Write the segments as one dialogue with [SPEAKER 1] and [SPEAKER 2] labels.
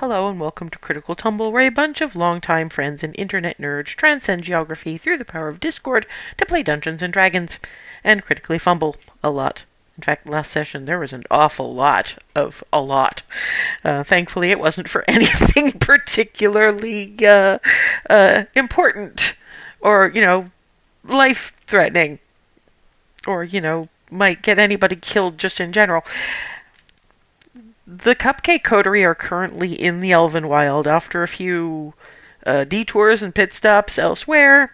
[SPEAKER 1] Hello and welcome to Critical Tumble, where a bunch of longtime friends and internet nerds transcend geography through the power of Discord to play Dungeons and Dragons and critically fumble a lot. In fact, last session there was an awful lot of a lot. Thankfully, it wasn't for anything particularly important or, life-threatening or, might get anybody killed just in general. The Cupcake Coterie are currently in the Elvenwild after a few detours and pit stops elsewhere,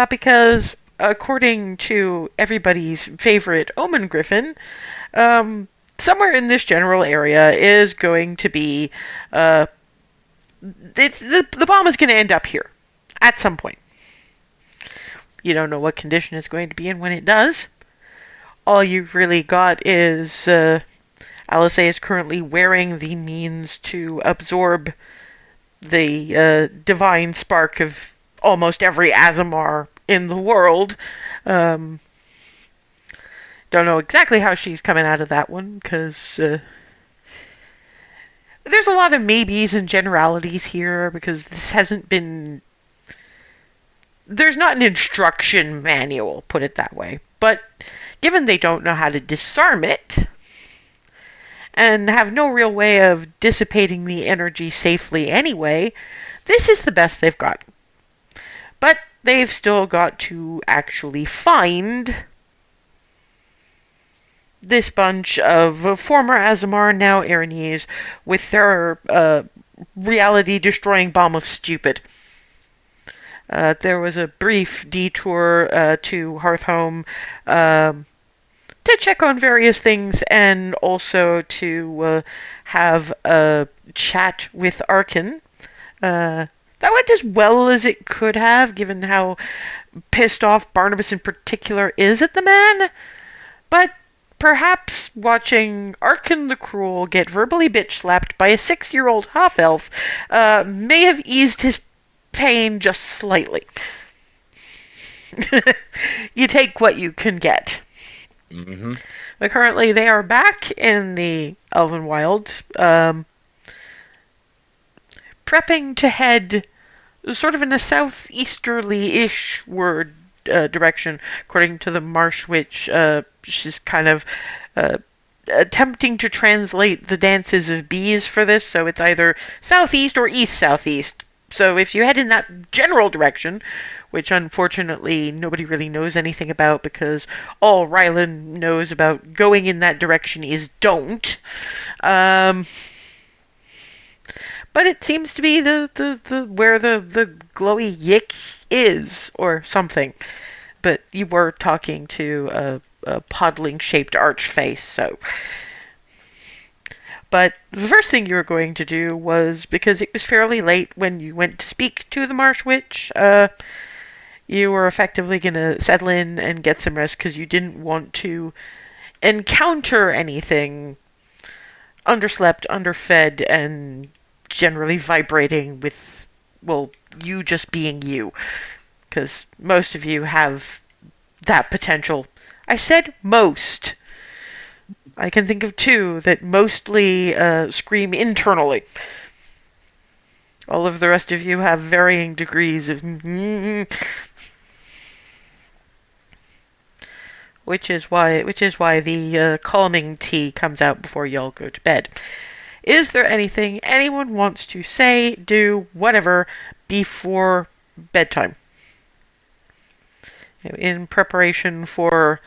[SPEAKER 1] because according to everybody's favorite Omen Griffin, somewhere in this general area is going to be the bomb is going to end up here at some point. You don't know what condition it's going to be in when it does. All you've really got is Alice is currently wearing the means to absorb the divine spark of almost every Azamar in the world. Don't know exactly how she's coming out of that one, because there's a lot of maybes and generalities here, because this hasn't been... There's not an instruction manual, put it that way. But given they don't know how to disarm it, and have no real way of dissipating the energy safely anyway, this is the best they've got. But they've still got to actually find this bunch of former Azamar, now Aranese, with their reality-destroying bomb of stupid. There was a brief detour to Hearthhome, to check on various things and also to have a chat with Arkin. That went as well as it could have, given how pissed off Barnabas in particular is at the man. But perhaps watching Arkin the Cruel get verbally bitch-slapped by a 6-year-old half-elf may have eased his pain just slightly. You take what you can get.
[SPEAKER 2] Mm-hmm.
[SPEAKER 1] But currently they are back in the Elvenwild, prepping to head sort of in a southeasterly-ish direction, according to the Marsh Witch. She's kind of attempting to translate the dances of bees for this, so it's either southeast or east-southeast. So if you head in that general direction, which unfortunately nobody really knows anything about, because all Rylan knows about going in that direction is don't. But it seems to be the where the glowy yick is, or something. But you were talking to a podling-shaped archface, so... But the first thing you were going to do was, because it was fairly late when you went to speak to the Marsh Witch, you were effectively going to settle in and get some rest because you didn't want to encounter anything underslept, underfed, and generally vibrating with, well, you just being you. Because most of you have that potential. I said most. I can think of two that mostly scream internally. All of the rest of you have varying degrees of... Which is why the calming tea comes out before y'all go to bed. Is there anything anyone wants to say, do, whatever, before bedtime? In preparation for...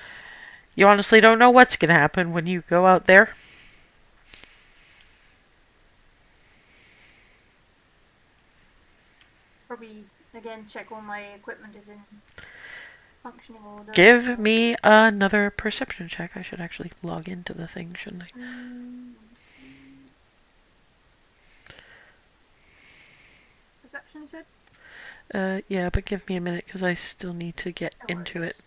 [SPEAKER 1] You honestly don't know what's going to happen when you go out there?
[SPEAKER 3] Probably, again, check all my equipment is in functioning order.
[SPEAKER 1] Give me another perception check. I should actually log into the thing, shouldn't I?
[SPEAKER 3] Let's see. Perception, you said?
[SPEAKER 1] Yeah, but give me a minute because I still need to get
[SPEAKER 3] No
[SPEAKER 1] into
[SPEAKER 3] worries.
[SPEAKER 1] it.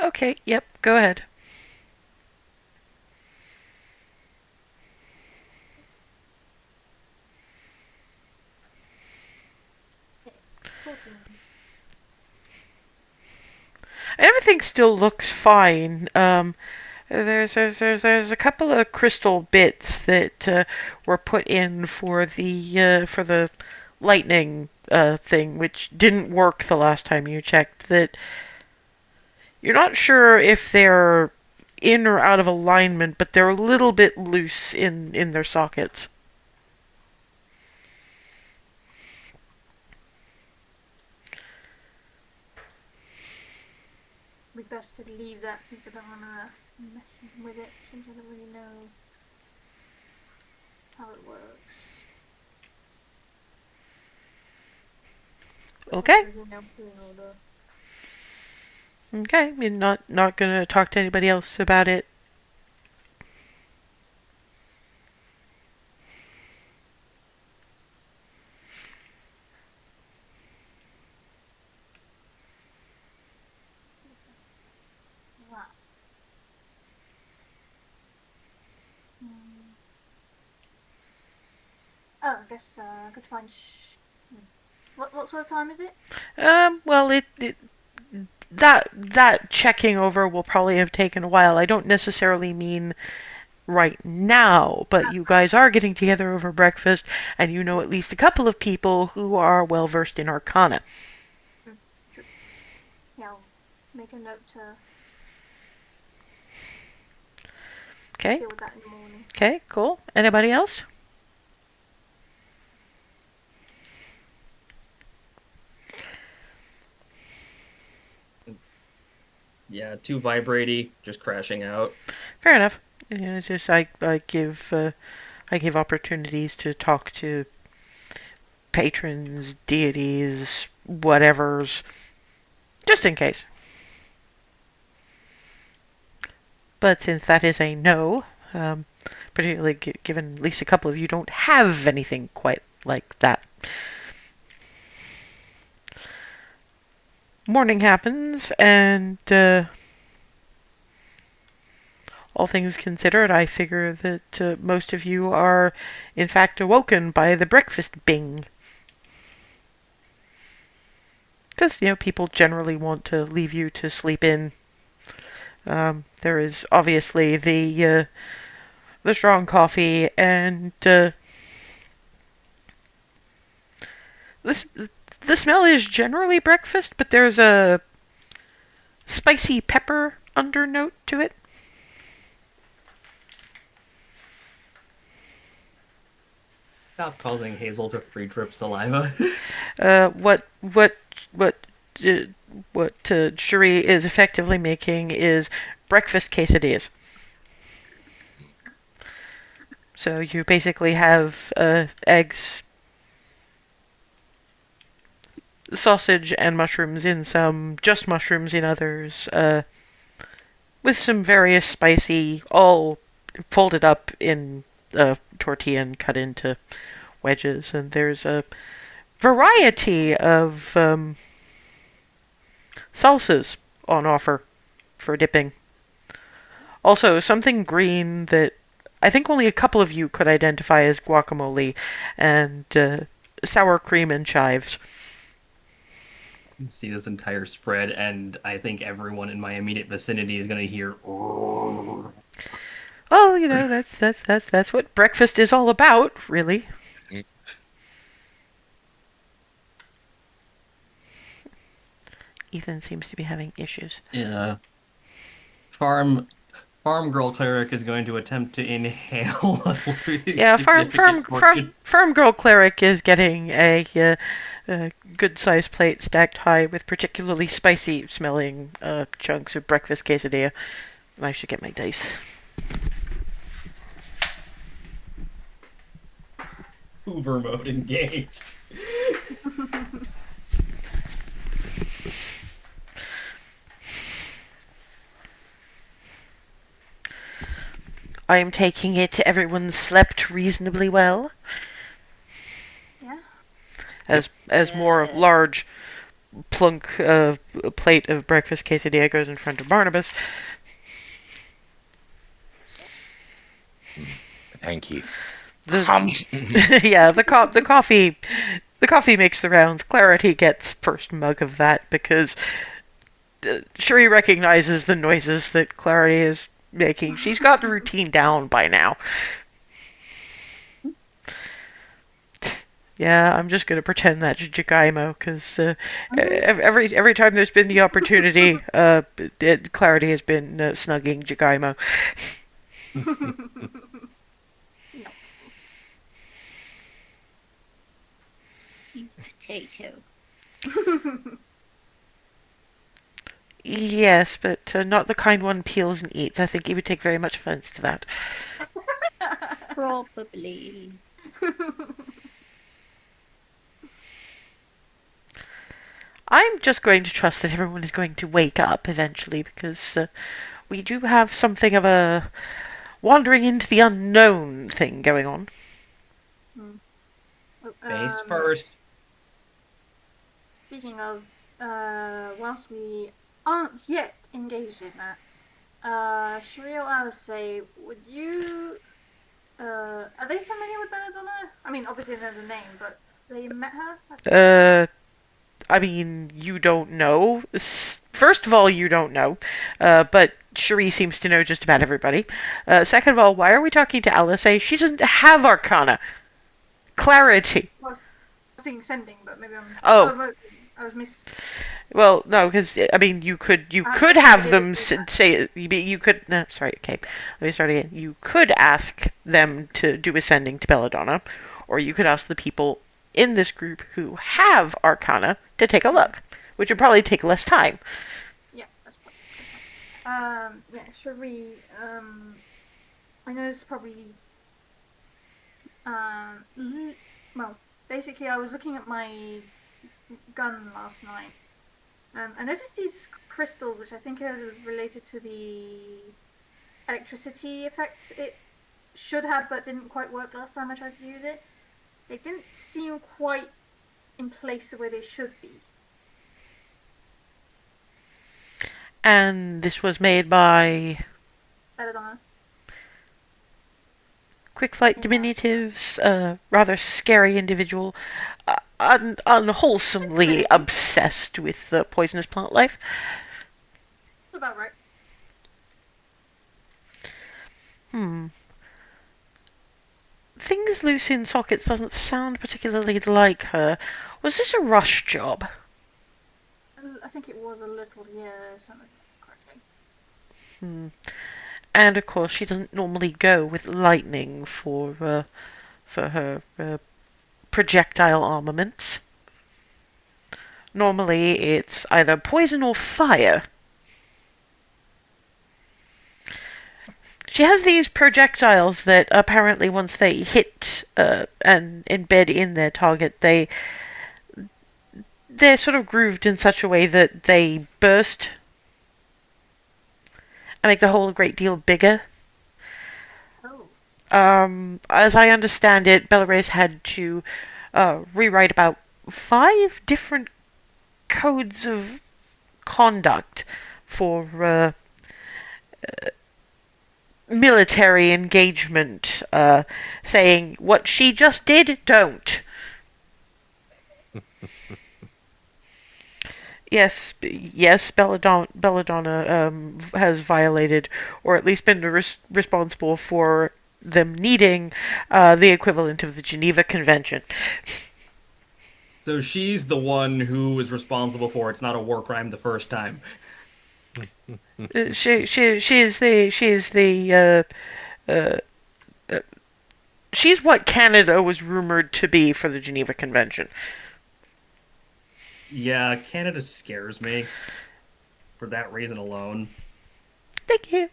[SPEAKER 1] Okay, yep, go ahead.
[SPEAKER 3] Okay, 14.
[SPEAKER 1] Everything still looks fine. There's a couple of crystal bits that were put in for the lightning thing, which didn't work the last time you checked. That you're not sure if they're in or out of alignment, but they're a little bit loose in their sockets.
[SPEAKER 3] Be best to leave that since I don't want to mess with it since I don't really know how it works.
[SPEAKER 1] Okay. Okay, you're not gonna talk to anybody else about it.
[SPEAKER 3] Wow. Oh, I guess I could find. What sort of time is it?
[SPEAKER 1] Well, that checking over will probably have taken a while. I don't necessarily mean right now, but you guys are getting together over breakfast, and you know at least a couple of people who are well versed in Arcana.
[SPEAKER 3] Sure. Yeah, I'll make a note to
[SPEAKER 1] Okay.
[SPEAKER 3] deal with that in the morning.
[SPEAKER 1] Okay. Cool. Anybody else?
[SPEAKER 2] Yeah, too vibraty, just crashing out.
[SPEAKER 1] Fair enough. Yeah, it's just I give opportunities to talk to patrons, deities, whatever's, just in case. But since that is a no, particularly given at least a couple of you don't have anything quite like that. Morning happens, and all things considered, I figure that most of you are, in fact, awoken by the breakfast bing. Because, people generally want to leave you to sleep in. There is obviously the strong coffee, and this the smell is generally breakfast, but there's a spicy pepper undernote to it.
[SPEAKER 2] Stop causing Hazel to free drip saliva.
[SPEAKER 1] What Cherie is effectively making is breakfast quesadillas. So you basically have eggs, sausage, and mushrooms in some, just mushrooms in others, with some various spicy, all folded up in a tortilla and cut into wedges. And there's a variety of salsas on offer for dipping. Also, something green that I think only a couple of you could identify as guacamole, and sour cream and chives.
[SPEAKER 2] See this entire spread, and I think everyone in my immediate vicinity is going to hear.
[SPEAKER 1] Well, that's what breakfast is all about, really. Ethan seems to be having issues.
[SPEAKER 2] Yeah. Farm girl cleric is going to attempt to inhale.
[SPEAKER 1] Yeah, farm girl cleric is getting a good sized plate stacked high with particularly spicy smelling chunks of breakfast quesadilla. I should get my dice.
[SPEAKER 2] Hoover mode engaged.
[SPEAKER 1] I am taking it everyone slept reasonably well.
[SPEAKER 3] Yeah.
[SPEAKER 1] As more large plunk plate of breakfast quesadilla goes in front of Barnabas.
[SPEAKER 4] Thank you.
[SPEAKER 1] Yeah, the coffee makes the rounds. Clarity gets first mug of that because Shuri recognizes the noises that Clarity is making. She's got the routine down by now. Yeah, I'm just gonna pretend that's Jagaimo, because every time there's been the opportunity, Clarity has been snugging Jagaimo.
[SPEAKER 3] No.
[SPEAKER 4] He's a potato.
[SPEAKER 1] Yes, but not the kind one peels and eats. I think he would take very much offense to that.
[SPEAKER 4] Probably.
[SPEAKER 1] I'm just going to trust that everyone is going to wake up eventually, because we do have something of a wandering into the unknown thing going on.
[SPEAKER 2] Face first.
[SPEAKER 3] Speaking of, whilst we aren't yet engaged in that, Shriel Alice, would you, are they familiar with Belladonna? I mean, obviously they know the name, but they met her?
[SPEAKER 1] I mean, you don't know. First of all, you don't know, but Cherie seems to know just about everybody. Second of all, why are we talking to Alice? She doesn't have Arcana. Clarity.
[SPEAKER 3] I was seeing sending, but maybe I'm...
[SPEAKER 1] Oh.
[SPEAKER 3] I was
[SPEAKER 1] Well, no, because I mean, you could have them say you could. No, sorry, okay. Let me start again. You could ask them to do ascending to Belladonna, or you could ask the people in this group who have Arcana to take a look, which would probably take less time.
[SPEAKER 3] Yeah, that's probably yeah, Cherie, I know it's probably well, basically I was looking at my gun last night, and I noticed these crystals, which I think are related to the electricity effects it should have, but didn't quite work last time I tried to use it. They didn't seem quite in place the way they should be.
[SPEAKER 1] And this was made by
[SPEAKER 3] Belladonna.
[SPEAKER 1] Quick Flight Diminutives, rather scary individual, unwholesomely obsessed with poisonous plant life.
[SPEAKER 3] That's about right.
[SPEAKER 1] Things loose in sockets doesn't sound particularly like her. Was this a rush job?
[SPEAKER 3] I think it was a little, yeah, something correctly.
[SPEAKER 1] And of course, she doesn't normally go with lightning for her projectile armaments. Normally, it's either poison or fire. She has these projectiles that apparently, once they hit and embed in their target, they're sort of grooved in such a way that they burst and make the hole a great deal bigger.
[SPEAKER 3] Oh.
[SPEAKER 1] As I understand it, Belarus had to rewrite about 5 different codes of conduct for military engagement, saying what she just did, don't. Yes, Belladonna has violated, or at least been responsible for them needing the equivalent of the Geneva Convention.
[SPEAKER 2] So she's the one who is responsible for it's not a war crime the first time.
[SPEAKER 1] She's what Canada was rumored to be for the Geneva Convention.
[SPEAKER 2] Yeah, Canada scares me for that reason alone.
[SPEAKER 1] Thank you.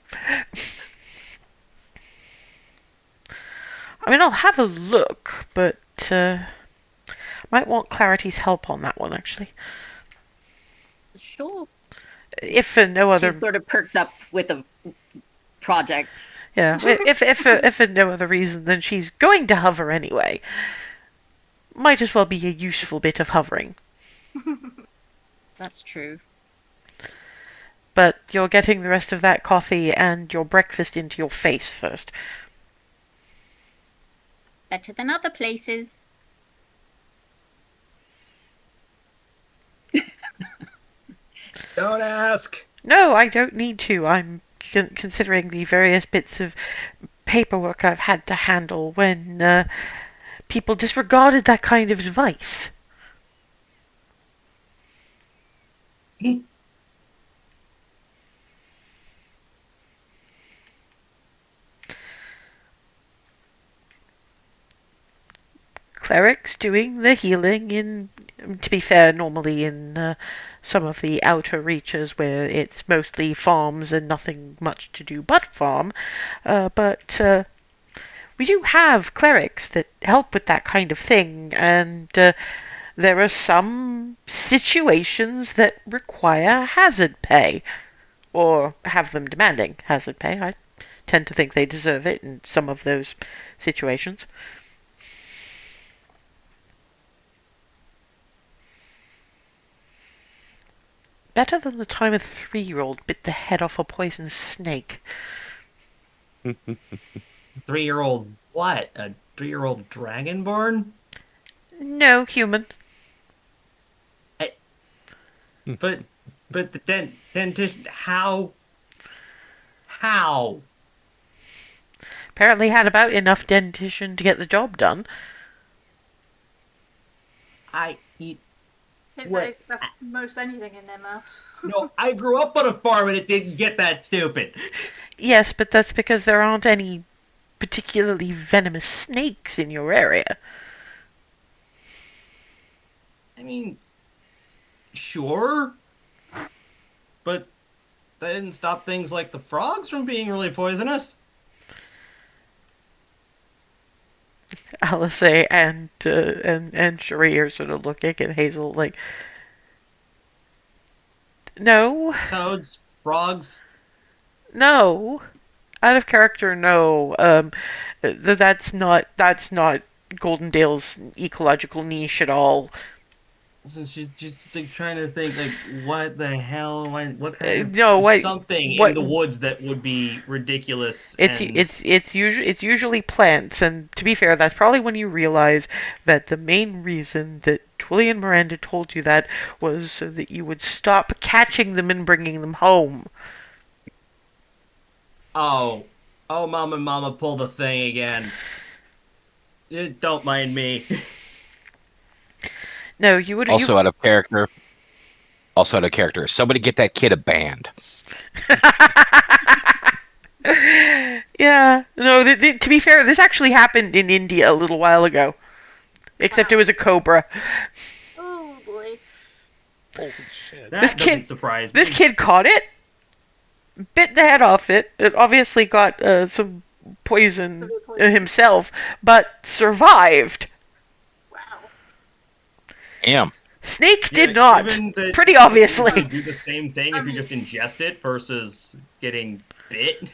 [SPEAKER 1] I mean, I'll have a look, but might want Clarity's help on that one, actually.
[SPEAKER 4] Sure.
[SPEAKER 1] If for no other,
[SPEAKER 4] She's sort of perked up with a project.
[SPEAKER 1] yeah. If for no other reason than she's going to hover anyway, might as well be a useful bit of hovering.
[SPEAKER 4] That's true.
[SPEAKER 1] But you're getting the rest of that coffee and your breakfast into your face first.
[SPEAKER 4] Better than other places.
[SPEAKER 2] Don't ask.
[SPEAKER 1] No, I don't need to. I'm considering the various bits of paperwork I've had to handle when people disregarded that kind of advice. Clerics doing the healing in, to be fair, normally in some of the outer reaches where it's mostly farms and nothing much to do but farm. But we do have clerics that help with that kind of thing, and there are some situations that require hazard pay, or have them demanding hazard pay. I tend to think they deserve it in some of those situations. Better than the time a 3-year-old bit the head off a poisonous snake.
[SPEAKER 2] 3-year-old what? A 3-year-old dragonborn?
[SPEAKER 1] No, human.
[SPEAKER 2] But the dentist, how? How?
[SPEAKER 1] Apparently had about enough dentition to get the job done.
[SPEAKER 2] What?
[SPEAKER 3] They stuff most anything in their mouth.
[SPEAKER 2] No, I grew up on a farm and it didn't get that stupid.
[SPEAKER 1] Yes, but that's because there aren't any particularly venomous snakes in your area.
[SPEAKER 2] I mean, sure, but that didn't stop things like the frogs from being really poisonous.
[SPEAKER 1] Alice and Cherie are sort of looking at Hazel like, no,
[SPEAKER 2] Toads, frogs.
[SPEAKER 1] no, out of character, no. That's not Golden Dale's ecological niche at all.
[SPEAKER 2] So she's just like, trying to think, like, what the hell? What kind of
[SPEAKER 1] No, what
[SPEAKER 2] something
[SPEAKER 1] what
[SPEAKER 2] in the woods that would be ridiculous?
[SPEAKER 1] it's usually plants, and to be fair, that's probably when you realize that the main reason that Twilly and Miranda told you that was so that you would stop catching them and bringing them home.
[SPEAKER 2] Oh, Mama, pull the thing again. Don't mind me.
[SPEAKER 1] No, you would
[SPEAKER 5] Also out of character. Somebody get that kid a band.
[SPEAKER 1] Yeah, no. To be fair, this actually happened in India a little while ago, except it was a cobra.
[SPEAKER 3] Oh boy.
[SPEAKER 6] Holy shit.
[SPEAKER 2] That
[SPEAKER 1] This
[SPEAKER 2] doesn't
[SPEAKER 1] kid-
[SPEAKER 2] surprise me.
[SPEAKER 1] This kid caught it, bit the head off it. It obviously got some poison
[SPEAKER 3] Severe poison.
[SPEAKER 1] himself, but survived.
[SPEAKER 3] Wow.
[SPEAKER 5] Damn.
[SPEAKER 1] Snake
[SPEAKER 2] Yeah,
[SPEAKER 1] did not.
[SPEAKER 2] given that
[SPEAKER 1] Pretty
[SPEAKER 2] you
[SPEAKER 1] obviously.
[SPEAKER 2] would do the same thing if you just ingest it versus getting bit.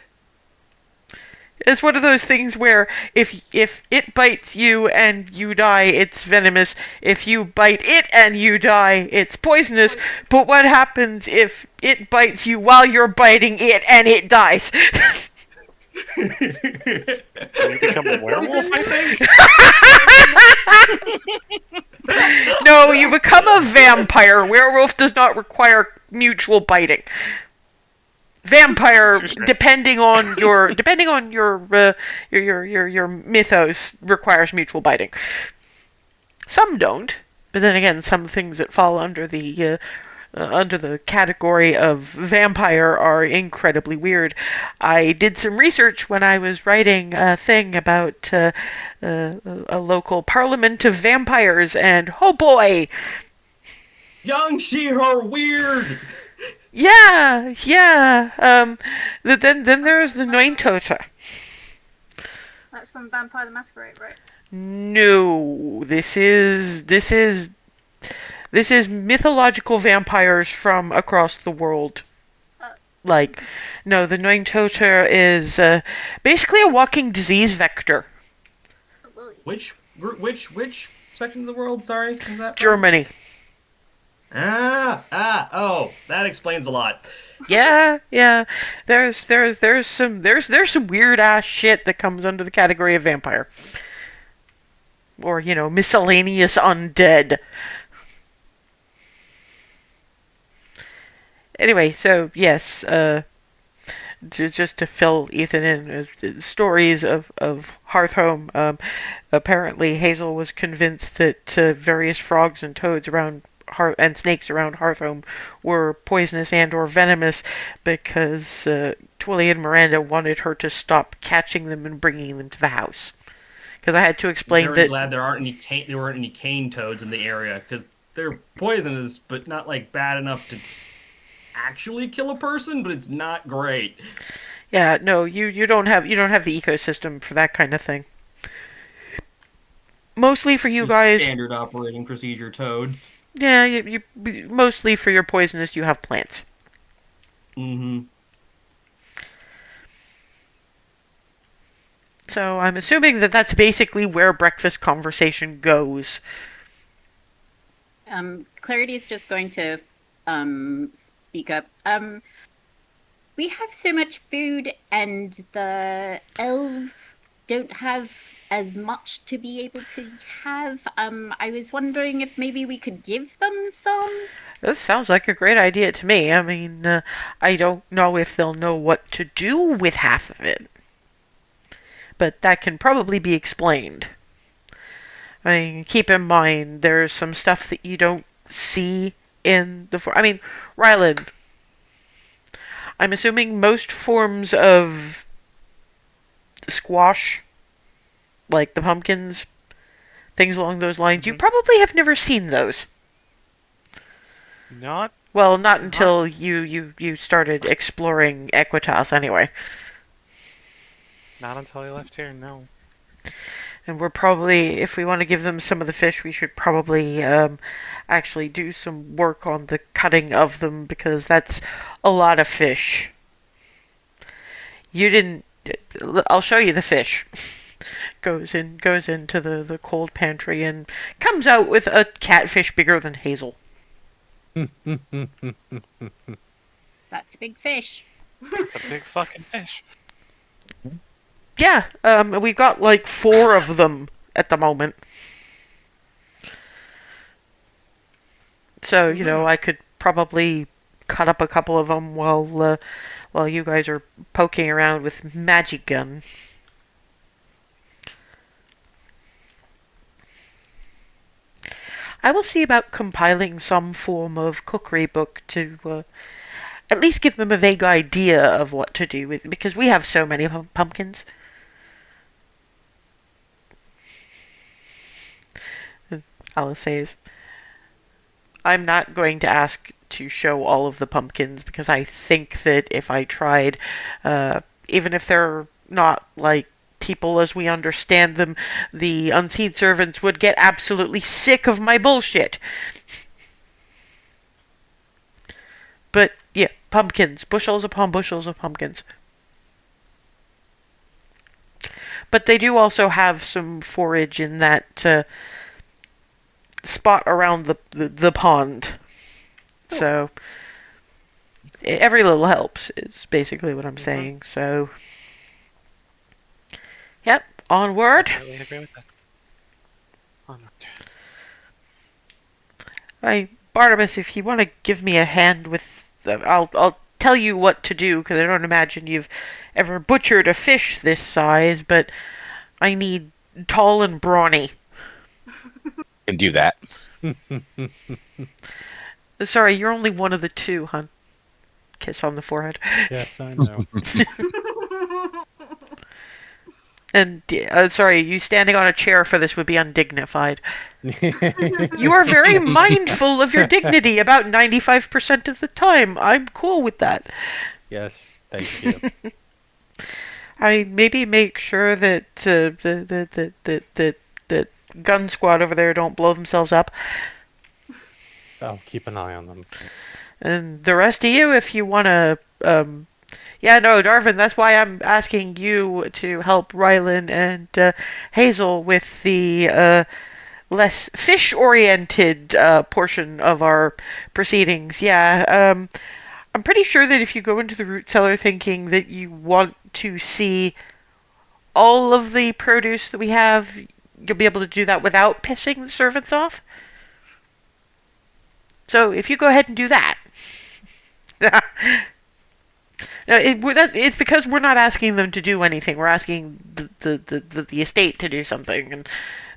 [SPEAKER 1] It's one of those things where if it bites you and you die, it's venomous. If you bite it and you die, it's poisonous. But what happens if it bites you while you're biting it and it dies?
[SPEAKER 6] You become a werewolf, I think?
[SPEAKER 1] No, you become a vampire. Werewolf does not require mutual biting. Vampire,
[SPEAKER 6] Touche.
[SPEAKER 1] depending on your your mythos, requires mutual biting. Some don't, but then again, some things that fall under the category of vampire are incredibly weird. I did some research when I was writing a thing about a local parliament of vampires, and oh boy,
[SPEAKER 2] Young she-her weird.
[SPEAKER 1] yeah. Then there's the Nointota.
[SPEAKER 3] That's from Vampire the Masquerade, right?
[SPEAKER 1] No, this is mythological vampires from across the world. Like, no, the Nointota is basically a walking disease vector.
[SPEAKER 3] Oh, Willy.
[SPEAKER 2] Which section of the world? Sorry, is that from?
[SPEAKER 1] Germany.
[SPEAKER 2] Oh, that explains a lot.
[SPEAKER 1] Yeah. There's some weird ass shit that comes under the category of vampire. Or, miscellaneous undead. Anyway, so yes, just to fill Ethan in, stories of Hearthhome. Apparently, Hazel was convinced that various frogs and toads around and snakes around Hearthhome were poisonous and/or venomous because Twilly and Miranda wanted her to stop catching them and bringing them to the house. Because I had to explain
[SPEAKER 2] Very
[SPEAKER 1] that.
[SPEAKER 2] glad there weren't any cane toads in the area because they're poisonous, but not like bad enough to actually kill a person. But it's not great.
[SPEAKER 1] Yeah, no, you don't have the ecosystem for that kind of thing. Mostly for you
[SPEAKER 2] Just
[SPEAKER 1] guys.
[SPEAKER 2] standard operating procedure toads.
[SPEAKER 1] Yeah, you mostly for your poisonous, you have plants.
[SPEAKER 2] Mm-hmm.
[SPEAKER 1] So I'm assuming that that's basically where breakfast conversation goes.
[SPEAKER 4] Clarity's just going to speak up. We have so much food, and the elves don't have as much to be able to have. I was wondering if maybe we could give them some.
[SPEAKER 1] This sounds like a great idea to me. I mean, I don't know if they'll know what to do with half of it. But that can probably be explained. I mean, keep in mind, there's some stuff that you don't see in the... I mean, Rylan, I'm assuming most forms of squash, like the pumpkins, things along those lines, you probably have never seen those.
[SPEAKER 6] Not
[SPEAKER 1] Well, not until you started exploring Equitas, anyway.
[SPEAKER 6] not until I left here. No.
[SPEAKER 1] And we're probably, if we want to give them some of the fish, we should probably actually do some work on the cutting of them, because that's a lot of fish. You didn't... I'll show you the fish. Goes into the cold pantry and comes out with a catfish bigger than Hazel.
[SPEAKER 4] That's a big fish.
[SPEAKER 6] It's a big fucking fish.
[SPEAKER 1] Yeah, we've got like 4 of them at the moment. So, you know, I could probably cut up a couple of them while you guys are poking around with magic gun. I will see about compiling some form of cookery book to at least give them a vague idea of what to do with, because we have so many pumpkins. Alice says, I'm not going to ask to show all of the pumpkins, because I think that if I tried, even if they're not like people as we understand them, the unseen servants would get absolutely sick of my bullshit. But yeah, pumpkins, bushels upon bushels of pumpkins. But they do also have some forage in that spot around the pond. So every little helps is basically what I'm saying. So yep, onward.
[SPEAKER 6] I really agree with that. Onward.
[SPEAKER 1] Barnabas, if you want to give me a hand with I'll tell you what to do, because I don't imagine you've ever butchered a fish this size, but I need tall and brawny.
[SPEAKER 5] Can do that.
[SPEAKER 1] Sorry, you're only one of the 2, hon. Kiss on the forehead.
[SPEAKER 7] Yes, I know.
[SPEAKER 1] And sorry, you standing on a chair for this would be undignified. You are very mindful of your dignity about 95% of the time. I'm cool with that.
[SPEAKER 7] Yes, thank you.
[SPEAKER 1] I maybe make sure that the gun squad over there don't blow themselves up.
[SPEAKER 7] I'll keep an eye on them.
[SPEAKER 1] And the rest of you, if you want to... yeah, no, Darvin, that's why I'm asking you to help Rylan and Hazel with the less fish-oriented portion of our proceedings. Yeah, I'm pretty sure that if you go into the root cellar thinking that you want to see all of the produce that we have, you'll be able to do that without pissing the servants off. So if you go ahead and do that, No, it's because we're not asking them to do anything. We're asking the estate to do something, and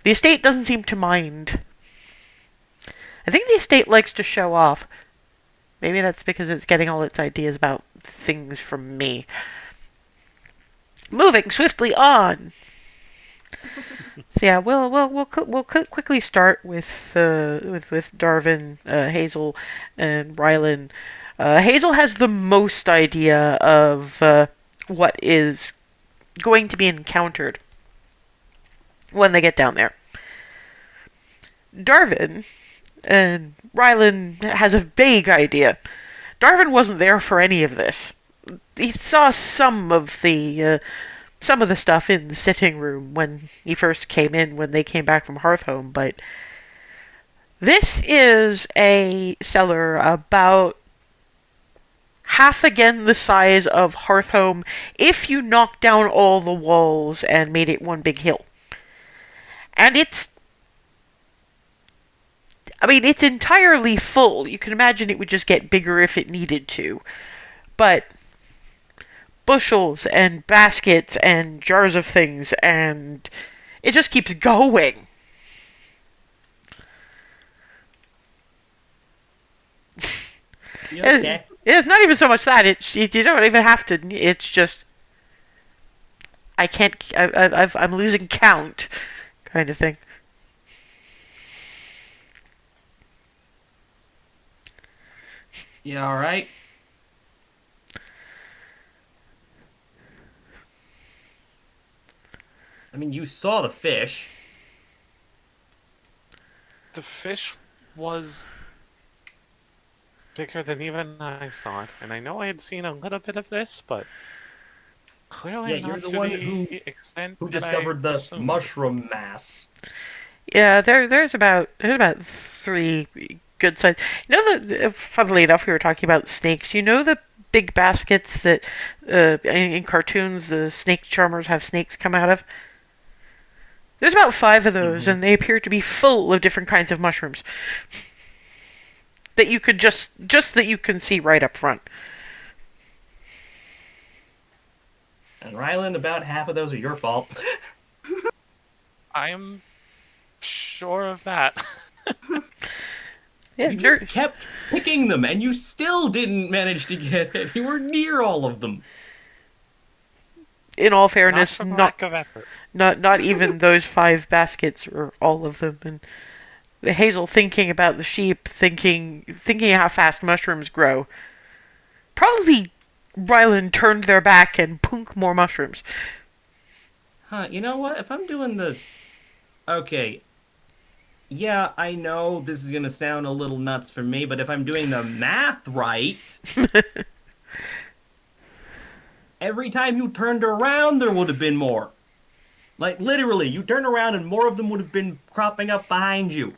[SPEAKER 1] the estate doesn't seem to mind. I think the estate likes to show off. Maybe that's because it's getting all its ideas about things from me. Moving swiftly on. So yeah, we'll quickly start with Darvin, Hazel, and Rylan. Hazel has the most idea of what is going to be encountered when they get down there. Darvin and Rylan has a vague idea. Darvin wasn't there for any of this. He saw some of the stuff in the sitting room when he first came in, when they came back from Hearthhome, but this is a cellar about half again the size of Hearthhome if you knocked down all the walls and made it one big hill. And it's entirely full. You can imagine it would just get bigger if it needed to. But bushels and baskets and jars of things, and it just keeps going.
[SPEAKER 2] You okay?
[SPEAKER 1] It's not even so much that you don't even have to. It's just I can't. I'm losing count, kind of thing.
[SPEAKER 2] You all right? I mean, you saw the fish.
[SPEAKER 6] The fish was bigger than even I thought, and I know I had seen a little bit of this, but clearly
[SPEAKER 2] Yeah,
[SPEAKER 6] not
[SPEAKER 2] you're the
[SPEAKER 6] to
[SPEAKER 2] one
[SPEAKER 6] the extent
[SPEAKER 2] who
[SPEAKER 6] that
[SPEAKER 2] discovered
[SPEAKER 6] I
[SPEAKER 2] the
[SPEAKER 6] assumed.
[SPEAKER 2] mushroom mass.
[SPEAKER 1] Yeah, there's about 3 good size. You know, funnily enough, we were talking about snakes. You know the big baskets that in cartoons the snake charmers have snakes come out of? There's about 5 of those, and they appear to be full of different kinds of mushrooms that you could just that you can see right up front.
[SPEAKER 2] And Rylan, about half of those are your fault.
[SPEAKER 6] I'm sure of that.
[SPEAKER 1] Yeah,
[SPEAKER 2] You just kept picking them, and you still didn't manage to get anywhere near all of them.
[SPEAKER 1] in all
[SPEAKER 6] Not
[SPEAKER 1] fairness,
[SPEAKER 6] from
[SPEAKER 1] not
[SPEAKER 6] lack of effort.
[SPEAKER 1] not even those 5 baskets or all of them. And the Hazel thinking about the sheep, thinking how fast mushrooms grow. Probably Rylan turned their back and punk more mushrooms.
[SPEAKER 2] Huh, you know what? If I'm doing the... Okay. Yeah, I know this is gonna sound a little nuts for me, but if I'm doing the math right... every time you turned around, there would have been more. Like, literally, you turned around and more of them would have been cropping up behind you.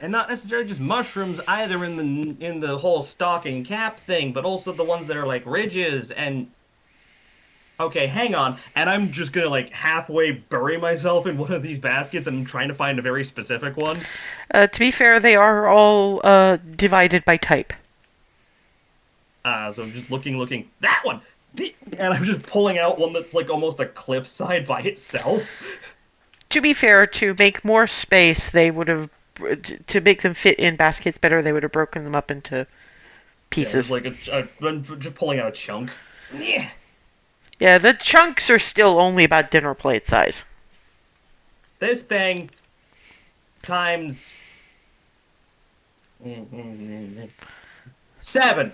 [SPEAKER 2] And not necessarily just mushrooms either in the whole stalking cap thing, but also the ones that are like ridges and... Okay, hang on. And I'm just gonna like halfway bury myself in one of these baskets and I'm trying to find a very specific one.
[SPEAKER 1] To be fair, they are all divided by type.
[SPEAKER 2] So I'm just looking. That one! And I'm just pulling out one that's like almost a cliffside by itself.
[SPEAKER 1] To be fair, to make more space, they would have to make them fit in baskets better. They would have broken them up into pieces.
[SPEAKER 2] Yeah, I'm just pulling out a chunk. Yeah.
[SPEAKER 1] Yeah, the chunks are still only about dinner plate size.
[SPEAKER 2] This thing times 7.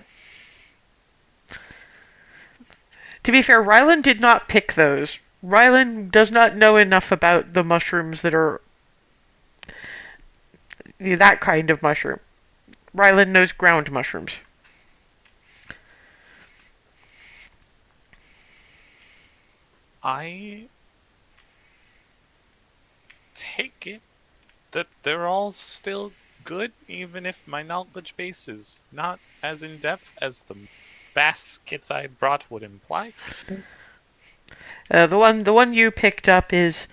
[SPEAKER 1] To be fair, Rylan did not pick those. Rylan does not know enough about the mushrooms that are that kind of mushroom. Rylan knows ground mushrooms.
[SPEAKER 6] I take it that they're all still good, even if my knowledge base is not as in depth as the baskets I brought would imply.
[SPEAKER 1] The one you picked up is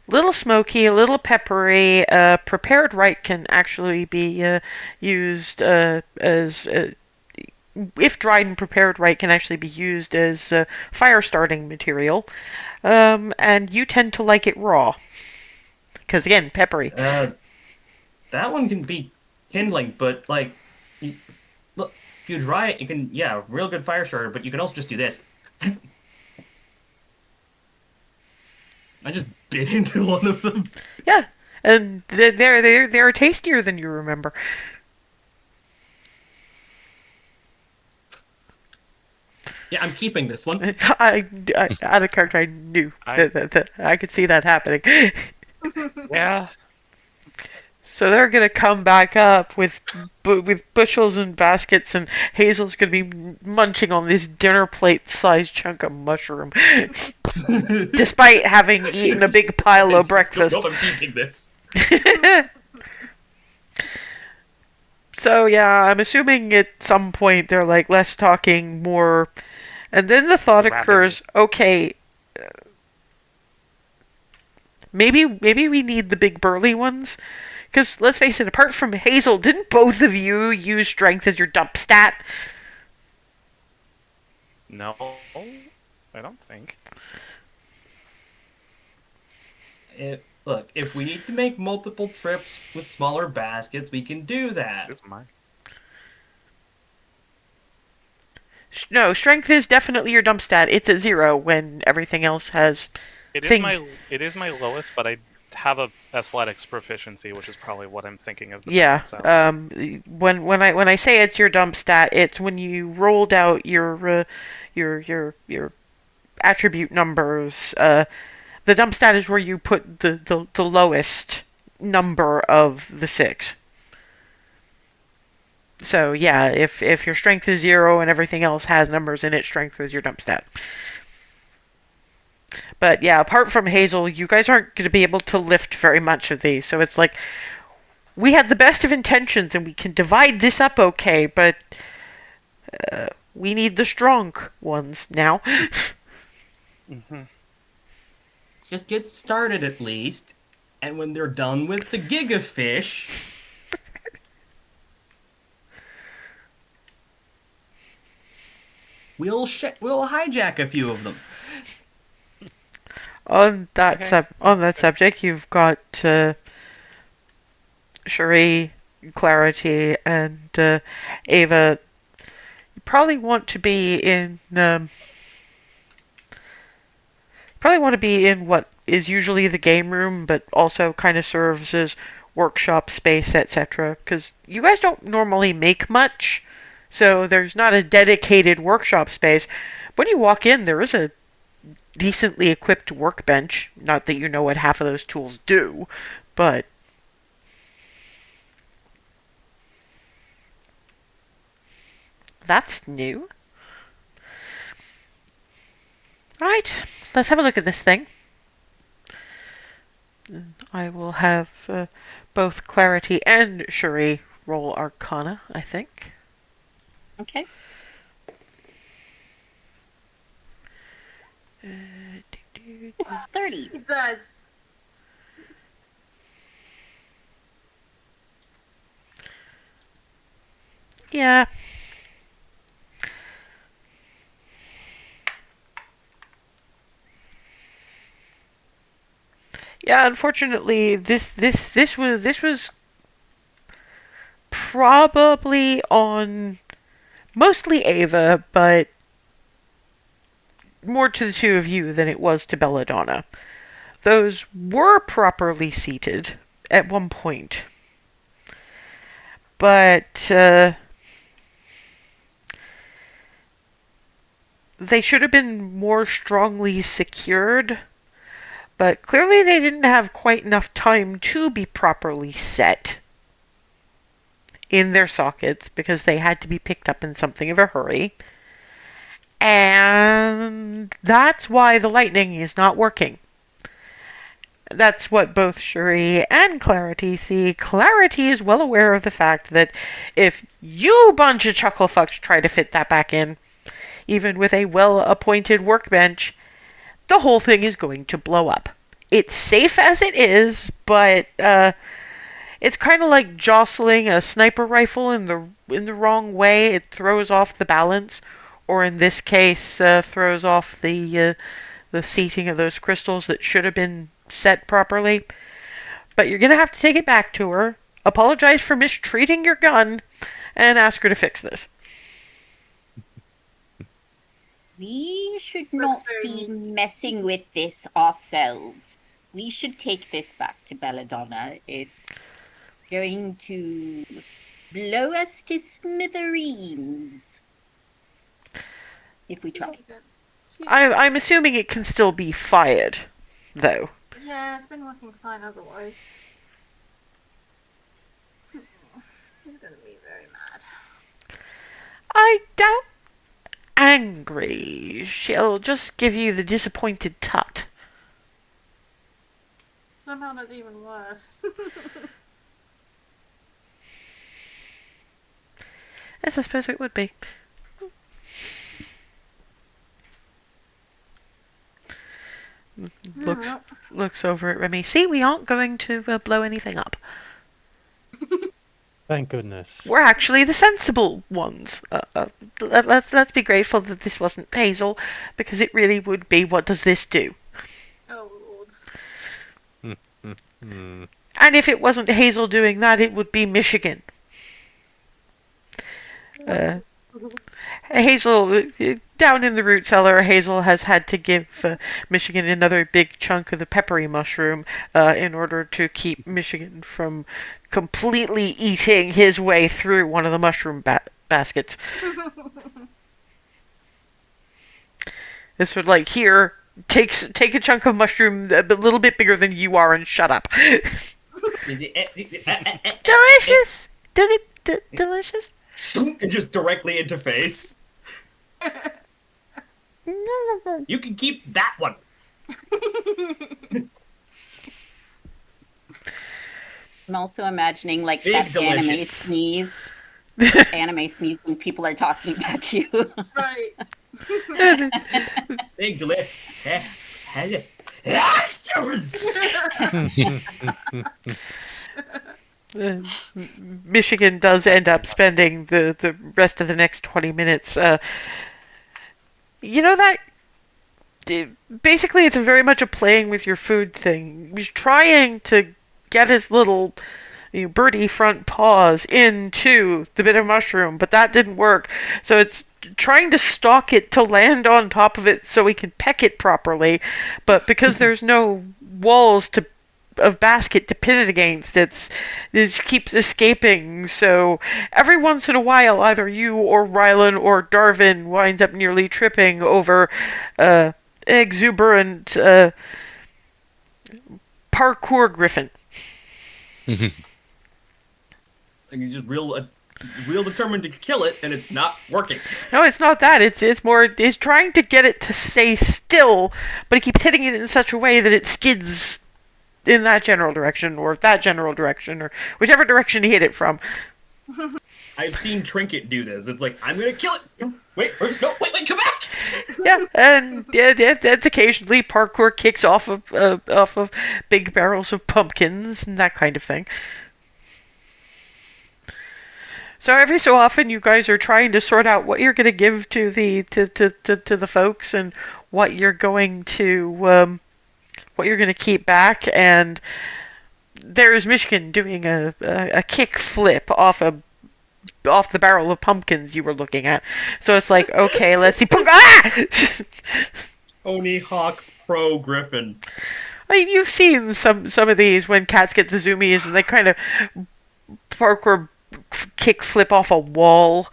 [SPEAKER 1] a little smoky, a little peppery. Prepared right can actually be used as if dried and prepared right, can actually be used as fire starting material. And you tend to like it raw. Because, again, peppery.
[SPEAKER 2] That one can be kindling, but, like, look, if you dry it, you can, yeah, real good fire starter, but you can also just do this. I just bit into one of them.
[SPEAKER 1] Yeah, and they're tastier than you remember.
[SPEAKER 2] Yeah, I'm keeping this one.
[SPEAKER 1] I out of character, I knew that I could see that happening.
[SPEAKER 6] Yeah.
[SPEAKER 1] So they're gonna come back up with bushels and baskets, and Hazel's gonna be munching on this dinner plate-sized chunk of mushroom, despite having eaten a big pile of breakfast.
[SPEAKER 2] Nope, I'm keeping this.
[SPEAKER 1] So yeah, I'm assuming at some point they're like less talking, more, and then the thought occurs: okay, maybe we need the big burly ones. Because, let's face it, apart from Hazel, didn't both of you use strength as your dump stat?
[SPEAKER 6] No, I don't think.
[SPEAKER 2] Look, if we need to make multiple trips with smaller baskets, we can do that.
[SPEAKER 6] This is mine.
[SPEAKER 1] No, strength is definitely your dump stat. It's at 0 when everything else has things.
[SPEAKER 6] It is my lowest, but I have a athletics proficiency, which is probably what I'm thinking of.
[SPEAKER 1] Yeah. When I say it's your dump stat, it's when you rolled out your attribute numbers. The dump stat is where you put the lowest number of the 6. So yeah, if your strength is 0 and everything else has numbers in it, strength is your dump stat. But yeah, apart from Hazel, you guys aren't going to be able to lift very much of these. So it's like, we had the best of intentions and we can divide this up okay, but we need the strong ones now.
[SPEAKER 6] Mm-hmm.
[SPEAKER 2] Let's just get started at least. And when they're done with the gigafish, we'll hijack a few of them.
[SPEAKER 1] On that subject, you've got Cherie, Clarity, and Ava. You probably want to be in what is usually the game room, but also kind of serves as workshop space, etc. Because you guys don't normally make much, so there's not a dedicated workshop space. When you walk in, there is a decently equipped workbench. Not that you know what half of those tools do, but that's new. Right, let's have a look at this thing. I will have both Clarity and Cherie roll Arcana, I think.
[SPEAKER 4] Okay. 30.
[SPEAKER 3] Jesus.
[SPEAKER 1] Yeah. Yeah, unfortunately, this was probably on mostly Ava, but more to the two of you than it was to Belladonna. Those were properly seated at one point, but they should have been more strongly secured. But clearly they didn't have quite enough time to be properly set in their sockets because they had to be picked up in something of a hurry. And that's why the lightning is not working. That's what both Cherie and Clarity see. Clarity is well aware of the fact that if you bunch of chucklefucks try to fit that back in, even with a well-appointed workbench, the whole thing is going to blow up. It's safe as it is, but It's kind of like jostling a sniper rifle in the wrong way. It throws off the balance, or in this case, throws off the seating of those crystals that should have been set properly. But you're gonna have to take it back to her, apologize for mistreating your gun, and ask her to fix this.
[SPEAKER 4] We should not be messing with this ourselves. We should take this back to Belladonna. It's going to blow us to smithereens if we try.
[SPEAKER 1] I'm assuming it can still be fired, though.
[SPEAKER 3] Yeah, it's been working fine otherwise. He's gonna be very mad.
[SPEAKER 1] I doubt angry. She'll just give you the disappointed tut.
[SPEAKER 3] Somehow that's even worse.
[SPEAKER 1] Yes, I suppose it would be. Looks over at Remy. See, we aren't going to blow anything up.
[SPEAKER 7] Thank goodness.
[SPEAKER 1] We're actually the sensible ones. Let's be grateful that this wasn't Hazel, because it really would be. What does this do?
[SPEAKER 3] Oh lords.
[SPEAKER 1] And if it wasn't Hazel doing that, it would be Michigan. Hazel, down in the root cellar, Hazel has had to give Michigan another big chunk of the peppery mushroom in order to keep Michigan from completely eating his way through one of the mushroom baskets. This would here, take a chunk of mushroom a little bit bigger than you are and shut up. Delicious! Delicious?
[SPEAKER 2] And just directly into face. You can keep that one.
[SPEAKER 4] I'm also imagining
[SPEAKER 2] Big
[SPEAKER 4] that
[SPEAKER 2] delicious.
[SPEAKER 4] anime sneeze when people are talking about you.
[SPEAKER 3] Right.
[SPEAKER 2] Big delicious.
[SPEAKER 1] Michigan does end up spending the rest of the next 20 minutes. You know that... Basically, it's very much a playing with your food thing. He's trying to get his little birdie front paws into the bit of mushroom, but that didn't work. So it's trying to stalk it to land on top of it so he can peck it properly. But because there's no walls of basket to pin it against, it just keeps escaping. So every once in a while, either you or Rylan or Darvin winds up nearly tripping over exuberant parkour griffin.
[SPEAKER 2] He's just real determined to kill it, and it's not working.
[SPEAKER 1] No, it's not that. It's more. He's trying to get it to stay still, but he keeps hitting it in such a way that it skids in that general direction, or that general direction, or whichever direction he hit it from.
[SPEAKER 2] I've seen Trinket do this. It's like, I'm gonna kill it. Wait, no, wait, come back.
[SPEAKER 1] Yeah, and that's occasionally parkour kicks off of big barrels of pumpkins and that kind of thing. So every so often, you guys are trying to sort out what you're going to give to the folks and what you're going to keep back. And there's Michigan doing a kick flip off the barrel of pumpkins you were looking at. So it's like, okay, let's see. Ah!
[SPEAKER 2] Oni Hawk Pro Griffin.
[SPEAKER 1] I mean, you've seen some of these when cats get the zoomies and they kind of parkour kick flip off a wall.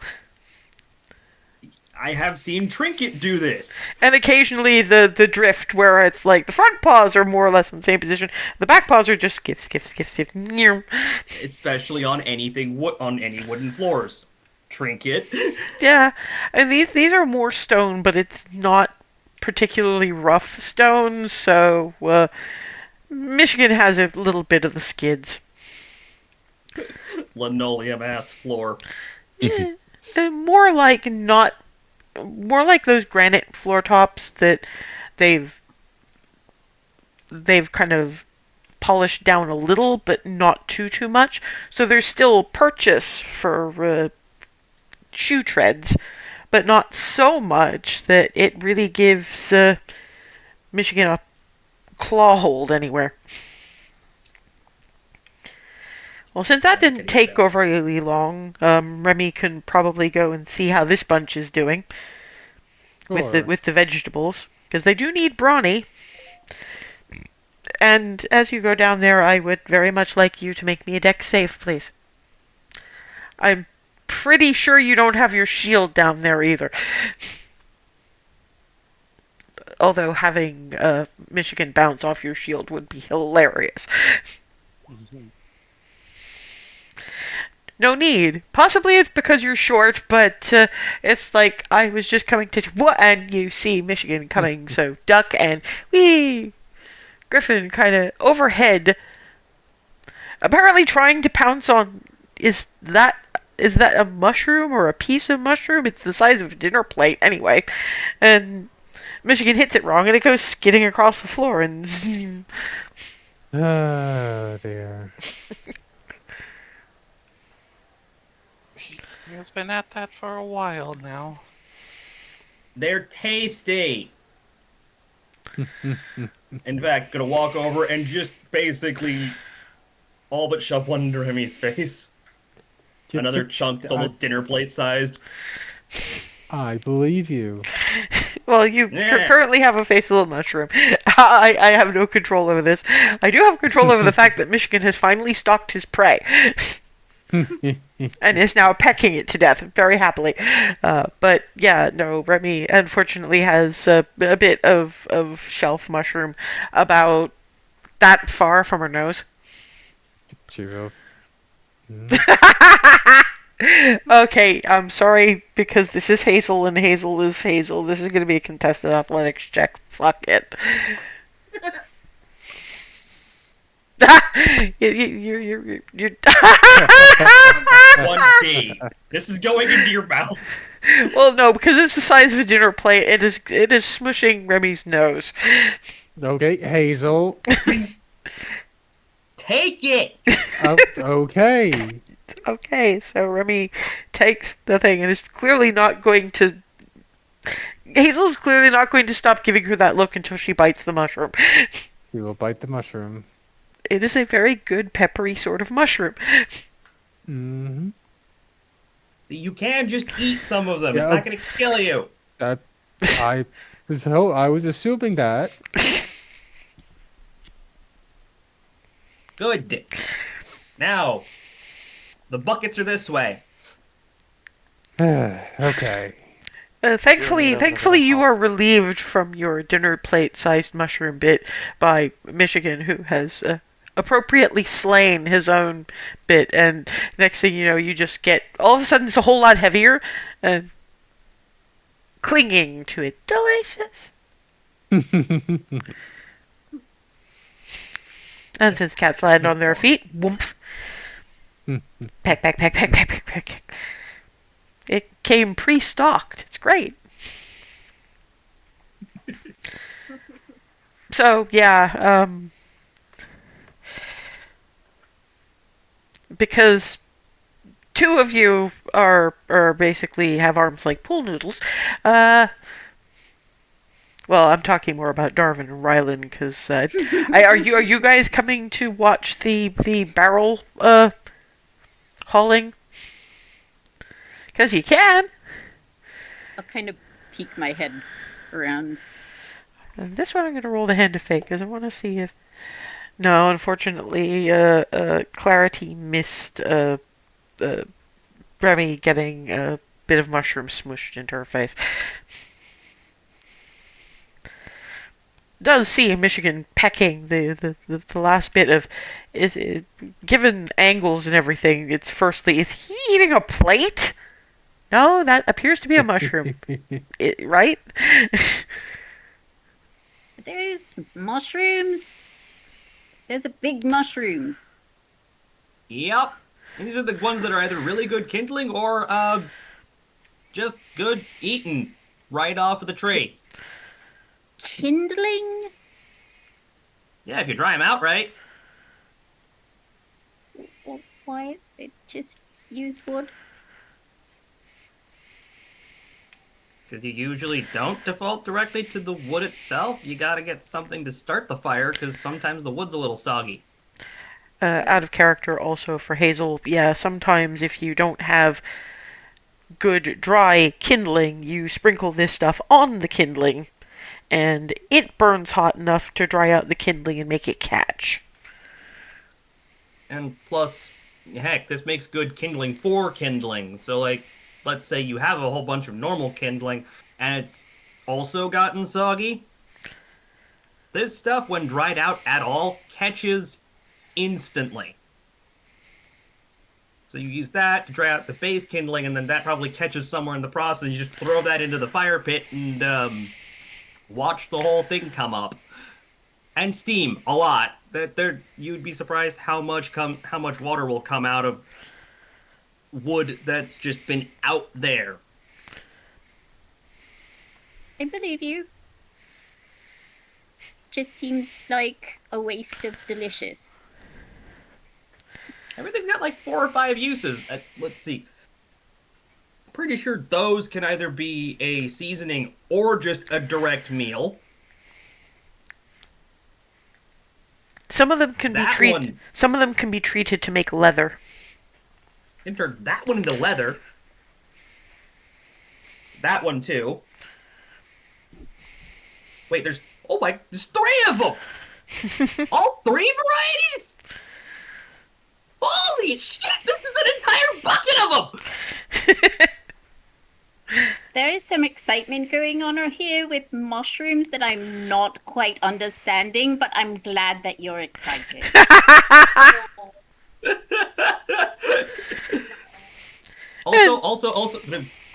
[SPEAKER 2] I have seen Trinket do this.
[SPEAKER 1] And occasionally the drift where it's like the front paws are more or less in the same position. The back paws are just skip.
[SPEAKER 2] Especially on any wooden floors. Trinket.
[SPEAKER 1] Yeah. And these are more stone, but it's not particularly rough stone, so Michigan has a little bit of the skids.
[SPEAKER 2] Linoleum ass floor.
[SPEAKER 1] More like those granite floor tops that they've kind of polished down a little, but not too much. So there's still purchase for shoe treads, but not so much that it really gives Michigan a claw hold anywhere. Well, since that didn't take overly long, Remy can probably go and see how this bunch is doing with the vegetables, because they do need brawny. And as you go down there, I would very much like you to make me a dex save, please. I'm pretty sure you don't have your shield down there either. Although having Michigan bounce off your shield would be hilarious. No need. Possibly it's because you're short, but it's like I was just coming to what, and you see Michigan coming, so duck and whee. Griffin kind of overhead, apparently trying to pounce on. Is that a mushroom or a piece of mushroom? It's the size of a dinner plate anyway, and Michigan hits it wrong, and it goes skidding across the floor and. Zoom.
[SPEAKER 7] Oh dear.
[SPEAKER 6] He's been at that for a while now.
[SPEAKER 2] They're tasty. In fact, gonna walk over and just basically all but shove one into Remy's face. Another chunk that's almost dinner plate sized.
[SPEAKER 7] I believe you.
[SPEAKER 1] Well, you currently have a facial mushroom. I have no control over this. I do have control over the fact that Michigan has finally stalked his prey. And is now pecking it to death very happily. But yeah, no, Remy unfortunately has a bit of shelf mushroom about that far from her nose.
[SPEAKER 7] Zero.
[SPEAKER 1] Okay, I'm sorry, because this is Hazel and Hazel is Hazel. This is going to be a contested athletics check. Fuck it. You're
[SPEAKER 2] 1T. This is going into your mouth.
[SPEAKER 1] Well, no, because it's the size of a dinner plate. It is smushing Remy's nose.
[SPEAKER 7] Okay, Hazel.
[SPEAKER 2] Take it.
[SPEAKER 7] Okay.
[SPEAKER 1] Okay, so Remy takes the thing and is clearly not going to. Hazel's clearly not going to stop giving her that look until she bites the mushroom.
[SPEAKER 7] She will bite the mushroom.
[SPEAKER 1] It is a very good peppery sort of mushroom.
[SPEAKER 7] Mm-hmm.
[SPEAKER 2] See, you can just eat some of them.
[SPEAKER 7] Yeah.
[SPEAKER 2] It's not going to kill you.
[SPEAKER 7] I was assuming that.
[SPEAKER 2] Good. Now, the buckets are this way.
[SPEAKER 7] Okay.
[SPEAKER 1] Thankfully, you are relieved from your dinner plate-sized mushroom bit by Michigan, who has appropriately slain his own bit. And next thing you know, you just get all of a sudden it's a whole lot heavier and clinging to it. Delicious. And since cats land on their feet, whoomp. Peck, peck, peck, peck, peck, peck, peck. It came pre-stocked. It's great. So, yeah, because two of you are basically have arms like pool noodles, well, I'm talking more about Darwin and Rylan, because are you guys coming to watch the barrel hauling? Because you can.
[SPEAKER 4] I'll kind of peek my head around.
[SPEAKER 1] And this one I'm going to roll the hand of fate, because I want to see if... No, unfortunately, Clarity missed Remy getting a bit of mushroom smooshed into her face. Does see Michigan pecking the last bit of... given angles and everything, it's firstly, is he eating a plate? No, that appears to be a mushroom. Right?
[SPEAKER 4] There's mushrooms. There's a big mushrooms.
[SPEAKER 2] Yep. These are the ones that are either really good kindling or just good eating right off of the tree.
[SPEAKER 4] Kindling?
[SPEAKER 2] Yeah, if you dry them out right.
[SPEAKER 4] Why it just use wood?
[SPEAKER 2] Because you usually don't default directly to the wood itself. You gotta get something to start the fire, because sometimes the wood's a little soggy.
[SPEAKER 1] Out of character also for Hazel, yeah, sometimes if you don't have good dry kindling, you sprinkle this stuff on the kindling, and it burns hot enough to dry out the kindling and make it catch.
[SPEAKER 2] And plus, heck, this makes good kindling for kindling. So, like, let's say you have a whole bunch of normal kindling, and it's also gotten soggy. This stuff, when dried out at all, catches instantly. So you use that to dry out the base kindling, and then that probably catches somewhere in the process, and you just throw that into the fire pit and watch the whole thing come up. And steam a lot. You'd be surprised how much water will come out of wood that's just been out there.
[SPEAKER 4] I believe you. Just seems like a waste of delicious.
[SPEAKER 2] Everything's got like 4 or 5 uses. Let's see. Pretty sure those can either be a seasoning or just a direct meal.
[SPEAKER 1] Some of them can be
[SPEAKER 2] That
[SPEAKER 1] treated.
[SPEAKER 2] one-
[SPEAKER 1] Some of them can be treated to make leather.
[SPEAKER 2] Can turn that one into leather. That one too. Wait, there's 3 of them. All 3 varieties. Holy shit! This is an entire bucket of them.
[SPEAKER 4] There is some excitement going on here with mushrooms that I'm not quite understanding, but I'm glad that you're excited.
[SPEAKER 2] Also,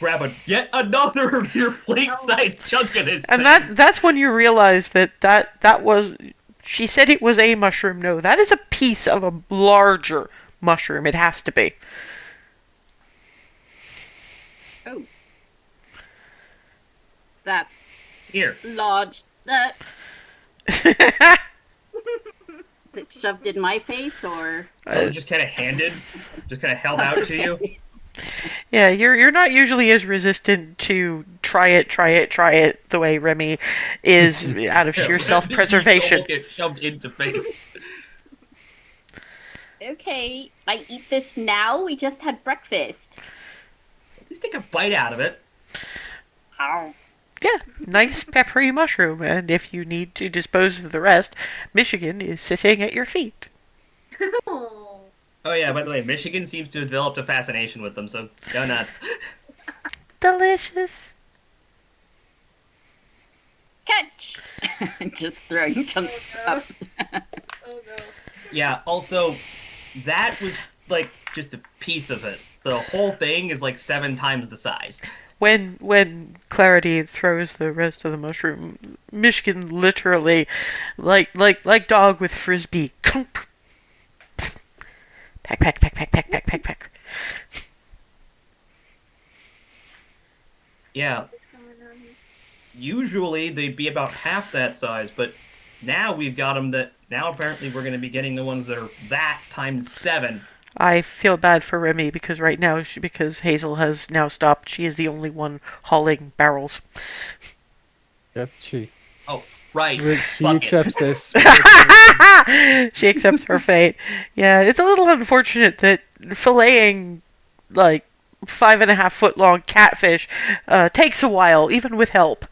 [SPEAKER 2] grab yet another of your plate-sized chunk of this
[SPEAKER 1] And
[SPEAKER 2] thing.
[SPEAKER 1] that's when you realize that was. She said it was a mushroom. No, that is a piece of a larger mushroom. It has to be.
[SPEAKER 4] Oh. That's
[SPEAKER 2] Here.
[SPEAKER 4] large. Is it shoved in my face, or?
[SPEAKER 2] Just kind of held out to you.
[SPEAKER 1] Yeah, you're not usually as resistant to try it the way Remy is out of sheer
[SPEAKER 2] You
[SPEAKER 1] self-preservation.
[SPEAKER 2] almost get shoved into face.
[SPEAKER 4] Okay, I eat this now. We just had breakfast.
[SPEAKER 2] At least take a bite out of it.
[SPEAKER 4] Ow.
[SPEAKER 1] Yeah, nice peppery mushroom, and if you need to dispose of the rest, Michigan is sitting at your feet.
[SPEAKER 3] Oh.
[SPEAKER 2] Oh yeah, by the way, Michigan seems to have developed a fascination with them, so go nuts.
[SPEAKER 1] Delicious.
[SPEAKER 4] Catch! Just throwing chunks up.
[SPEAKER 3] Oh no.
[SPEAKER 2] Yeah, also, that was like just a piece of it. The whole thing is like 7 times the size.
[SPEAKER 1] When Clarity throws the rest of the mushroom, Michigan literally, like dog with frisbee, clump. Peck.
[SPEAKER 2] Yeah, usually they'd be about half that size, but now we've got them that, now apparently we're going to be getting the ones that are that times 7.
[SPEAKER 1] I feel bad for Remy because right now, because Hazel has now stopped, she is the only one hauling barrels.
[SPEAKER 7] Yep, she
[SPEAKER 2] Oh, right.
[SPEAKER 7] she
[SPEAKER 2] Fuck it.
[SPEAKER 7] accepts this.
[SPEAKER 1] She accepts her fate. Yeah, it's a little unfortunate that filleting, like, 5.5 foot long catfish takes a while, even with help.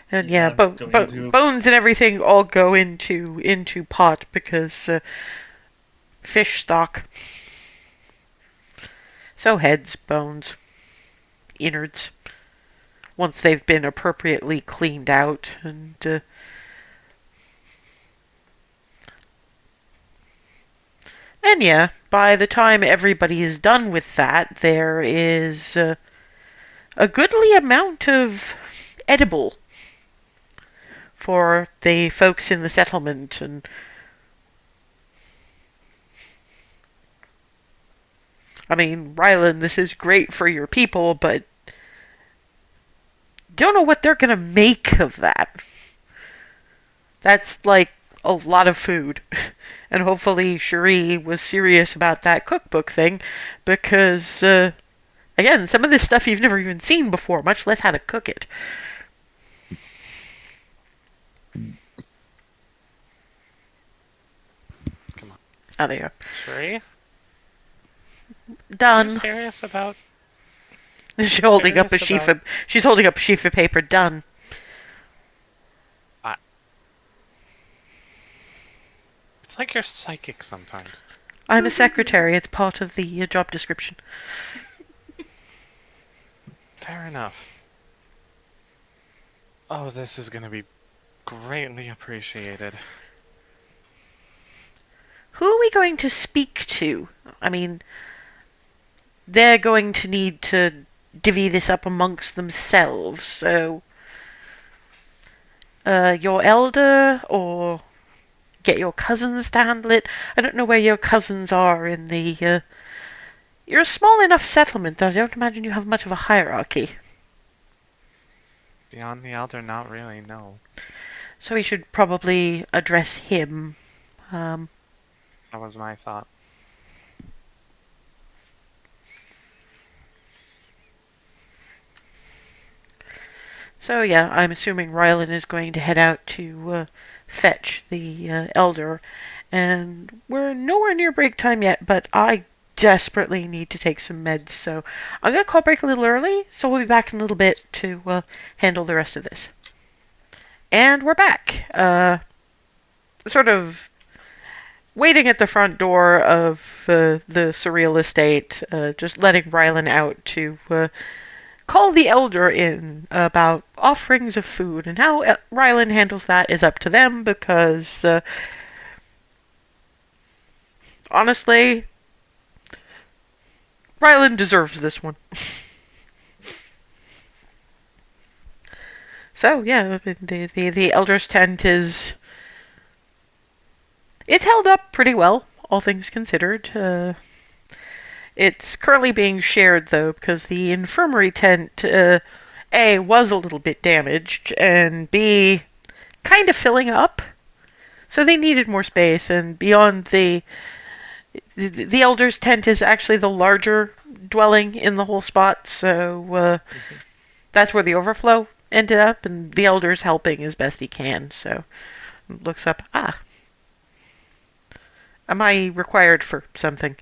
[SPEAKER 1] And yeah, bones and everything all go into pot because fish stock. So heads, bones, innards, once they've been appropriately cleaned out, and yeah, by the time everybody is done with that, there is a goodly amount of edible for the folks in the settlement. And I mean, Rylan, this is great for your people, but don't know what they're gonna make of that. That's like a lot of food. And hopefully Cherie was serious about that cookbook thing, because, again, some of this stuff you've never even seen before, much less how to cook it.
[SPEAKER 6] Come on.
[SPEAKER 1] Oh, there you go.
[SPEAKER 6] Sheree? Are
[SPEAKER 1] Done.
[SPEAKER 6] you serious about...
[SPEAKER 1] She's holding up a
[SPEAKER 6] serious
[SPEAKER 1] sheaf of. She's holding up a sheaf of paper. Done.
[SPEAKER 6] It's like you're psychic sometimes.
[SPEAKER 1] I'm a secretary. It's part of the job description.
[SPEAKER 6] Fair enough. Oh, this is gonna be greatly appreciated.
[SPEAKER 1] Who are we going to speak to? I mean, they're going to need to divvy this up amongst themselves, so... your elder, or get your cousins to handle it? I don't know where your cousins are in the, You're a small enough settlement that I don't imagine you have much of a hierarchy.
[SPEAKER 6] Beyond the elder, not really, no.
[SPEAKER 1] So we should probably address him.
[SPEAKER 6] That was my thought.
[SPEAKER 1] So yeah, I'm assuming Rylan is going to head out to fetch the elder, and we're nowhere near break time yet, but I desperately need to take some meds, so I'm going to call break a little early, so we'll be back in a little bit to handle the rest of this. And we're back. Sort of waiting at the front door of the surreal estate, just letting Rylan out to call the elder in about offerings of food, and how Rylan handles that is up to them, because honestly, Rylan deserves this one. So yeah, the elder's tent is... It's held up pretty well, all things considered. It's currently being shared, though, because the infirmary tent, A, was a little bit damaged, and B, kind of filling up. So they needed more space, and beyond the elder's tent is actually the larger dwelling in the whole spot, so that's where the overflow ended up, and the elder's helping as best he can, so looks up, am I required for something?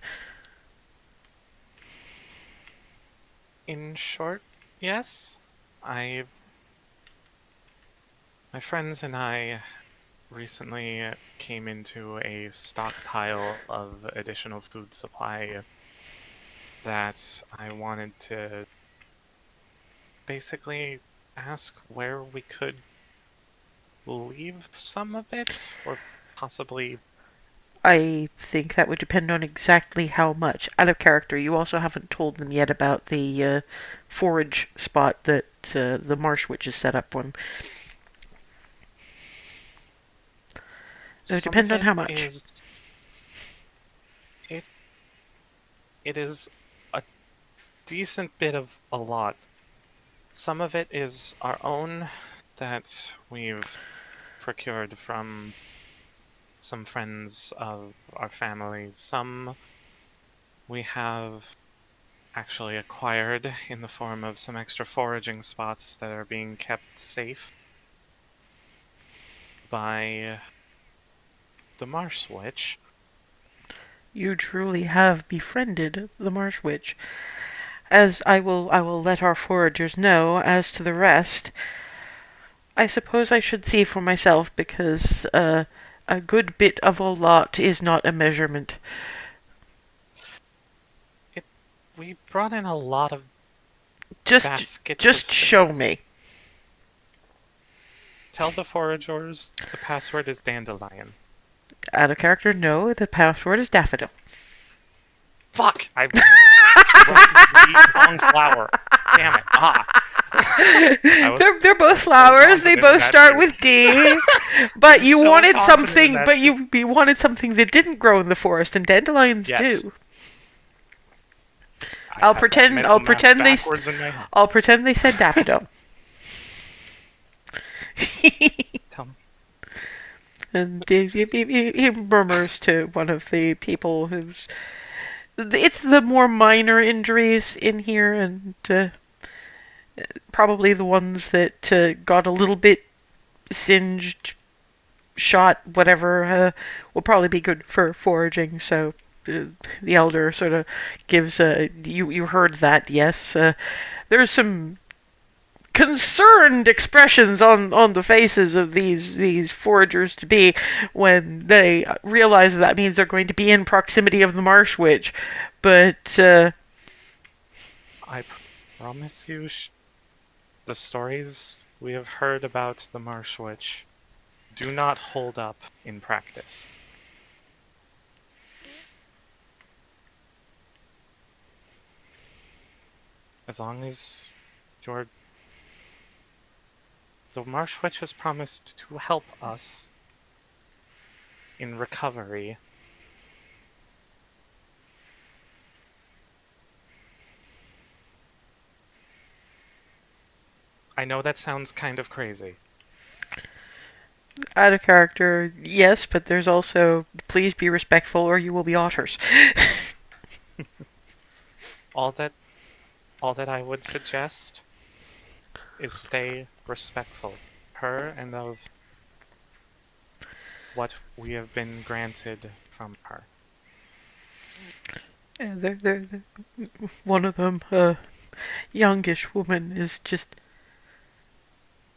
[SPEAKER 6] In short, yes. My friends and I recently came into a stockpile of additional food supply that I wanted to basically ask where we could leave some of it, or possibly...
[SPEAKER 1] I think that would depend on exactly how much. Out of character, you also haven't told them yet about the forage spot that the Marsh Witch has set up for them. It would depend on how much.
[SPEAKER 6] It is a decent bit of a lot. Some of it is our own that we've procured from some friends of our families. Some we have actually acquired in the form of some extra foraging spots that are being kept safe by the Marsh Witch.
[SPEAKER 1] You truly have befriended the Marsh Witch. As I will let our foragers know. As to the rest, I suppose I should see for myself, because a good bit of a lot is not a measurement.
[SPEAKER 6] We brought in a lot of
[SPEAKER 1] Just
[SPEAKER 6] of
[SPEAKER 1] show
[SPEAKER 6] things.
[SPEAKER 1] me.
[SPEAKER 6] Tell the foragers the password is dandelion.
[SPEAKER 1] Out of character, no. The password is daffodil.
[SPEAKER 6] Fuck! I wrote the wrong flower. Damn it!
[SPEAKER 1] They're both flowers. They both start with D. But you
[SPEAKER 6] so
[SPEAKER 1] wanted
[SPEAKER 6] confident
[SPEAKER 1] something.
[SPEAKER 6] in that
[SPEAKER 1] But you wanted something that didn't grow in the forest, and dandelions
[SPEAKER 6] Yes.
[SPEAKER 1] do.
[SPEAKER 6] I
[SPEAKER 1] I'll
[SPEAKER 6] had that
[SPEAKER 1] pretend.
[SPEAKER 6] mental
[SPEAKER 1] I'll
[SPEAKER 6] math
[SPEAKER 1] pretend they.
[SPEAKER 6] backwards in my head.
[SPEAKER 1] I'll pretend they said daffodil.
[SPEAKER 6] Tell me.
[SPEAKER 1] And he murmurs to one of the people who's... It's the more minor injuries in here, and probably the ones that got a little bit singed, shot, whatever, will probably be good for foraging. So the elder sort of gives you heard that, yes. There's some concerned expressions on the faces of these foragers to be when they realize that means they're going to be in proximity of the marsh witch. But
[SPEAKER 6] I promise you, the stories we have heard about the marsh witch do not hold up in practice. As long as you're... The marsh witch has promised to help us in recovery. I know that sounds kind of crazy.
[SPEAKER 1] out of character, yes, but there's also please be respectful or you will be otters.
[SPEAKER 6] All that I would suggest is stay respectful of her and of what we have been granted from her.
[SPEAKER 1] Yeah, they're one of them, youngish woman, is just...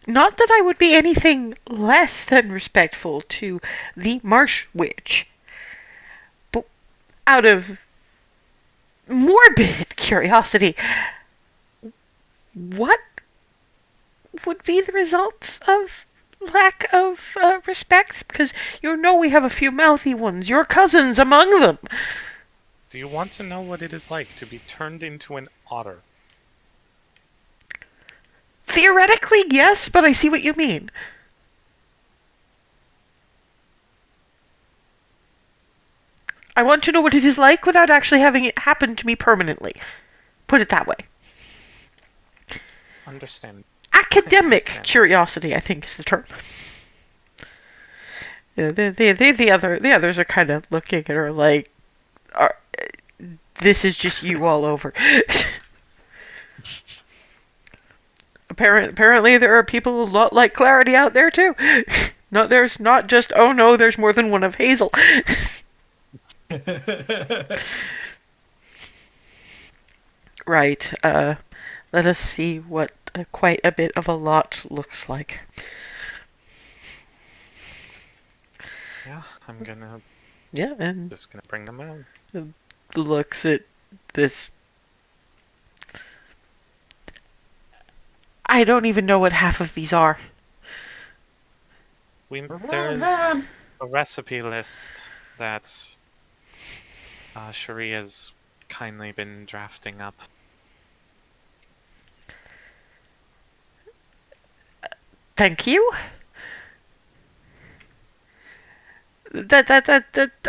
[SPEAKER 1] Not that I would be anything less than respectful to the marsh witch, but out of morbid curiosity, what would be the results of lack of respect? Because you know we have a few mouthy ones, your cousins among them.
[SPEAKER 6] Do you want to know what it is like to be turned into an otter?
[SPEAKER 1] Theoretically, yes, but I see what you mean. I want to know what it is like without actually having it happen to me permanently. Put it that way.
[SPEAKER 6] Understand.
[SPEAKER 1] Academic curiosity, I think, is the term. Yeah, the others are kind of looking at her like, this is just you all over. Apparently there are people a lot like Clarity out there too. There's not just, oh no, there's more than one of Hazel. Right, let us see what quite a bit of a lot looks like.
[SPEAKER 6] Yeah, I'm gonna...
[SPEAKER 1] Yeah, and
[SPEAKER 6] just gonna bring them out.
[SPEAKER 1] looks at this... I don't even know what half of these are.
[SPEAKER 6] There's a recipe list that Cherie has kindly been drafting up.
[SPEAKER 1] Thank you. That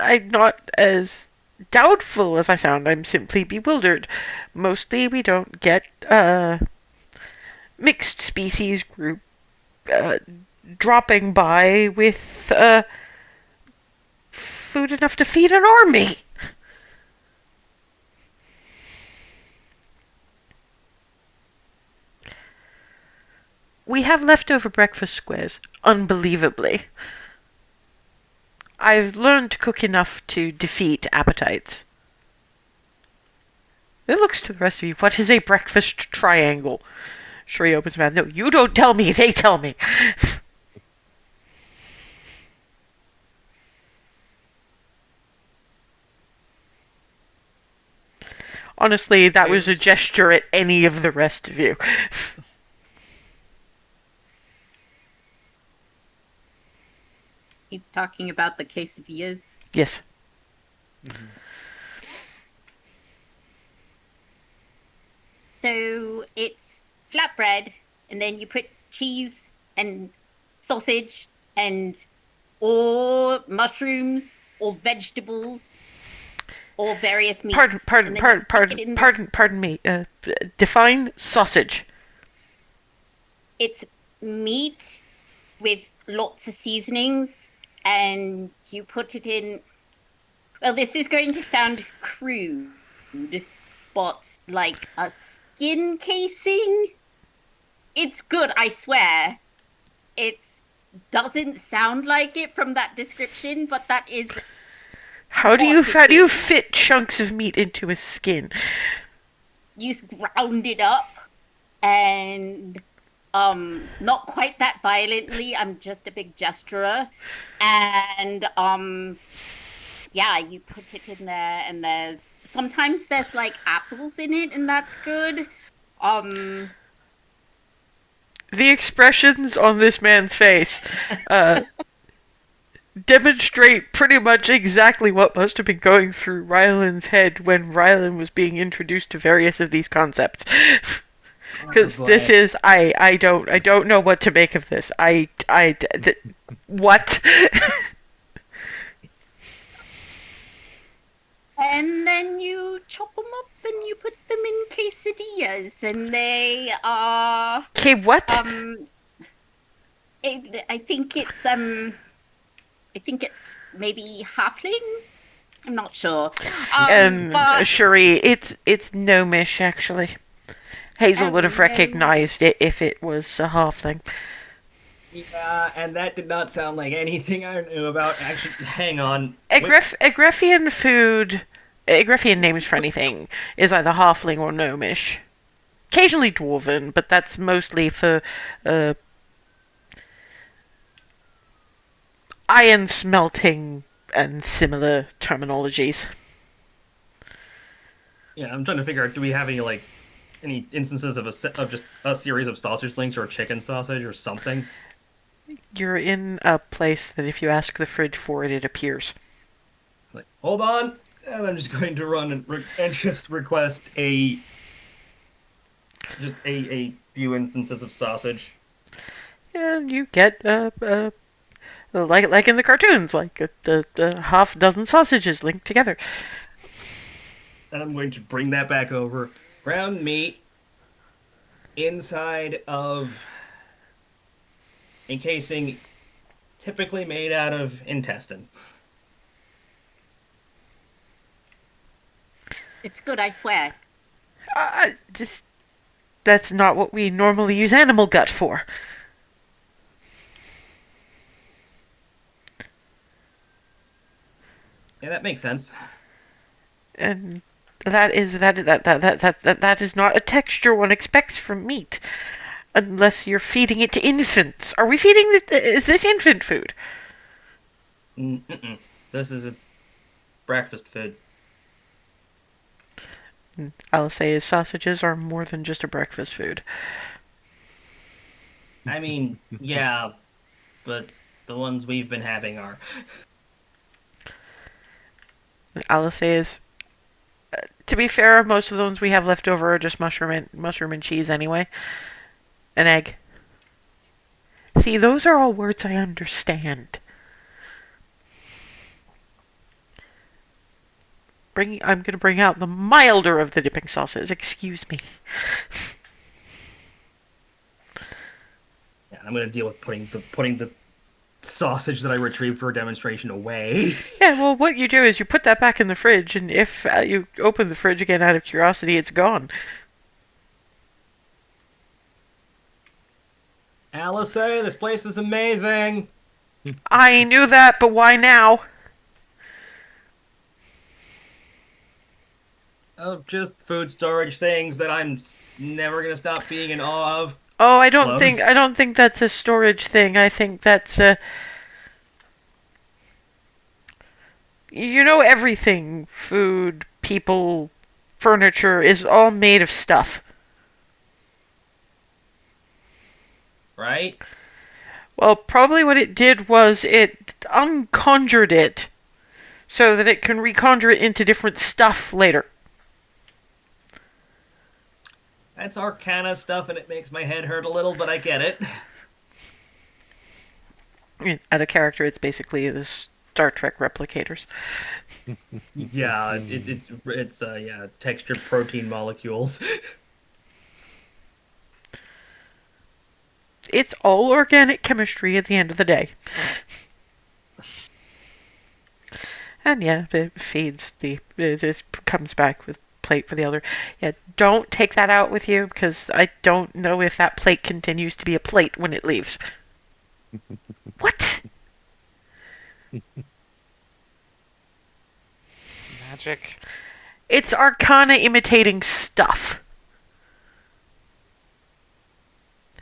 [SPEAKER 1] I'm not as doubtful as I sound. I'm simply bewildered. Mostly we don't get mixed species group dropping by with food enough to feed an army. We have leftover breakfast squares, unbelievably. I've learned to cook enough to defeat appetites. It looks to the rest of you, what is a breakfast triangle? Shuri opens her mouth. No, you don't tell me, they tell me. Honestly, that was a gesture at any of the rest of you.
[SPEAKER 4] He's talking about the quesadillas.
[SPEAKER 1] Yes.
[SPEAKER 6] Mm-hmm.
[SPEAKER 4] So it's flatbread, and then you put cheese and sausage and or mushrooms or vegetables or various meats.
[SPEAKER 1] Pardon me. Define sausage.
[SPEAKER 4] It's meat with lots of seasonings, and you put it in. Well, this is going to sound crude, but like a skin casing. It's good, I swear. It doesn't sound like it from that description, but that is.
[SPEAKER 1] How do
[SPEAKER 4] what
[SPEAKER 1] you
[SPEAKER 4] it is.
[SPEAKER 1] fit chunks of meat into a skin?
[SPEAKER 4] You ground it up, and not quite that violently. I'm just a big gesturer, and yeah, you put it in there, and sometimes there's like apples in it, and that's good.
[SPEAKER 1] The expressions on this man's face demonstrate pretty much exactly what must have been going through Rylan's head when Rylan was being introduced to various of these concepts. Because this is I don't know what to make of this. What?
[SPEAKER 4] And then you chop them up and you put them in quesadillas, and they are.
[SPEAKER 1] Okay, what?
[SPEAKER 4] I think it's maybe halfling. I'm not sure. But
[SPEAKER 1] Shuri, it's gnomish actually. Hazel would have recognized it if it was a halfling.
[SPEAKER 2] Yeah, and that did not sound like anything I knew about. Actually, hang on.
[SPEAKER 1] Agriffian food, Agriffian names for anything is either halfling or gnomish. Occasionally dwarven, but that's mostly for iron smelting and similar terminologies.
[SPEAKER 2] Yeah, I'm trying to figure out, do we have any instances of just a series of sausage links or a chicken sausage or something?
[SPEAKER 1] You're in a place that if you ask the fridge for it, it appears.
[SPEAKER 2] Like, hold on, and I'm just going to run and just request a few instances of sausage.
[SPEAKER 1] And you get like in the cartoons, like a half dozen sausages linked together.
[SPEAKER 2] And I'm going to bring that back over. Ground meat inside of a casing typically made out of intestine.
[SPEAKER 4] it's good, I swear.
[SPEAKER 1] That's not what we normally use animal gut for.
[SPEAKER 2] Yeah, that makes sense.
[SPEAKER 1] And that is not a texture one expects from meat, unless you're feeding it to infants. Are we feeding is this infant food?
[SPEAKER 2] Mm-mm. This is a breakfast food.
[SPEAKER 1] I'll say is sausages are more than just a breakfast food.
[SPEAKER 2] I mean, yeah, but the ones we've been having are.
[SPEAKER 1] I'll say is, to be fair, most of the ones we have left over are just mushroom and cheese anyway. An egg. See, those are all words I understand. I'm going to bring out the milder of the dipping sauces. Excuse me.
[SPEAKER 2] Yeah, I'm going to deal with putting the sausage that I retrieved for a demonstration away.
[SPEAKER 1] Yeah, well, what you do is you put that back in the fridge, and if you open the fridge again out of curiosity, it's gone.
[SPEAKER 2] Alice, this place is amazing.
[SPEAKER 1] I knew that, but why now?
[SPEAKER 2] Oh, just food storage things that I'm never gonna stop being in awe of.
[SPEAKER 1] Oh, I
[SPEAKER 2] Close.
[SPEAKER 1] don't think that's a storage thing. I think that's a. You know, everything, food, people, furniture, is all made of stuff.
[SPEAKER 2] Right?
[SPEAKER 1] Well, probably what it did was it unconjured it so that it can reconjure it into different stuff later.
[SPEAKER 2] That's Arcana stuff, and it makes my head hurt a little, but I get it.
[SPEAKER 1] At a character, it's basically the Star Trek replicators.
[SPEAKER 2] Yeah, it's textured protein molecules.
[SPEAKER 1] It's all organic chemistry at the end of the day. And yeah, it feeds it just comes back with plate for the elder. Yeah, don't take that out with you because I don't know if that plate continues to be a plate when it leaves. What?
[SPEAKER 6] Magic.
[SPEAKER 1] It's arcana imitating stuff.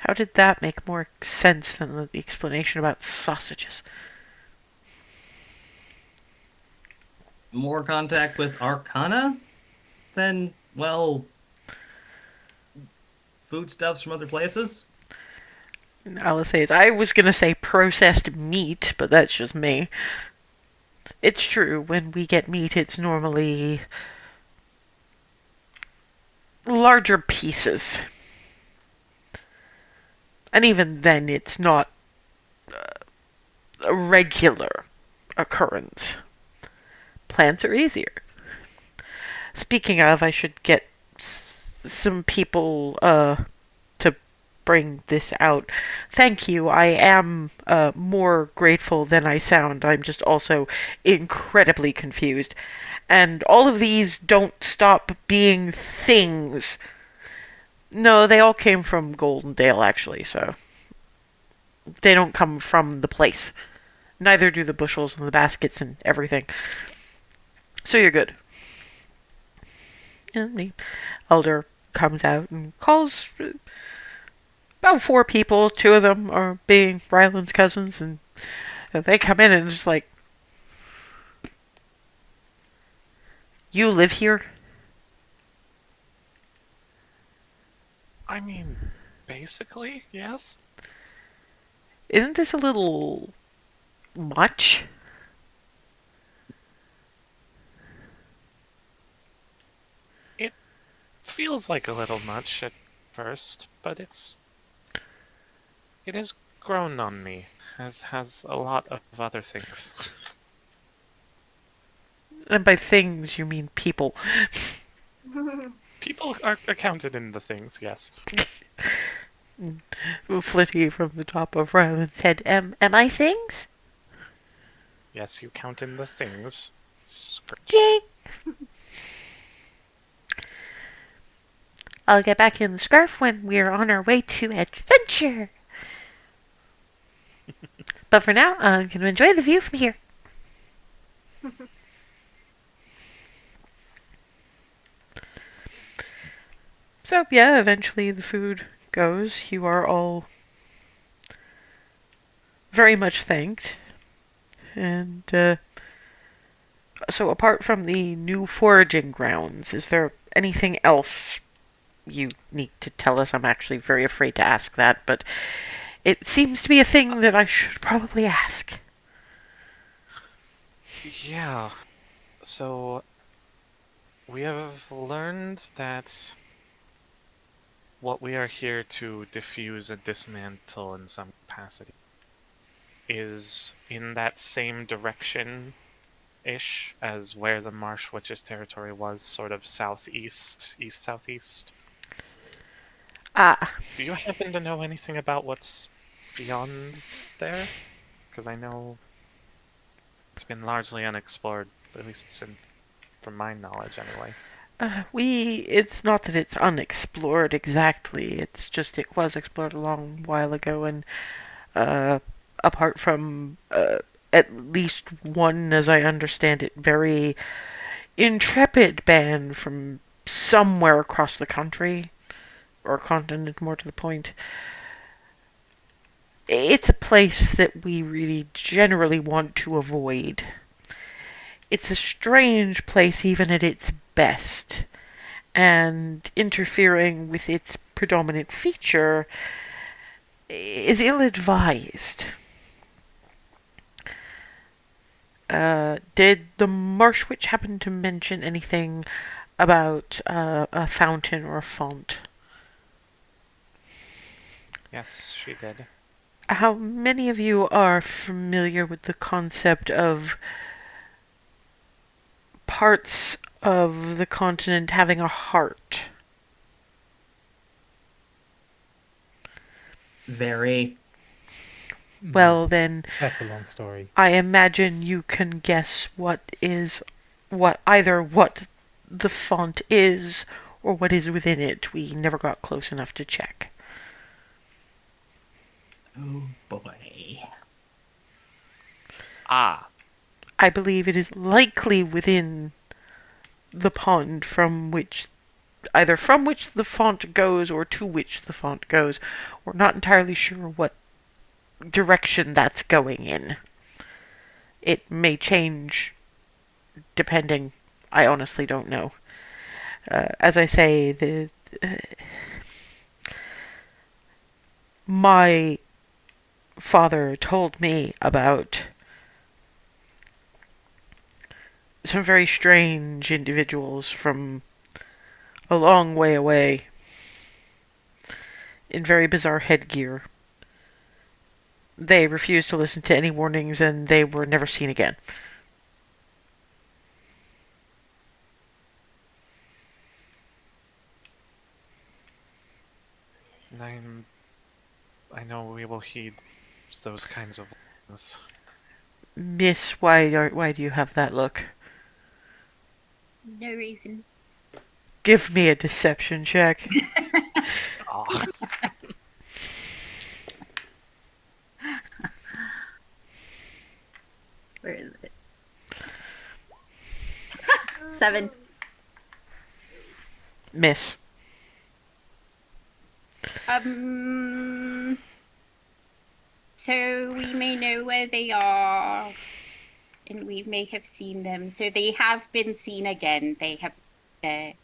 [SPEAKER 1] How did that make more sense than the explanation about sausages?
[SPEAKER 2] More contact with Arcana than, well, foodstuffs from other places?
[SPEAKER 1] Alice says, I was going to say processed meat, but that's just me. It's true, when we get meat, it's normally larger pieces. And even then, it's not a regular occurrence. Plants are easier. Speaking of, I should get some people to bring this out. Thank you. I am more grateful than I sound. I'm just also incredibly confused. And all of these don't stop being things. No, they all came from Goldendale, actually, so they don't come from the place. Neither do the bushels and the baskets and everything. So you're good. And the elder comes out and calls about 4 people. 2 of them are being Rylan's cousins, and they come in and just like, you live here?
[SPEAKER 6] I mean, basically, yes.
[SPEAKER 1] Isn't this a little much?
[SPEAKER 6] It feels like a little much at first, but it has grown on me, as has a lot of other things.
[SPEAKER 1] And by things, you mean people.
[SPEAKER 6] People are counted in the things, yes.
[SPEAKER 1] Flitty from the top of Ryland's head. Am I things?
[SPEAKER 6] Yes, you count in the things. Scratch.
[SPEAKER 1] Yay! I'll get back in the scarf when we're on our way to adventure. But for now, I'm going to enjoy the view from here. So, yeah, eventually the food goes. You are all very much thanked. And, so apart from the new foraging grounds, is there anything else you need to tell us? I'm actually very afraid to ask that, but it seems to be a thing that I should probably ask.
[SPEAKER 6] Yeah. So, we have learned that what we are here to defuse and dismantle in some capacity is in that same direction-ish as where the Marsh Witches territory was, sort of southeast, east-southeast.
[SPEAKER 1] Ah,
[SPEAKER 6] Do you happen to know anything about what's beyond there? Because I know it's been largely unexplored, at least from my knowledge anyway.
[SPEAKER 1] it's not that it's unexplored exactly, it's just it was explored a long while ago, and, apart from, at least one, as I understand it, very intrepid band from somewhere across the country, or continent, more to the point, it's a place that we really generally want to avoid. It's a strange place even at its best, and interfering with its predominant feature is ill-advised. Did the Marsh Witch happen to mention anything about a fountain or a font?
[SPEAKER 6] Yes, she did.
[SPEAKER 1] How many of you are familiar with the concept of parts of the continent having a heart?
[SPEAKER 2] Very.
[SPEAKER 1] Well, then,
[SPEAKER 7] That's a long story.
[SPEAKER 1] I imagine you can guess either what the font is or what is within it. We never got close enough to check.
[SPEAKER 2] Oh boy.
[SPEAKER 6] Ah,
[SPEAKER 1] I believe it is likely within the pond either from which the font goes or to which the font goes. We're not entirely sure what direction that's going in. It may change depending. I honestly don't know. As I say, my father told me about some very strange individuals from a long way away in very bizarre headgear. They refused to listen to any warnings and they were never seen again.
[SPEAKER 6] I know we will heed those kinds of things.
[SPEAKER 1] Miss, why do you have that look?
[SPEAKER 4] No reason.
[SPEAKER 1] Give me a deception check.
[SPEAKER 6] Ah,
[SPEAKER 4] Where is it? 7.
[SPEAKER 1] Miss.
[SPEAKER 4] So we may know where they are, and we may have seen them. So they have been seen again. They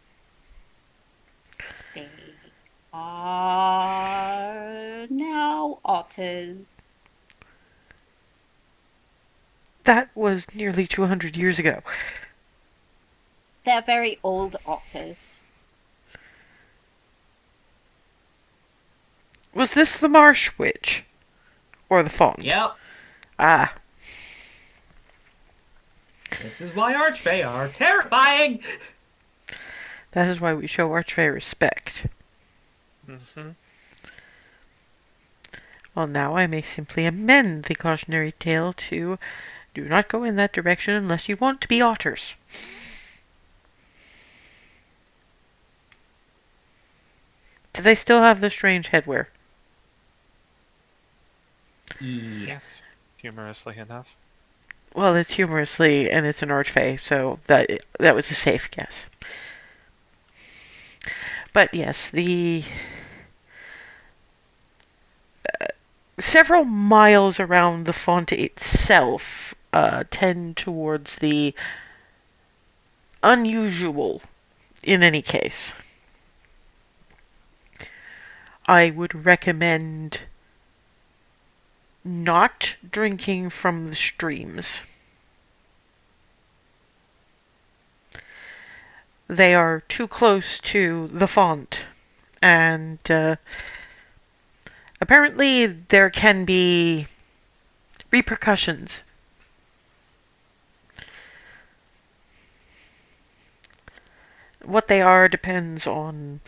[SPEAKER 4] are now otters.
[SPEAKER 1] That was nearly 200 years ago.
[SPEAKER 4] They're very old otters.
[SPEAKER 1] Was this the marsh witch? Or the font?
[SPEAKER 2] Yep.
[SPEAKER 1] Ah,
[SPEAKER 2] This is why Archfey are terrifying.
[SPEAKER 1] that is why we show Archfey respect.
[SPEAKER 6] mm-hmm.
[SPEAKER 1] Well, now I may simply amend the cautionary tale to do not go in that direction unless you want to be otters. Do they still have the strange headwear?
[SPEAKER 6] Yes, humorously enough.
[SPEAKER 1] Well, it's humorously, and it's an archfey, so that was a safe guess. But yes, the several miles around the font itself tend towards the unusual in any case. I would recommend not drinking from the streams. They are too close to the font, and apparently there can be repercussions. What they are depends on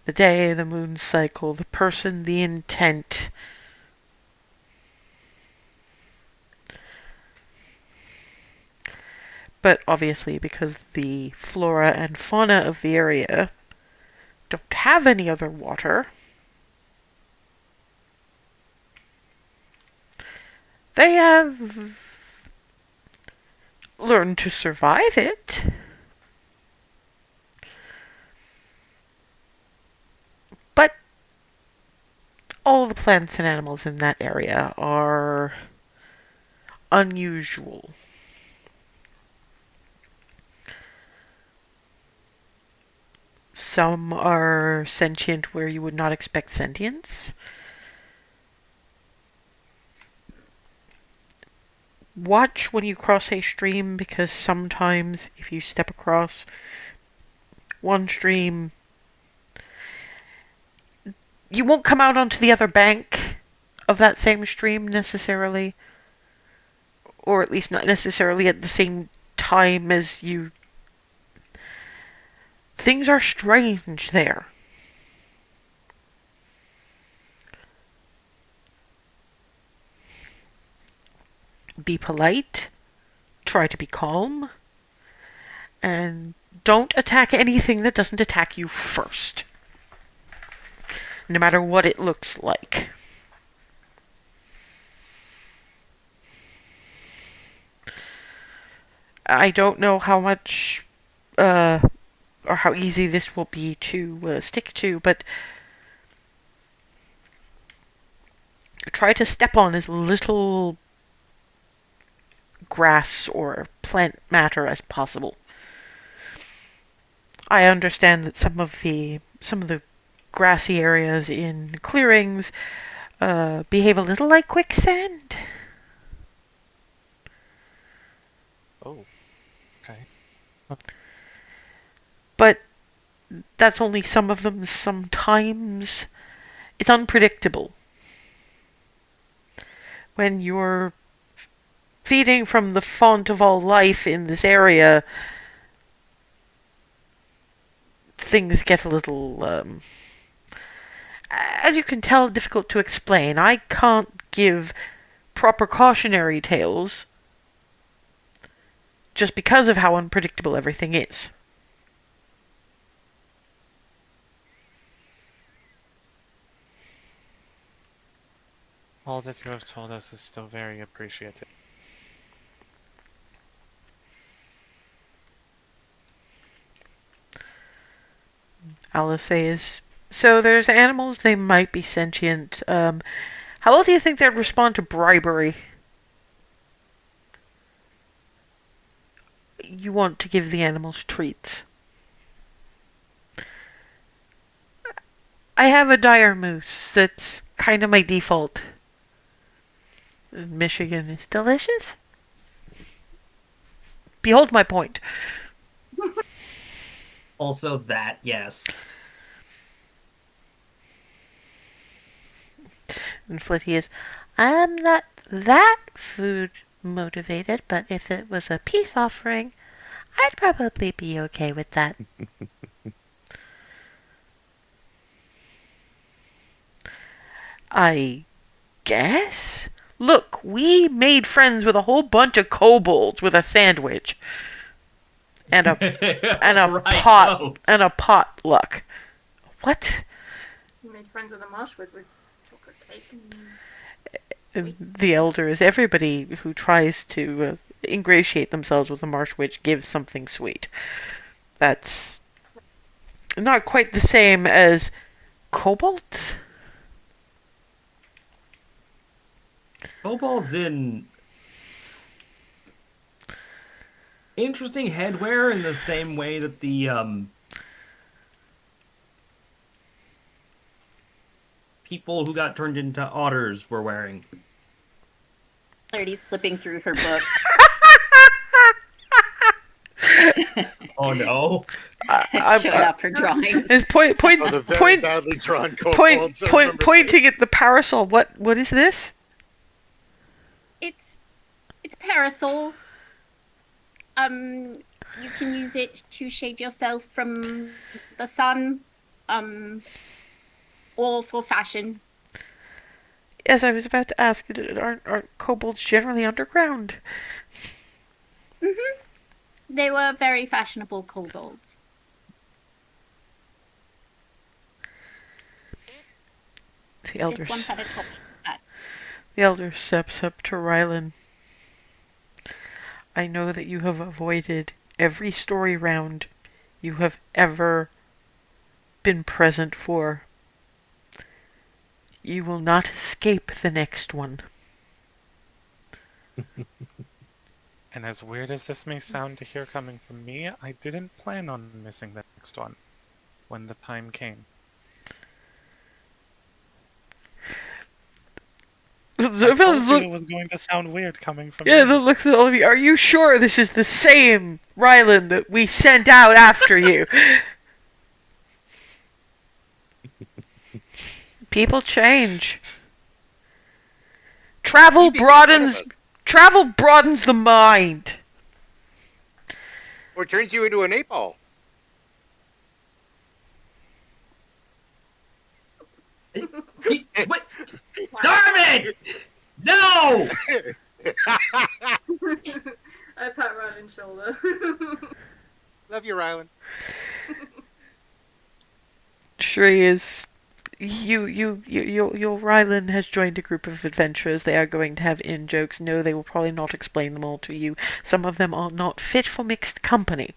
[SPEAKER 1] the day, the moon cycle, the person, the intent. But obviously, because the flora and fauna of the area don't have any other water, they have learned to survive it. But all the plants and animals in that area are unusual. Some are sentient where you would not expect sentience. Watch when you cross a stream, because sometimes if you step across one stream, you won't come out onto the other bank of that same stream necessarily. Or at least not necessarily at the same time as you. Things are strange there. Be polite. Try to be calm. And don't attack anything that doesn't attack you first. No matter what it looks like. I don't know how much or how easy this will be to stick to, but try to step on as little grass or plant matter as possible. I understand that some of the grassy areas in clearings behave a little like quicksand.
[SPEAKER 6] Oh, okay.
[SPEAKER 1] But that's only some of them. Sometimes it's unpredictable. When you're feeding from the font of all life in this area, things get a little, as you can tell, difficult to explain. I can't give proper cautionary tales just because of how unpredictable everything is.
[SPEAKER 6] All that you have told us is still very appreciated.
[SPEAKER 1] Alice says, so there's animals, they might be sentient. How well do you think they'd respond to bribery? You want to give the animals treats. I have a dire moose. That's kind of my default. Michigan is delicious. Behold my point.
[SPEAKER 2] Also that, yes.
[SPEAKER 1] And Flitty is, I'm not that food motivated, but if it was a peace offering, I'd probably be okay with that. I guess? Look, we made friends with a whole bunch of kobolds with a sandwich. And a
[SPEAKER 2] Right,
[SPEAKER 1] pot
[SPEAKER 2] those.
[SPEAKER 1] and a potluck. What?
[SPEAKER 3] You made friends with a marshwood with chocolate cake and
[SPEAKER 1] The elder is everybody who tries to ingratiate themselves with a marsh witch gives something sweet. That's not quite the same as kobolds.
[SPEAKER 2] Kobolds in interesting headwear in the same way that the people who got turned into otters were wearing.
[SPEAKER 4] Clarity's flipping through her book.
[SPEAKER 2] Oh no!
[SPEAKER 4] Showing up her drawings.
[SPEAKER 1] It's
[SPEAKER 8] Oh, the very badly drawn kobolds. I remember
[SPEAKER 1] pointing at the parasol. What is this?
[SPEAKER 4] It's parasol. You can use it to shade yourself from the sun, or for fashion.
[SPEAKER 1] Yes, I was about to ask. Aren't kobolds generally underground?
[SPEAKER 4] Mm-hmm. They were very fashionable kobolds.
[SPEAKER 1] The elder,
[SPEAKER 4] This one had a top hat.
[SPEAKER 1] the elder steps up to Rylan. I know that you have avoided every story round you have ever been present for. You will not escape the next one.
[SPEAKER 6] And as weird as this may sound to hear coming from me, I didn't plan on missing the next one when the time came. I told you it was going to sound weird coming from
[SPEAKER 1] Yeah,
[SPEAKER 6] me.
[SPEAKER 1] the looks at all of you. Are you sure this is the same Rylan that we sent out after you? People change. Travel broadens the mind.
[SPEAKER 8] Or turns you into an ape ball.
[SPEAKER 2] What? Darn it! No!
[SPEAKER 3] I pat Rylan's shoulder.
[SPEAKER 8] Love you, Rylan.
[SPEAKER 1] Shree is your Rylan has joined a group of adventurers. They are going to have in-jokes. No, they will probably not explain them all to you. Some of them are not fit for mixed company.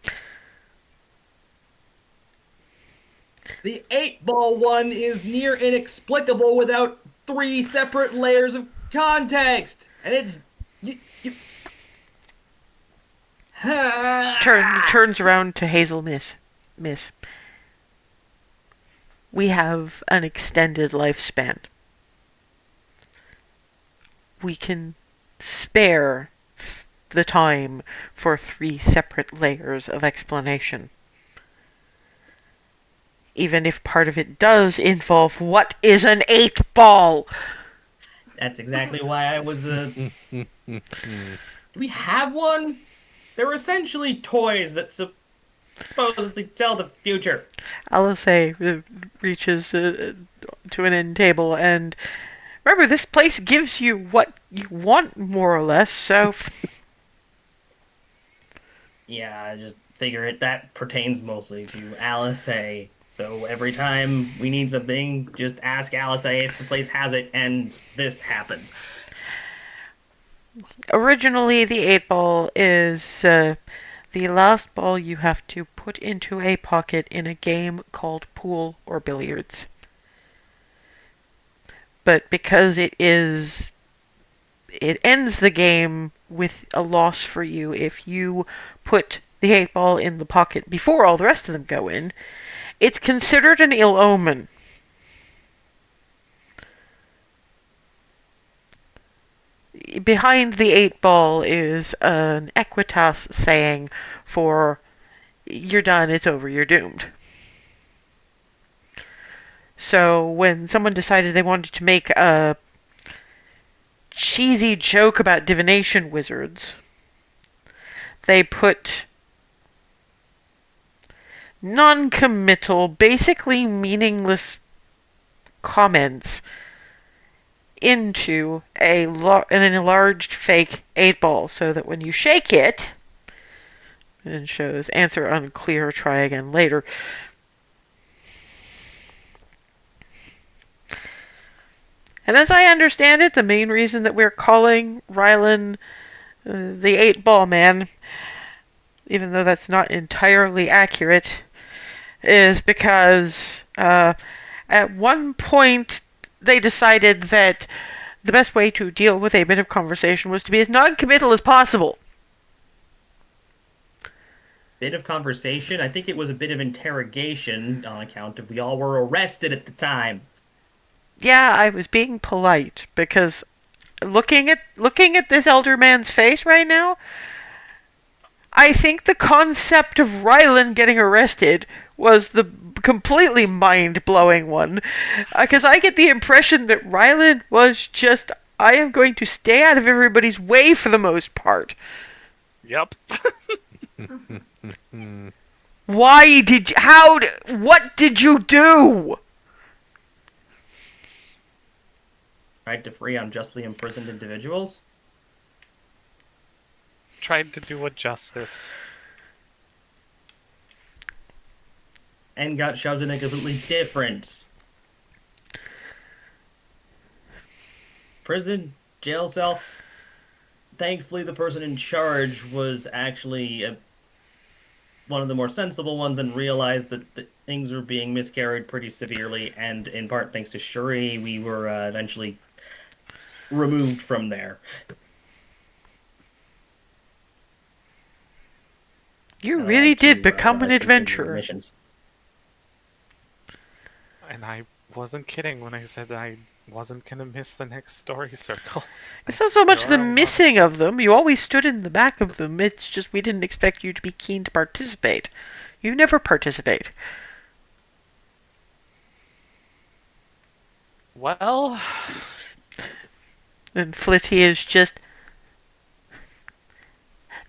[SPEAKER 2] The 8-ball one is near inexplicable without 3 separate layers of context. And it's...
[SPEAKER 1] Turns around to Hazel. Miss. We have an extended lifespan. We can spare the time for 3 separate layers of explanation. Even if part of it does involve what is an 8-ball.
[SPEAKER 2] That's exactly why I was Do we have one? They're essentially toys that supposedly tell the future.
[SPEAKER 1] Alice reaches to an end table and remember, this place gives you what you want, more or less, so...
[SPEAKER 2] Yeah, I just figure that pertains mostly to Alice. So every time we need something, just ask Alice if the place has it, and this happens.
[SPEAKER 1] Originally, the 8-ball is the last ball you have to put into a pocket in a game called pool or billiards. But because it ends the game with a loss for you if you put the 8-ball in the pocket before all the rest of them go in, it's considered an ill omen. Behind the 8-ball is an equitas saying for you're done, it's over, you're doomed. So when someone decided they wanted to make a cheesy joke about divination wizards, they put non-committal, basically meaningless comments into an enlarged fake 8-ball, so that when you shake it, and it shows answer unclear, try again later. And as I understand it, the main reason that we're calling Rylan the 8-ball man, even though that's not entirely accurate, is because at one point they decided that the best way to deal with a bit of conversation was to be as non-committal as possible.
[SPEAKER 2] Bit of conversation? I think it was a bit of interrogation on account of we all were arrested at the time.
[SPEAKER 1] Yeah, I was being polite because looking at this elder man's face right now, I think the concept of Rylan getting arrested was the completely mind-blowing one. Because I get the impression that Rylan was just, I am going to stay out of everybody's way for the most part.
[SPEAKER 6] Yep.
[SPEAKER 1] What did you do?
[SPEAKER 2] Tried to free unjustly imprisoned individuals?
[SPEAKER 6] Tried to do a justice.
[SPEAKER 2] And got shoved in a completely different prison, jail cell. Thankfully, the person in charge was actually one of the more sensible ones and realized that things were being miscarried pretty severely, and in part thanks to Shuri, we were eventually removed from there.
[SPEAKER 1] You really did become an adventurer.
[SPEAKER 2] Missions.
[SPEAKER 6] And I wasn't kidding when I said I wasn't gonna miss the next story circle.
[SPEAKER 1] It's not so much the missing of them. You always stood in the back of them. It's just we didn't expect you to be keen to participate. You never participate.
[SPEAKER 6] Well...
[SPEAKER 1] And Flitty is just...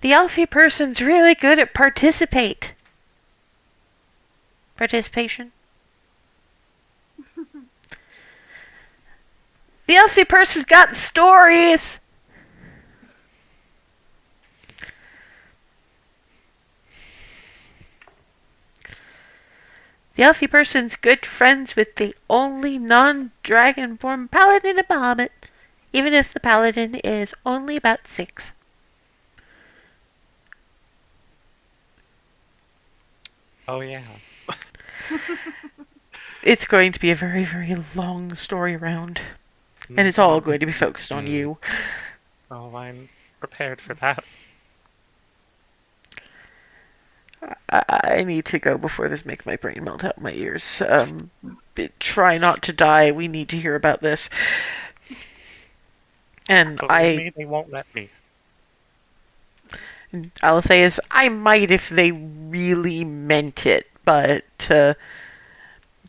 [SPEAKER 1] The elfie person's really good at participation. The elfie person's got stories. The elfy person's good friends with the only non-dragonborn paladin in Bahamut, even if the paladin is only about 6.
[SPEAKER 6] Oh, yeah.
[SPEAKER 1] It's going to be a very, very long story round. And it's all going to be focused on you.
[SPEAKER 6] Oh, I'm prepared for that.
[SPEAKER 1] I need to go before this makes my brain melt out my ears. Try not to die. We need to hear about this. And
[SPEAKER 6] Believe me, they won't let me.
[SPEAKER 1] I'll say is I might if they really meant it, but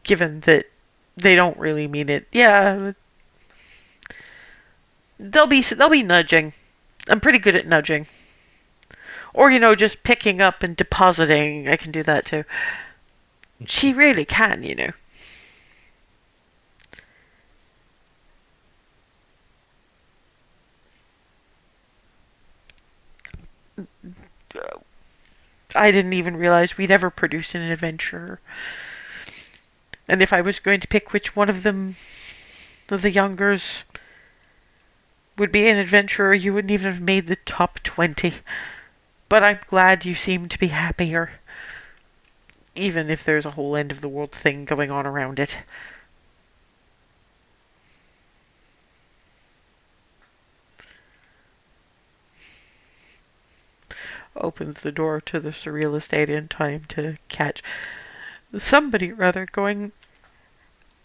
[SPEAKER 1] given that they don't really mean it, yeah, they'll be nudging. I'm pretty good at nudging. Or, just picking up and depositing. I can do that too. She really can, I didn't even realize we'd ever produced an adventurer. And if I was going to pick which one of them, of the youngers, would be an adventurer, you wouldn't even have made the top 20. But I'm glad you seem to be happier. Even if there's a whole end of the world thing going on around it. Opens the door to the surreal estate in time to catch somebody rather going,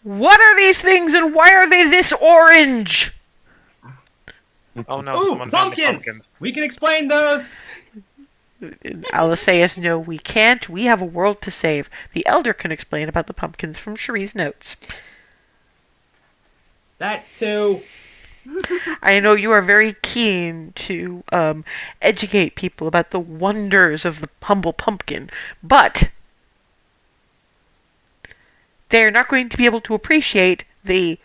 [SPEAKER 1] "What are these things and why are they this orange?"
[SPEAKER 6] Oh no,
[SPEAKER 2] Ooh,
[SPEAKER 6] someone found the
[SPEAKER 2] pumpkins!
[SPEAKER 6] pumpkins.
[SPEAKER 2] We can explain those!
[SPEAKER 1] Alice says, "No, we can't. We have a world to save. The Elder can explain about the pumpkins from Cherie's notes."
[SPEAKER 2] That too.
[SPEAKER 1] I know you are very keen to educate people about the wonders of the humble pumpkin, but they're not going to be able to appreciate the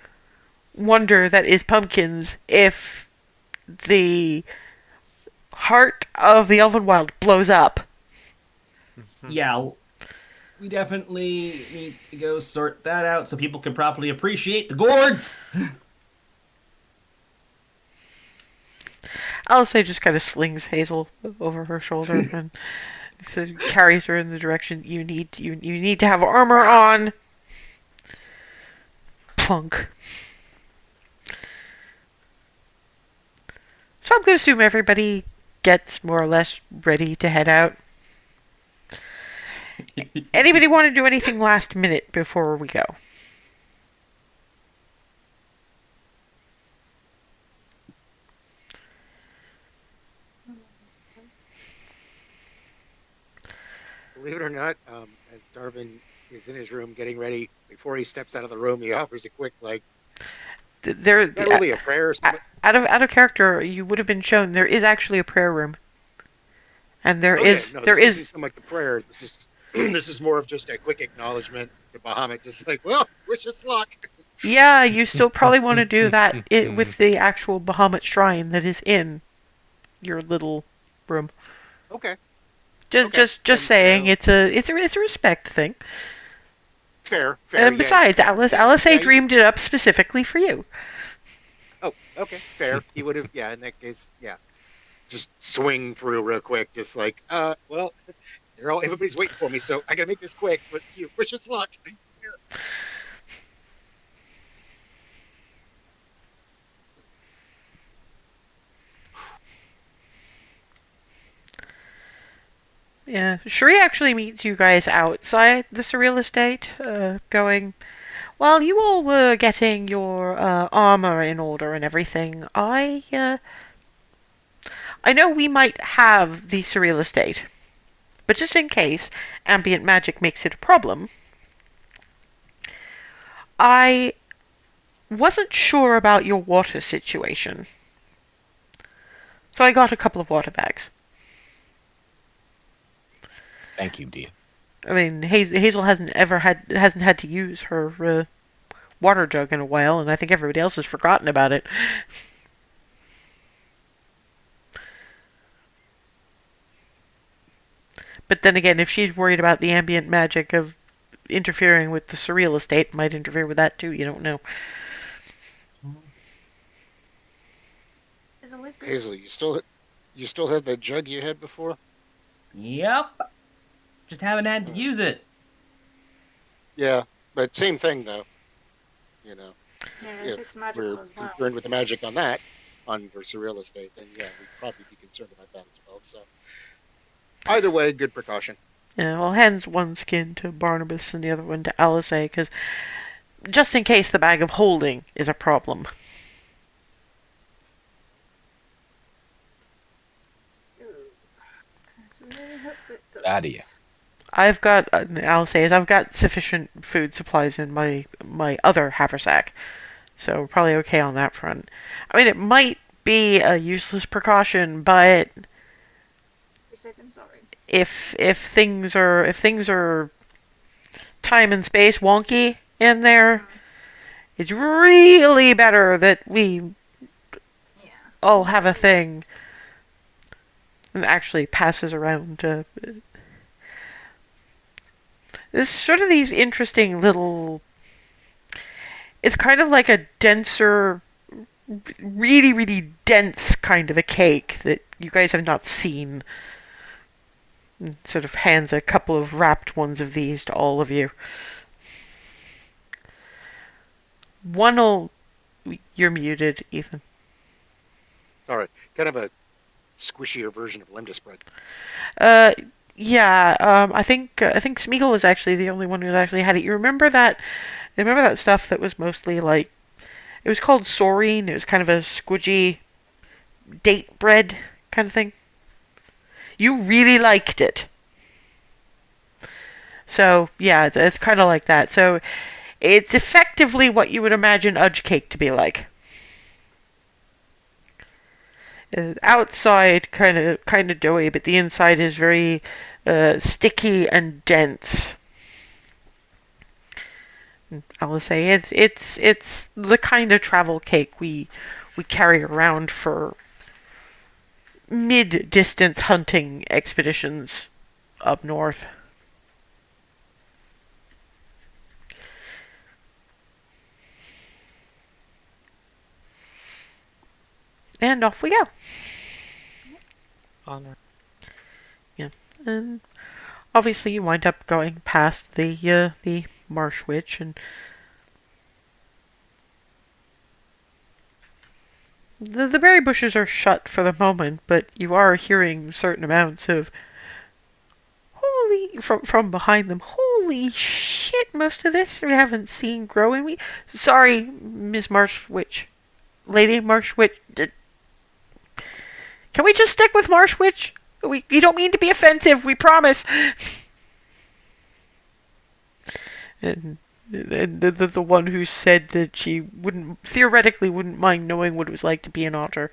[SPEAKER 1] wonder that is pumpkins if the heart of the Elvenwild blows up.
[SPEAKER 2] Yeah, we definitely need to go sort that out so people can properly appreciate the gourds.
[SPEAKER 1] Alice just kind of slings Hazel over her shoulder and so carries her in the direction you need to have armor on. Plunk. So I'm going to assume everybody gets more or less ready to head out. Anybody want to do anything last minute before we go?
[SPEAKER 8] Believe it or not, as Darvin is in his room getting ready, before he steps out of the room, he offers a quick,
[SPEAKER 1] There,
[SPEAKER 8] not really a prayer.
[SPEAKER 1] out of character, you would have been shown there is actually a prayer room, and there is
[SPEAKER 8] like the prayer. It's just this is more of just a quick acknowledgement to Bahamut, just like, well, wish us luck.
[SPEAKER 1] Yeah, you still probably want to do that with the actual Bahamut shrine that is in your little room.
[SPEAKER 8] Okay.
[SPEAKER 1] Just saying, it's a respect thing.
[SPEAKER 8] Fair.
[SPEAKER 1] And besides, Alice dreamed it up specifically for you.
[SPEAKER 8] Oh, okay, fair. He would have, in that case, just swing through real quick, just like, well, everybody's waiting for me, so I gotta make this quick. But you wish us luck.
[SPEAKER 1] Yeah, Cherie actually meets you guys outside the surreal estate, going, while you all were getting your armor in order and everything, I know we might have the surreal estate, but just in case ambient magic makes it a problem, I wasn't sure about your water situation, so I got a couple of water bags.
[SPEAKER 5] Thank you, dear.
[SPEAKER 1] I mean, Hazel hasn't had to use her water jug in a while, and I think everybody else has forgotten about it. But then again, if she's worried about the ambient magic of interfering with the surreal estate might interfere with that too. You don't know.
[SPEAKER 3] It's always good.
[SPEAKER 8] Hazel, you still have that jug you had before?
[SPEAKER 2] Yep. Just haven't had to use it.
[SPEAKER 8] Yeah, but same thing though. You know,
[SPEAKER 3] Yeah,
[SPEAKER 8] if
[SPEAKER 3] it's magical
[SPEAKER 8] we're
[SPEAKER 3] as well.
[SPEAKER 8] concerned with the magic on that, on for surreal estate, then yeah, we'd probably be concerned about that as well. So either way, good precaution.
[SPEAKER 1] Yeah, well, hands one skin to Barnabas and the other one to Alice, because just in case the bag of holding is a problem.
[SPEAKER 3] I really hope that does.
[SPEAKER 5] Adia.
[SPEAKER 1] I've got, I'll say, is I've got sufficient food supplies in my other haversack, so we're probably okay on that front. I mean, it might be a useless precaution, but
[SPEAKER 3] Be safe and sorry.
[SPEAKER 1] if things are time and space wonky in there, it's really better that we
[SPEAKER 3] Yeah.
[SPEAKER 1] all have a thing and actually passes around. There's sort of these interesting little. It's kind of like a denser, really, really dense kind of a cake that you guys have not seen. And sort of hands a couple of wrapped ones of these to all of you. One'll. You're muted, Ethan.
[SPEAKER 8] All right, kind of a squishier version of Linda spread.
[SPEAKER 1] Yeah. I think Smeagol is actually the only one who's actually had it. You remember that? Remember that stuff that was mostly like. It was called saurine. It was kind of a squidgy date bread kind of thing. You really liked it. So, yeah, it's kind of like that. So, it's effectively what you would imagine udge cake to be like. Outside kind of doughy, but the inside is very sticky and dense. I'll say it's the kind of travel cake we carry around for mid-distance hunting expeditions up north. And off we go.
[SPEAKER 6] Onward.
[SPEAKER 1] Yeah, and obviously you wind up going past the marsh witch, and the berry bushes are shut for the moment, but you are hearing certain amounts of holy from behind them. Holy shit! Most of this we haven't seen growing. Sorry, Miss Marsh Witch, Lady Marsh Witch. Can we just stick with Marsh Witch? You don't mean to be offensive. We promise. And the one who said that she theoretically wouldn't mind knowing what it was like to be an otter.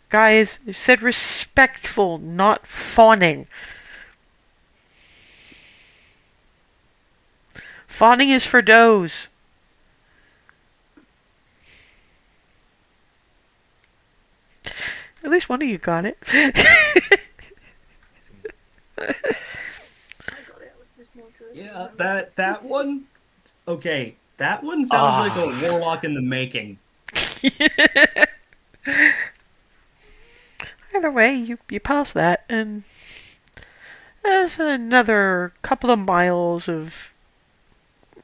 [SPEAKER 1] Guys, they said respectful, not fawning. Fawning is for does. At least one of you got it.
[SPEAKER 3] I got it. Which was more good.
[SPEAKER 2] Yeah, that one. Okay, that one sounds like a warlock in the making.
[SPEAKER 1] Either way, you pass that, and there's another couple of miles of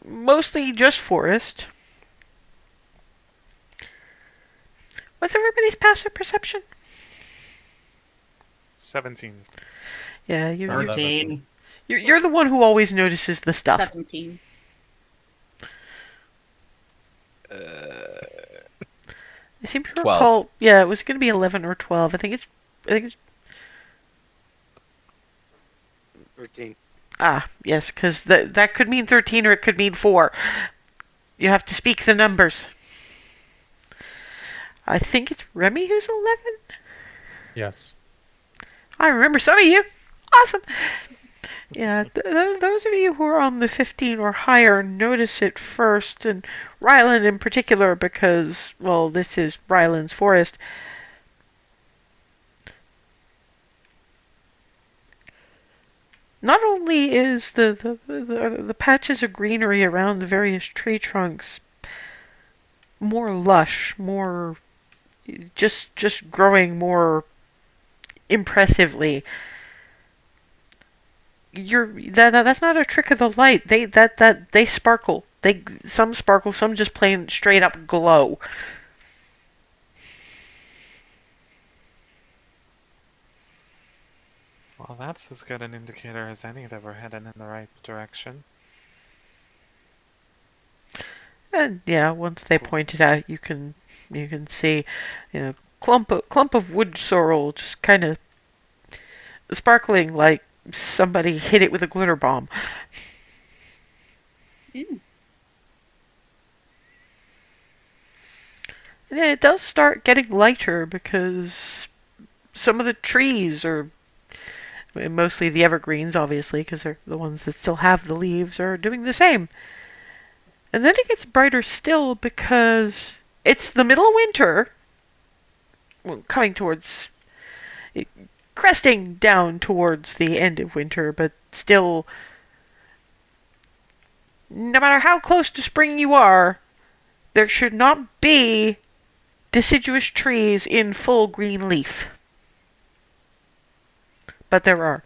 [SPEAKER 1] mostly just forest. What's everybody's passive perception?
[SPEAKER 6] 17.
[SPEAKER 1] Yeah, you're
[SPEAKER 2] 13.
[SPEAKER 1] you're the one who always notices the stuff.
[SPEAKER 4] 17.
[SPEAKER 1] I seem to
[SPEAKER 5] 12.
[SPEAKER 1] recall. Yeah, it was going to be 11 or 12. I think it's
[SPEAKER 8] 13.
[SPEAKER 1] Yes, because that could mean 13 or it could mean 4. You have to speak the numbers. I think it's Remy who's 11.
[SPEAKER 7] Yes.
[SPEAKER 1] I remember some of you. Awesome. Yeah, those of you who are on the 15 or higher notice it first, and Rylan in particular, because, well, this is Rylan's forest. not only is the patches of greenery around the various tree trunks more lush, more just growing more impressively. That's not a trick of the light. They sparkle. Some sparkle, some just plain straight up glow.
[SPEAKER 6] Well, that's as good an indicator as any that we're heading in the right direction.
[SPEAKER 1] And yeah, once they point it out, you can see, clump of wood sorrel just kind of sparkling like somebody hit it with a glitter bomb.
[SPEAKER 4] Mm.
[SPEAKER 1] And it does start getting lighter because some of the trees are, mostly the evergreens, obviously, because they're the ones that still have the leaves, are doing the same. And then it gets brighter still because it's the middle of winter, well, coming towards, cresting down towards the end of winter, but still, no matter how close to spring you are, there should not be deciduous trees in full green leaf. But there are.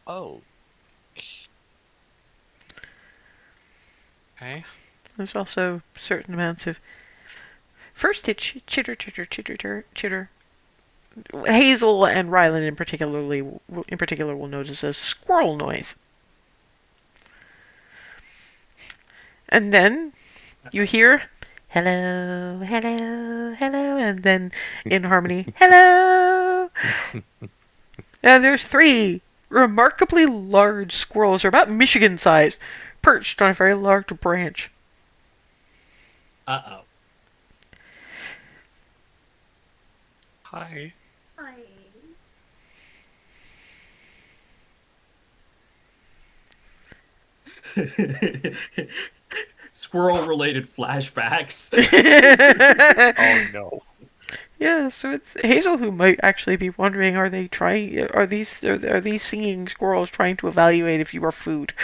[SPEAKER 5] Oh,
[SPEAKER 6] Okay.
[SPEAKER 1] There's also certain amounts of. First, it's chitter, chitter, chitter, chitter, chitter. Hazel and Rylan in particular will notice a squirrel noise. And then you hear hello, hello, hello, and then in harmony, hello. And there's 3 remarkably large squirrels, they're about Michigan size, perched on a very large branch.
[SPEAKER 2] Uh-oh.
[SPEAKER 6] Hi.
[SPEAKER 3] Hi.
[SPEAKER 2] Squirrel-related flashbacks.
[SPEAKER 5] oh no.
[SPEAKER 1] Yeah, so it's Hazel who might actually be wondering: are these singing squirrels trying to evaluate if you are food?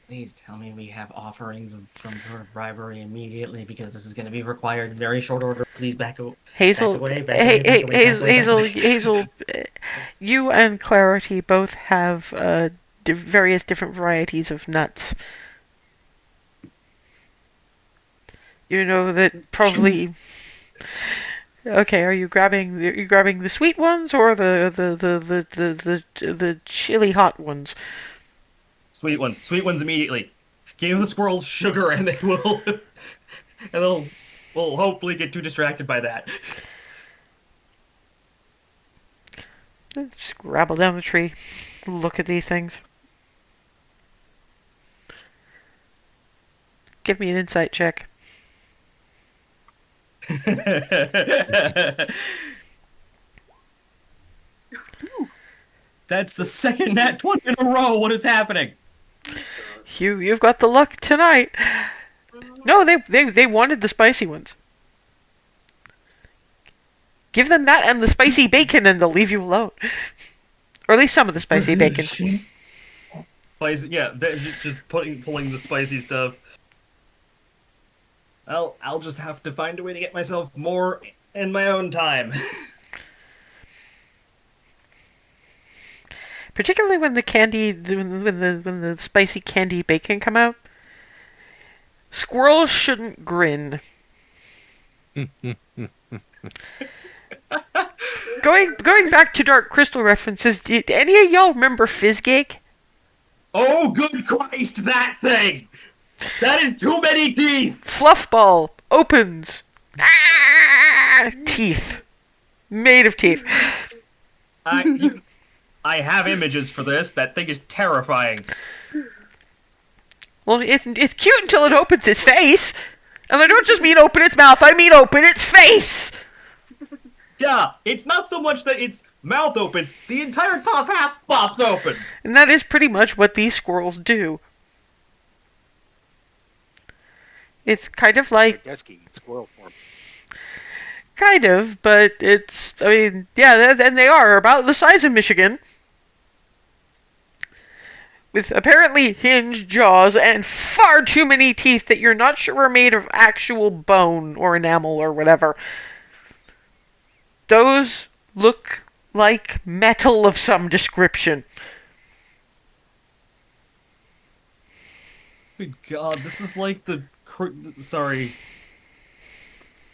[SPEAKER 2] Please tell me we have offerings of some sort of bribery immediately, because this is going to be required in very short order. Please back away.
[SPEAKER 1] Hazel,
[SPEAKER 2] Back away, back away, back away, back away, back away.
[SPEAKER 1] Hazel, you and Clarity both have various different varieties of nuts. You know that probably. Okay, are you grabbing the sweet ones or the chili hot ones?
[SPEAKER 2] Sweet ones immediately. Give the squirrels sugar, and they will, and they'll will hopefully get too distracted by that.
[SPEAKER 1] Just scrabble down the tree, look at these things. Give me an insight check.
[SPEAKER 2] That's the second nat 20 in a row. What is happening?
[SPEAKER 1] You've got the luck tonight. No, they wanted the spicy ones. Give them that and the spicy bacon, and they'll leave you alone. Or at least some of the spicy bacon.
[SPEAKER 2] Spicy, yeah, just pulling the spicy stuff. Well, I'll just have to find a way to get myself more in my own time.
[SPEAKER 1] Particularly when the spicy candy bacon come out. Squirrels shouldn't grin. Going back to Dark Crystal references, did any of y'all remember Fizzcake?
[SPEAKER 2] Oh, good Christ, that thing! That is too many teeth!
[SPEAKER 1] Fluffball opens. Ah! Teeth. Made of teeth.
[SPEAKER 2] I have images for this. That thing is terrifying.
[SPEAKER 1] Well, it's cute until it opens its face. And I don't just mean open its mouth, I mean open its face!
[SPEAKER 2] Yeah, it's not so much that its mouth opens, the entire top half pops open.
[SPEAKER 1] And that is pretty much what these squirrels do. It's kind of like...
[SPEAKER 8] Dusky squirrel form.
[SPEAKER 1] Kind of, but it's... I mean, yeah, and they are about the size of Michigan. With apparently hinged jaws and far too many teeth that you're not sure are made of actual bone or enamel or whatever. Those look like metal of some description.
[SPEAKER 2] Good God, this is like the... Sorry.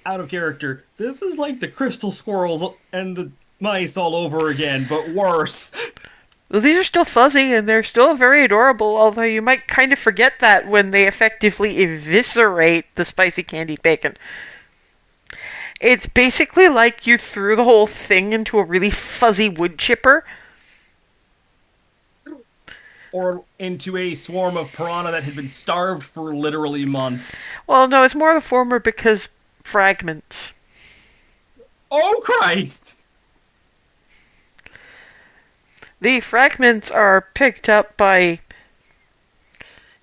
[SPEAKER 2] Out of character. This is like the crystal squirrels and the mice all over again, but worse.
[SPEAKER 1] Well, these are still fuzzy, and they're still very adorable, although you might kind of forget that when they effectively eviscerate the spicy candied bacon. It's basically like you threw the whole thing into a really fuzzy wood chipper.
[SPEAKER 2] Or into a swarm of piranha that had been starved for literally months.
[SPEAKER 1] Well, no, it's more the former because fragments.
[SPEAKER 2] Oh, Christ!
[SPEAKER 1] The fragments are picked up by...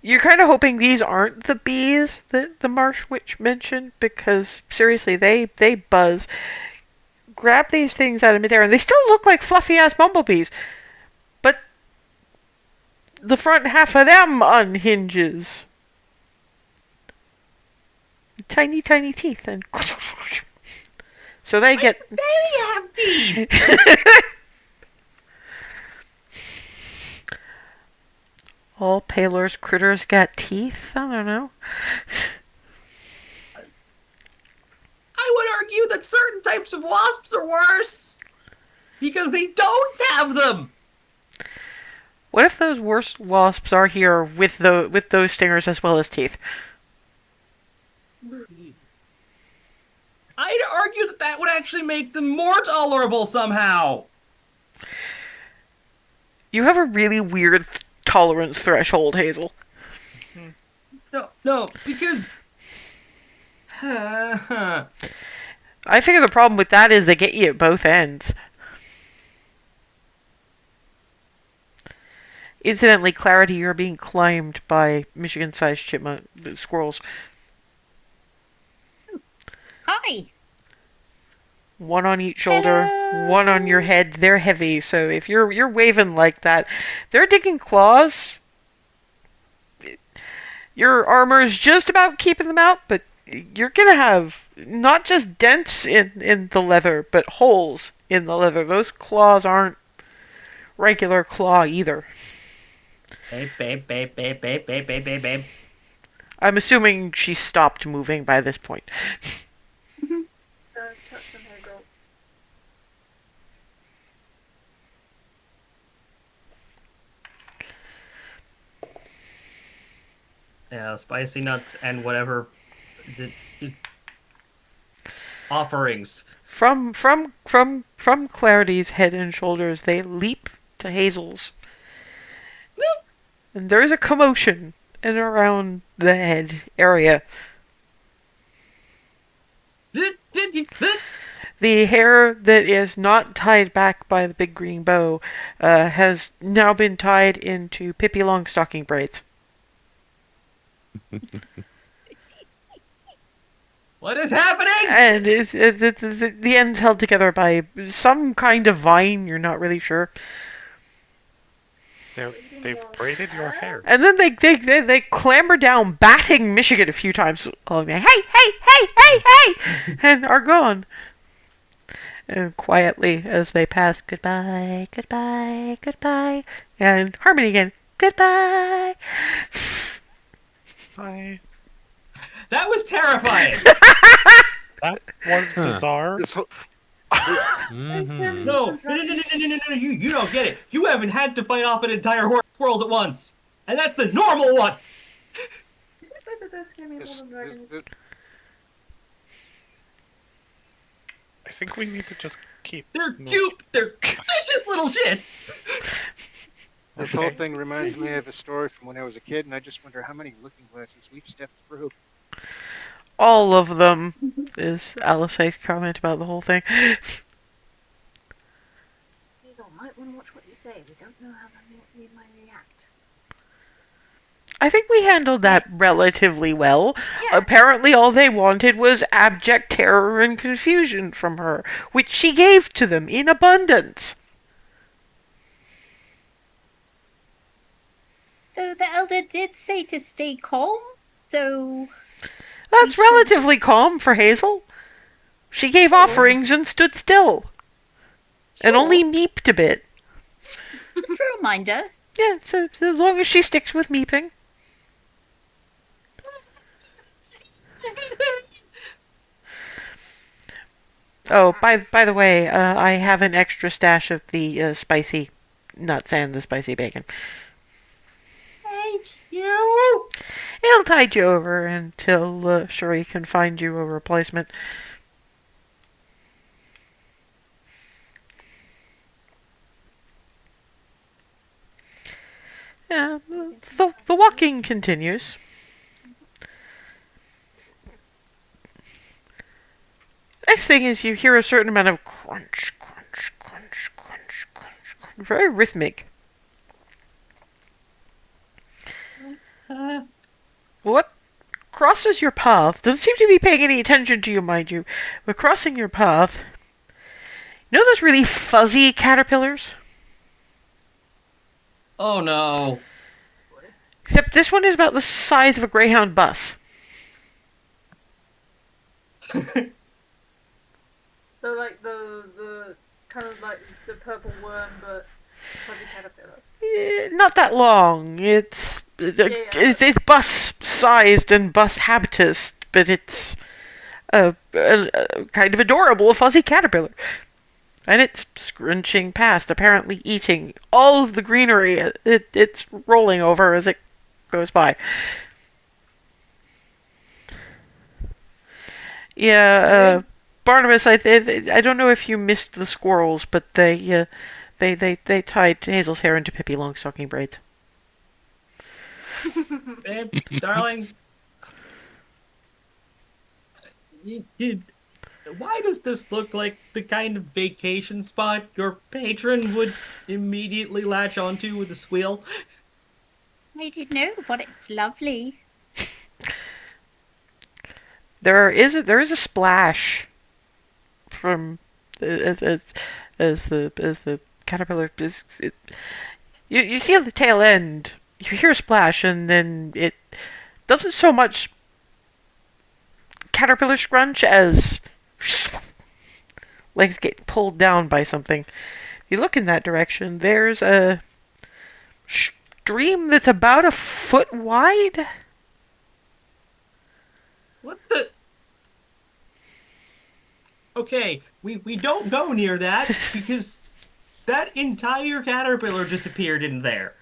[SPEAKER 1] You're kind of hoping these aren't the bees that the marsh witch mentioned, because, seriously, they buzz. Grab these things out of midair, and they still look like fluffy-ass bumblebees. But the front half of them unhinges. Tiny, tiny teeth, and... So they get...
[SPEAKER 2] They have teeth!
[SPEAKER 1] All Palor's critters got teeth? I don't know.
[SPEAKER 2] I would argue that certain types of wasps are worse. Because they don't have them!
[SPEAKER 1] What if those worst wasps are here with those stingers as well as teeth?
[SPEAKER 2] I'd argue that that would actually make them more tolerable somehow.
[SPEAKER 1] You have a really weird tolerance threshold, Hazel.
[SPEAKER 2] No, because...
[SPEAKER 1] I figure the problem with that is they get you at both ends. Incidentally, Clarity, you're being climbed by Michigan-sized chipmunk squirrels.
[SPEAKER 4] Hi.
[SPEAKER 1] One on each shoulder, one on your head. They're heavy, so if you're waving like that, they're digging claws. Your armor is just about keeping them out, but you're gonna have not just dents in the leather, but holes in the leather. Those claws aren't regular claw either.
[SPEAKER 2] Babe.
[SPEAKER 1] I'm assuming she stopped moving by this point.
[SPEAKER 3] Touch them here, girl.
[SPEAKER 2] Yeah, spicy nuts and whatever offerings.
[SPEAKER 1] From Clarity's head and shoulders, they leap to Hazel's. And there's a commotion in and around the head area. The hair that is not tied back by the big green bow has now been tied into Pippi Longstocking braids.
[SPEAKER 2] What is happening?
[SPEAKER 1] And the end's held together by some kind of vine, you're not really sure.
[SPEAKER 6] They've braided your hair.
[SPEAKER 1] And then they clamber down, batting Michigan a few times along there. Hey! And are gone. And quietly as they pass, goodbye. And Harmony again, goodbye.
[SPEAKER 6] Bye.
[SPEAKER 2] That was terrifying.
[SPEAKER 6] That was bizarre.
[SPEAKER 8] This whole,
[SPEAKER 2] No, you don't get it. You haven't had to fight off an entire horde of squirrels at once. And that's the normal one.
[SPEAKER 3] Is it good that those scare me more than dragons?
[SPEAKER 6] I think we need to just keep...
[SPEAKER 2] They're cute. They're delicious little shit.
[SPEAKER 8] this whole thing reminds me of a story from when I was a kid, and I just wonder how many looking glasses we've stepped through.
[SPEAKER 1] All of them, is Alice's comment about the whole thing.
[SPEAKER 3] Hazel, might want to watch what you say. We don't know how we might react.
[SPEAKER 1] I think we handled that relatively well.
[SPEAKER 3] Yeah.
[SPEAKER 1] Apparently all they wanted was abject terror and confusion from her, which she gave to them in abundance.
[SPEAKER 4] Though the elder did say to stay calm, so
[SPEAKER 1] That's relatively calm for Hazel. She gave offerings and stood still. And only meeped a bit.
[SPEAKER 4] just a reminder.
[SPEAKER 1] Yeah, so as long as she sticks with meeping. Oh, by the way, I have an extra stash of the spicy nuts and the spicy bacon.
[SPEAKER 2] Thank you.
[SPEAKER 1] It'll tide you over until Shuri can find you a replacement. Yeah, the walking continues. Next thing is you hear a certain amount of crunch, crunch, crunch, crunch, crunch, crunch. Very rhythmic. What crosses your path doesn't seem to be paying any attention to you, mind you, but crossing your path. You know those really fuzzy caterpillars?
[SPEAKER 2] Oh no.
[SPEAKER 1] Except this one is about the size of a Greyhound bus.
[SPEAKER 3] So like the kind of like the purple worm, but fuzzy caterpillar.
[SPEAKER 1] Not that long. It's bus sized and bus habitus, but it's a kind of adorable fuzzy caterpillar. And it's scrunching past, apparently eating all of the greenery it's rolling over as it goes by. Yeah, Barnabas, I don't know if you missed the squirrels, but they tied Hazel's hair into Pippi Longstocking braids.
[SPEAKER 2] Babe, darling. Why does this look like the kind of vacation spot your patron would immediately latch onto with a squeal?
[SPEAKER 4] I don't know, but it's lovely.
[SPEAKER 1] There is a splash from as the caterpillar is. You see at the tail end, you hear a splash, and then it doesn't so much caterpillar scrunch as like it's getting pulled down by something. If you look in that direction, there's a stream that's about a foot wide.
[SPEAKER 2] What the? Okay, we don't go near that because that entire caterpillar disappeared in there.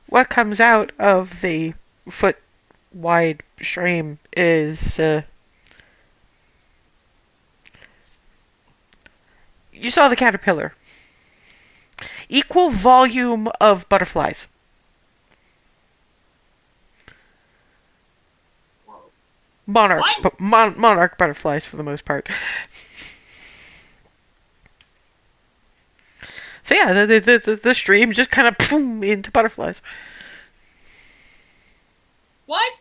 [SPEAKER 1] What comes out of the foot wide stream is you saw the caterpillar. Equal volume of butterflies. Monarch butterflies for the most part. So yeah, the stream just kind of boom into butterflies.
[SPEAKER 2] What?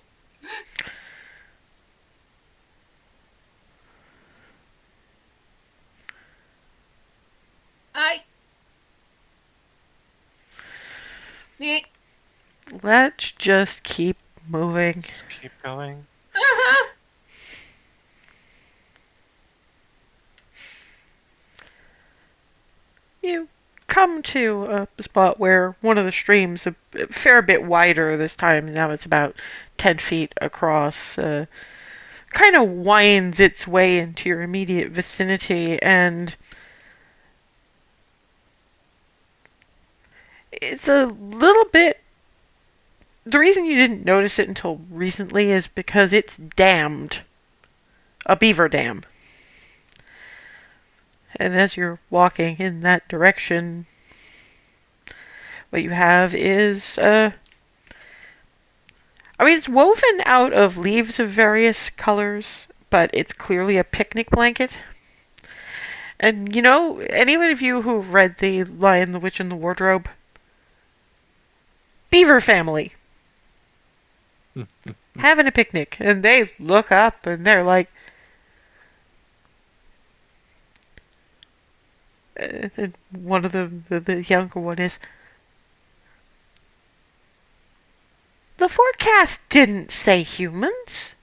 [SPEAKER 1] Let's just keep moving.
[SPEAKER 6] Just keep going.
[SPEAKER 1] You come to a spot where one of the streams, a fair bit wider this time, now it's about 10 feet across, kind of winds its way into your immediate vicinity, and it's a little bit... The reason you didn't notice it until recently is because it's dammed. A beaver dam. And as you're walking in that direction, what you have is I mean, it's woven out of leaves of various colors, but it's clearly a picnic blanket. And any of you who've read The Lion, the Witch, and the Wardrobe, beaver family having a picnic, and they look up and they're like, and one of them, the younger one is, the forecast didn't say humans.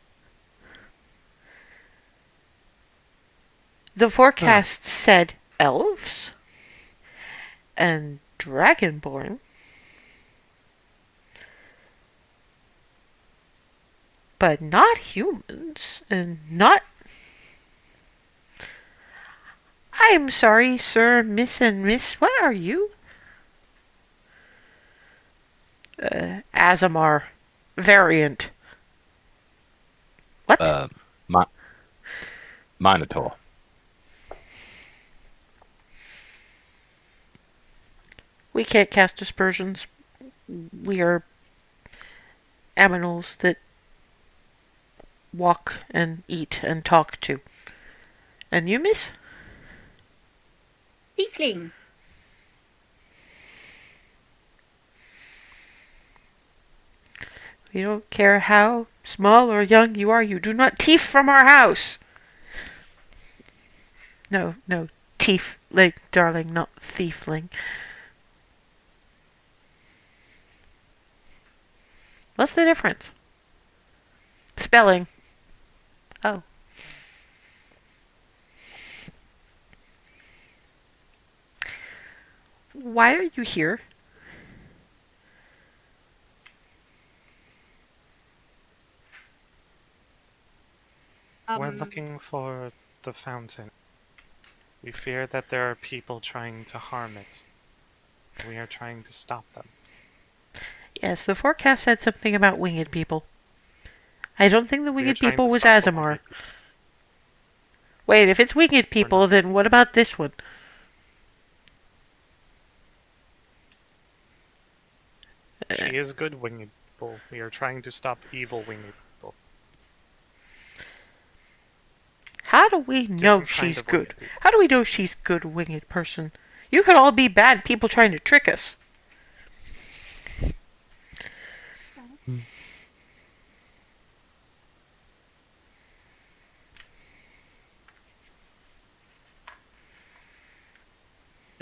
[SPEAKER 1] The forecast said elves and dragonborn. But not humans, and not... I'm sorry, sir, miss, and miss. What are you? Azamar. Variant. What?
[SPEAKER 9] Minotaur.
[SPEAKER 1] We can't cast aspersions. We are aminals that walk and eat and talk to. And you, miss?
[SPEAKER 4] Tiefling.
[SPEAKER 1] We don't care how small or young you are, you do not thief from our house. No, tiefling, darling, not thiefling. What's the difference? Spelling. Oh. Why are you here?
[SPEAKER 6] We're looking for the fountain. We fear that there are people trying to harm it. We are trying to stop them.
[SPEAKER 1] Yes, the forecast said something about winged people. I don't think the
[SPEAKER 6] We are
[SPEAKER 1] winged
[SPEAKER 6] trying
[SPEAKER 1] people
[SPEAKER 6] to
[SPEAKER 1] was
[SPEAKER 6] stop the
[SPEAKER 1] Azamar.
[SPEAKER 6] winged people.
[SPEAKER 1] Wait, if it's winged people,
[SPEAKER 6] not.
[SPEAKER 1] then what about this one?
[SPEAKER 6] She is good winged people. We are trying to stop evil winged people.
[SPEAKER 1] How do we know
[SPEAKER 6] Different kind
[SPEAKER 1] she's
[SPEAKER 6] of
[SPEAKER 1] good?
[SPEAKER 6] winged people.
[SPEAKER 1] How do we know she's good winged person? You could all be bad people trying to trick us.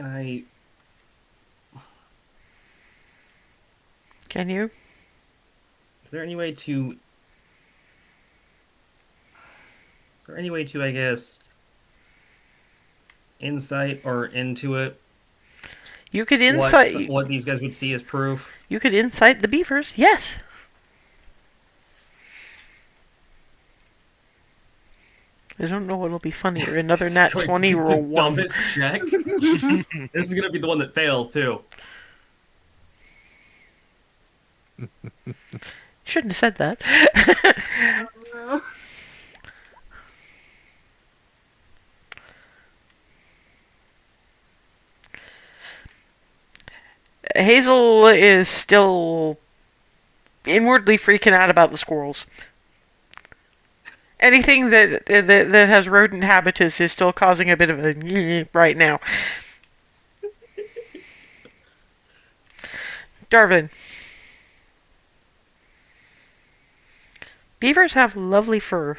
[SPEAKER 2] I
[SPEAKER 1] Can you?
[SPEAKER 2] Is there any way to, I guess, insight or intuit
[SPEAKER 1] You could insight.
[SPEAKER 2] what these guys would see as proof?
[SPEAKER 1] You could incite the beavers. Yes. I don't know what'll be funnier. Another nat
[SPEAKER 2] This is
[SPEAKER 1] 20
[SPEAKER 2] going to
[SPEAKER 1] or
[SPEAKER 2] be the
[SPEAKER 1] 1.
[SPEAKER 2] dumbest check. This is gonna be the one that fails too.
[SPEAKER 1] Shouldn't have said that.
[SPEAKER 3] No.
[SPEAKER 1] Hazel is still inwardly freaking out about the squirrels. Anything that has rodent habitus is still causing a bit of a right now. Darvin. Beavers have lovely fur.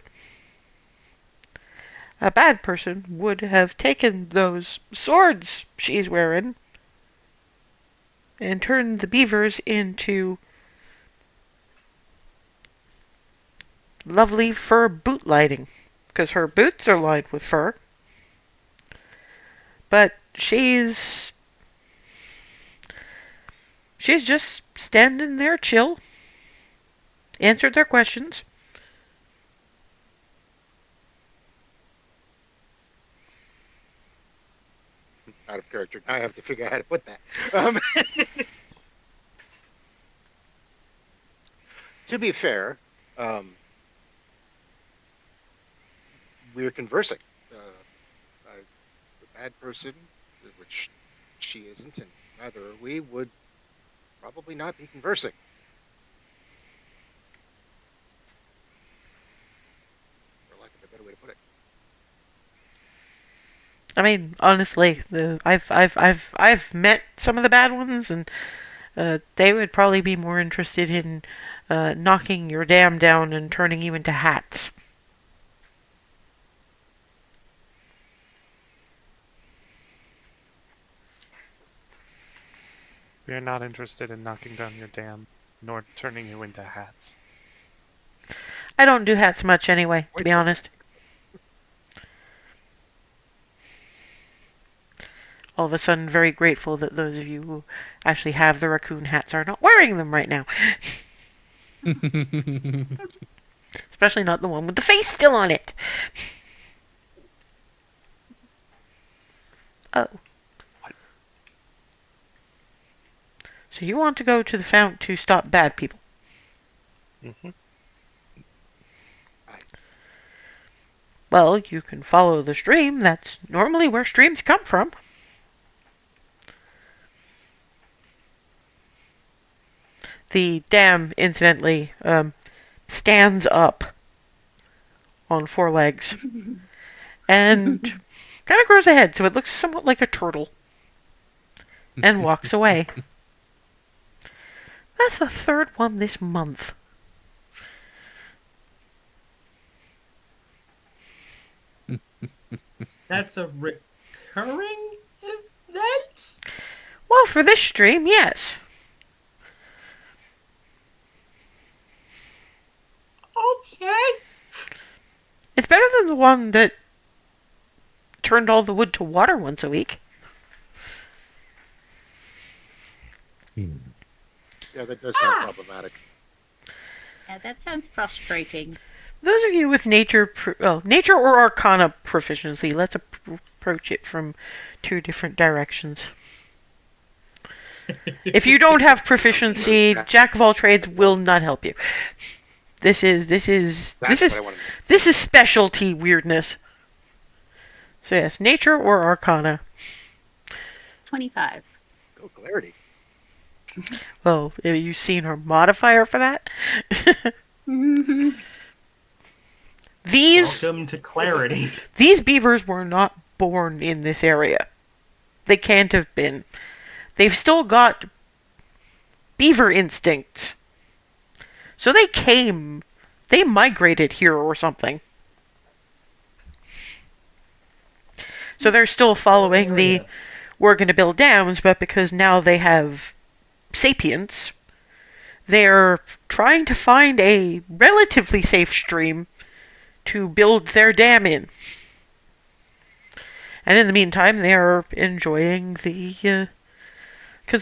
[SPEAKER 1] A bad person would have taken those swords she's wearing and turned the beavers into lovely fur boot lining, because her boots are lined with fur. But she's just standing there chill. Answered their questions.
[SPEAKER 8] Out of character. Now I have to figure out how to put that. To be fair, we're conversing. The bad person, which she isn't, and neither are we, would probably not be conversing.
[SPEAKER 1] I mean, honestly, I've met some of the bad ones, and they would probably be more interested in knocking your dam down and turning you into hats.
[SPEAKER 6] We are not interested in knocking down your dam, nor turning you into hats.
[SPEAKER 1] I don't do hats much anyway, to be honest. All of a sudden, very grateful that those of you who actually have the raccoon hats are not wearing them right now. Especially not the one with the face still on it. Oh. So you want to go to the fount to stop bad people?
[SPEAKER 6] Mm-hmm.
[SPEAKER 1] Well, you can follow the stream. That's normally where streams come from. The dam, incidentally, stands up on 4 legs and kind of grows ahead, so it looks somewhat like a turtle, and walks away. That's the 3rd one this month.
[SPEAKER 2] That's a recurring event?
[SPEAKER 1] Well, for this stream, yes.
[SPEAKER 2] Okay.
[SPEAKER 1] It's better than the one that turned all the wood to water once a week.
[SPEAKER 8] Yeah, that does sound problematic.
[SPEAKER 4] Yeah, that sounds frustrating.
[SPEAKER 1] Those of you with nature or arcana proficiency, let's approach it from 2 different directions. If you don't have proficiency, Jack of all trades will not help you. This is specialty weirdness. So yes, nature or arcana.
[SPEAKER 4] 25.
[SPEAKER 8] Go clarity.
[SPEAKER 1] Well, have you seen her modifier for that?
[SPEAKER 2] Welcome to clarity.
[SPEAKER 1] These beavers were not born in this area. They can't have been. They've still got beaver instincts. So they migrated here or something. So they're still following we're going to build dams, but because now they have sapience, they're trying to find a relatively safe stream to build their dam in. And in the meantime, they're enjoying because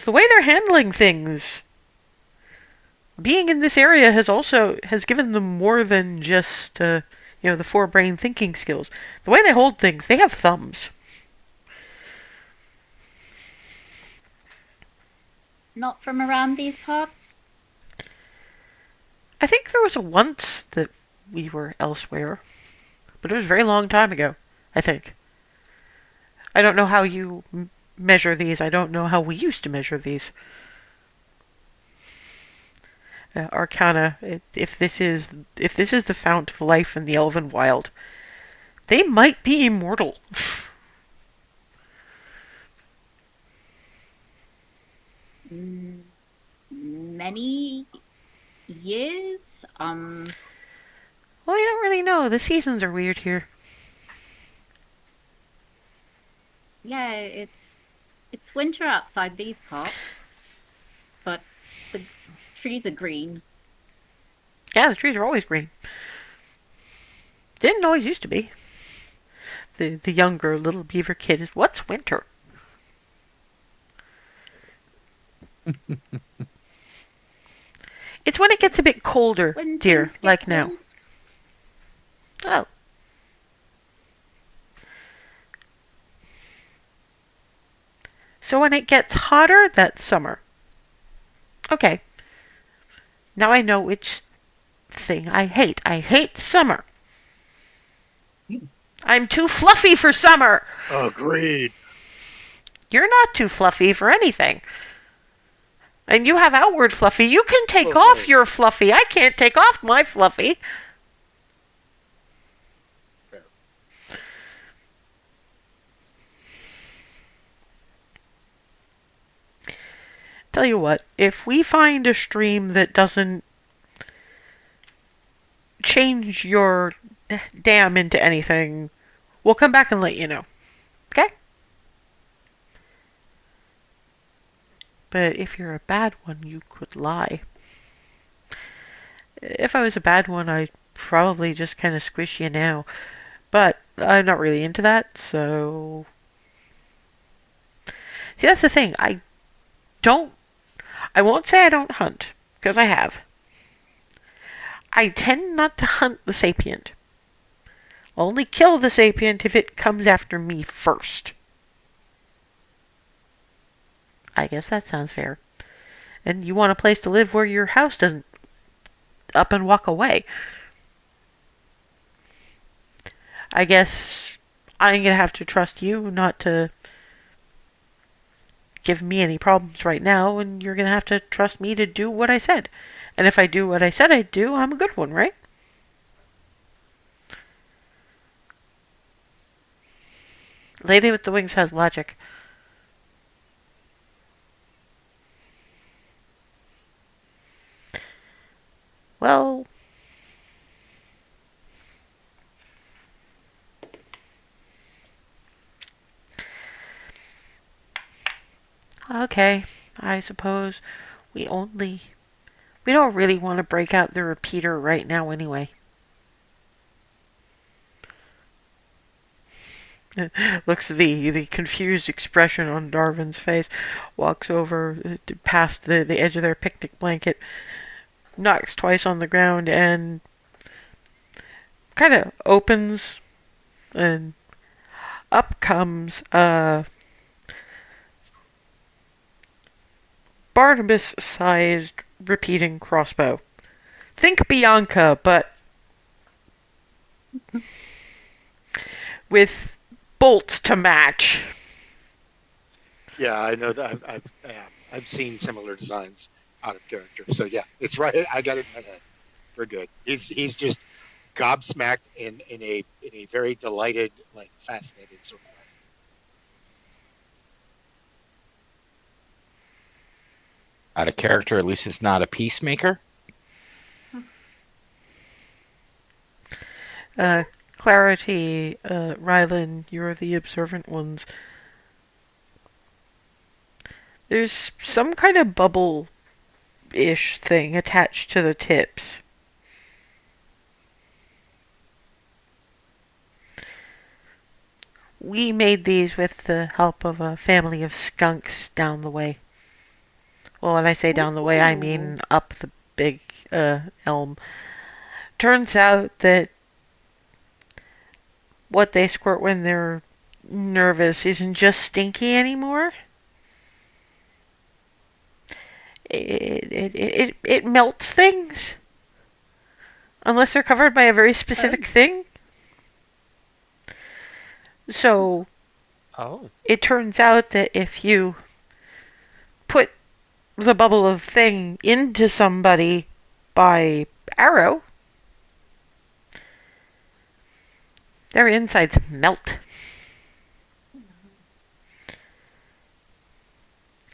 [SPEAKER 1] the way they're handling things, being in this area has given them more than just the 4-brain thinking skills. The way they hold things, they have thumbs.
[SPEAKER 4] Not from around these parts?
[SPEAKER 1] I think there was a once that we were elsewhere, but it was a very long time ago, I think. I don't know how you measure these. I don't know how we used to measure these. Arcana, if this is the fount of life in the Elvenwild, they might be immortal.
[SPEAKER 4] Many years?
[SPEAKER 1] Well, you don't really know. The seasons are weird here.
[SPEAKER 4] Yeah, it's winter outside these parts, but the trees are green.
[SPEAKER 1] Yeah, the trees are always green. Didn't always used to be. The younger little beaver kid is, what's winter? It's when it gets a bit colder,
[SPEAKER 4] When
[SPEAKER 1] dear,
[SPEAKER 4] things get
[SPEAKER 1] like now.
[SPEAKER 4] cold.
[SPEAKER 1] Oh. So when it gets hotter, that's summer. Okay. Now I know which thing I hate. I hate summer. I'm too fluffy for summer.
[SPEAKER 8] Agreed.
[SPEAKER 1] You're not too fluffy for anything. And you have outward fluffy. You can take
[SPEAKER 8] Oh,
[SPEAKER 1] off
[SPEAKER 8] no.
[SPEAKER 1] your fluffy. I can't take off my fluffy.
[SPEAKER 8] Fair.
[SPEAKER 1] Tell you what, if we find a stream that doesn't change your dam into anything, we'll come back and let you know. Okay? But if you're a bad one, you could lie. If I was a bad one, I'd probably just kind of squish you now. But I'm not really into that, so... See, that's the thing. I won't say I don't hunt, because I have. I tend not to hunt the sapient. I'll only kill the sapient if it comes after me first. I guess that sounds fair. And you want a place to live where your house doesn't up and walk away. I guess I'm going to have to trust you not to give me any problems right now, and you're going to have to trust me to do what I said. And if I do what I said I'd do, I'm a good one, right? Lady with the Wings has logic. Well... Okay, I suppose we don't really want to break out the repeater right now anyway. Looks at the confused expression on Darwin's face, walks over past the edge of their picnic blanket, knocks twice on the ground, and kind of opens, and up comes Barnabas-sized repeating crossbow. Think Bianca, but with bolts to match.
[SPEAKER 8] Yeah, I know that. I've seen similar designs out of character. So yeah, it's right. I got it in my head. We're good. He's just gobsmacked in a very delighted, like fascinated sort of way.
[SPEAKER 9] Out of character, at least it's not a peacemaker.
[SPEAKER 1] Clarity, Rylan, you're the observant ones. There's some kind of bubble-ish thing attached to the tips. We made these with the help of a family of skunks down the way. Well, when I say down the way, I mean up the big elm. Turns out that what they squirt when they're nervous isn't just stinky anymore. It melts things. Unless they're covered by a very specific thing. So, it turns out that if you put the bubble of thing into somebody by arrow, their insides melt.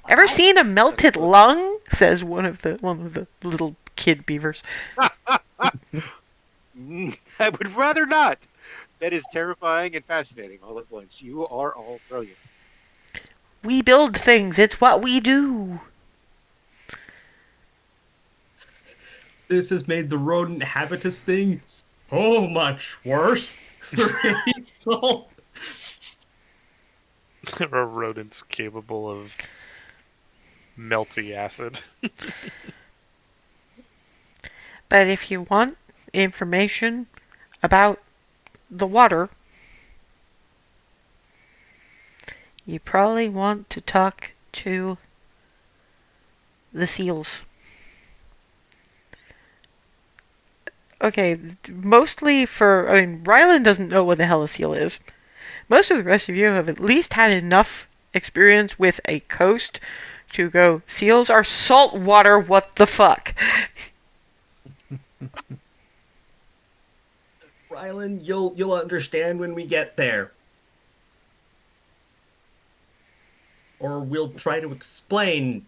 [SPEAKER 1] Ever seen a melted lung? Says one of the little kid beavers.
[SPEAKER 8] I would rather not. That is terrifying and fascinating all at once. You are all brilliant.
[SPEAKER 1] We build things. It's what we do.
[SPEAKER 2] This has made the rodent habitus thing so much worse. So...
[SPEAKER 6] There are rodents capable of melty acid.
[SPEAKER 1] But if you want information about the water, you probably want to talk to the seals. Okay, mostly Rylan doesn't know what the hell a seal is. Most of the rest of you have at least had enough experience with a coast to go, seals are salt water, what the fuck?
[SPEAKER 2] Rylan, you'll understand when we get there. Or we'll try to explain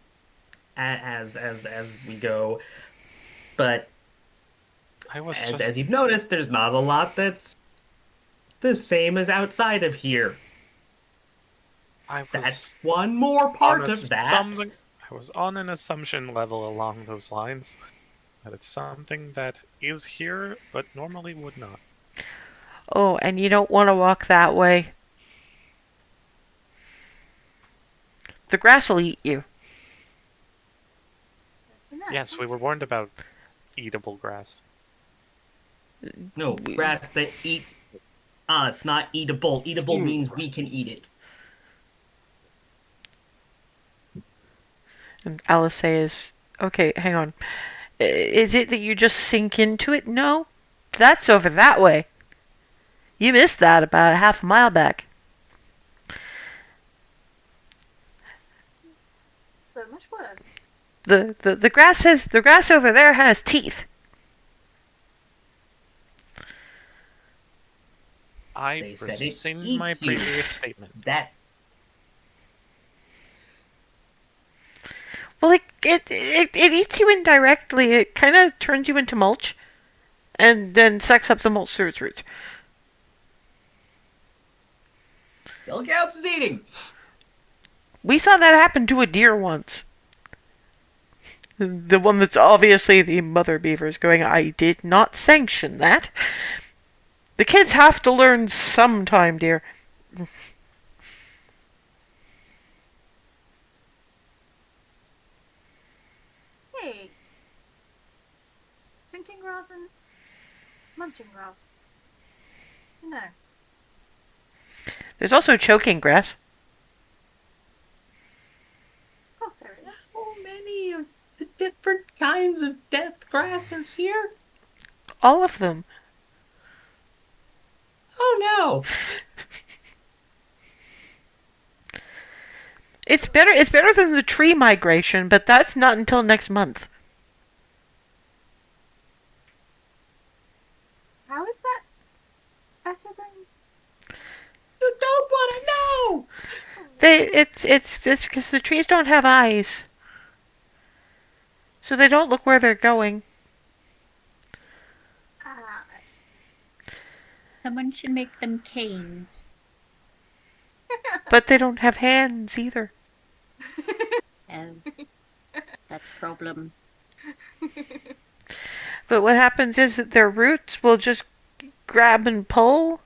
[SPEAKER 2] as we go. But
[SPEAKER 6] I was
[SPEAKER 2] as
[SPEAKER 6] just
[SPEAKER 2] you've noticed, there's not a lot that's the same as outside of here.
[SPEAKER 6] I was
[SPEAKER 2] That's one more
[SPEAKER 6] on
[SPEAKER 2] part
[SPEAKER 6] a
[SPEAKER 2] of that.
[SPEAKER 6] something. I was on an assumption level along those lines that it's something that is here but normally would not.
[SPEAKER 1] Oh, and you don't want to walk that way. The grass will eat you.
[SPEAKER 6] Yes, we were warned about eatable grass.
[SPEAKER 2] No, grass that eats us, not eatable. Eatable means we can eat it.
[SPEAKER 1] And Alice says, okay, hang on. Is it that you just sink into it? No. That's over that way. You missed that about a half a mile back.
[SPEAKER 3] So much worse.
[SPEAKER 1] The grass over there has teeth.
[SPEAKER 6] I
[SPEAKER 2] They said it
[SPEAKER 6] rescind my
[SPEAKER 2] eats you.
[SPEAKER 6] previous statement.
[SPEAKER 2] That
[SPEAKER 1] Well, it eats you indirectly. It kind of turns you into mulch, and then sucks up the mulch through its roots.
[SPEAKER 2] still counts as eating.
[SPEAKER 1] We saw that happen to a deer once. The one that's obviously the mother beaver is going, I did not sanction that. The kids have to learn sometime, dear.
[SPEAKER 3] Hey. Sinking grass and munching grass. You know.
[SPEAKER 1] There's also choking grass.
[SPEAKER 3] Of course there is.
[SPEAKER 2] So many of the different kinds of death grass are here.
[SPEAKER 1] All of them.
[SPEAKER 2] Oh no!
[SPEAKER 1] It's better than the tree migration, but that's not until next month.
[SPEAKER 3] How is that better than...
[SPEAKER 2] You don't want to know.
[SPEAKER 1] It's because the trees don't have eyes. So they don't look where they're going.
[SPEAKER 3] Ah,
[SPEAKER 4] Someone should make them canes.
[SPEAKER 1] But they don't have hands either.
[SPEAKER 4] Oh, that's a problem.
[SPEAKER 1] But what happens is that their roots will just grab and pull.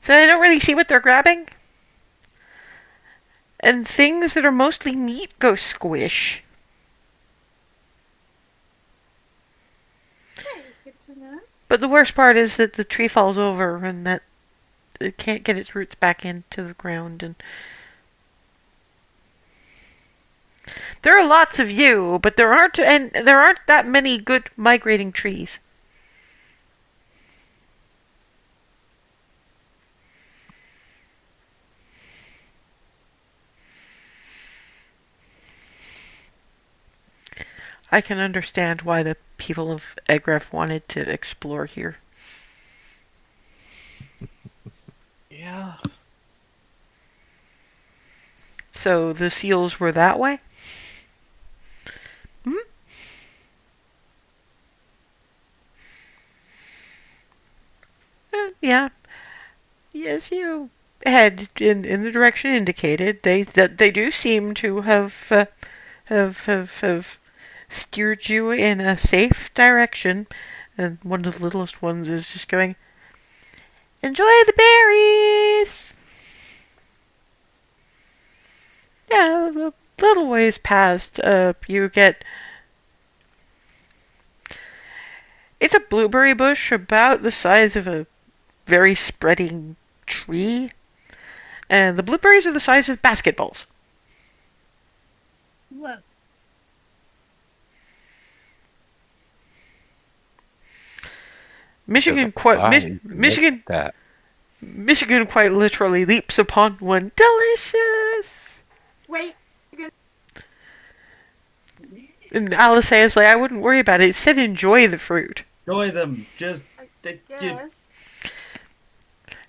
[SPEAKER 1] So they don't really see what they're grabbing. And things that are mostly meat go squish.
[SPEAKER 3] okay, good to know.
[SPEAKER 1] But the worst part is that the tree falls over and that it can't get its roots back into the ground. And there are lots of you, but there aren't that many good migrating trees. I can understand why the people of Egref wanted to explore here.
[SPEAKER 6] Yeah.
[SPEAKER 1] So the seals were that way? Hmm? Yeah. Yes, you head in the direction indicated. They do seem to have steered you in a safe direction. And one of the littlest ones is just going, enjoy the berries! Yeah, a little ways past, you get... It's a blueberry bush about the size of a very spreading tree. And the blueberries are the size of basketballs.
[SPEAKER 4] Whoa.
[SPEAKER 1] Michigan quite Michigan quite literally leaps upon one. Delicious.
[SPEAKER 3] Wait,
[SPEAKER 1] And Alice says, like, I wouldn't worry about it. It said enjoy the fruit.
[SPEAKER 2] Enjoy them. Just
[SPEAKER 3] yes.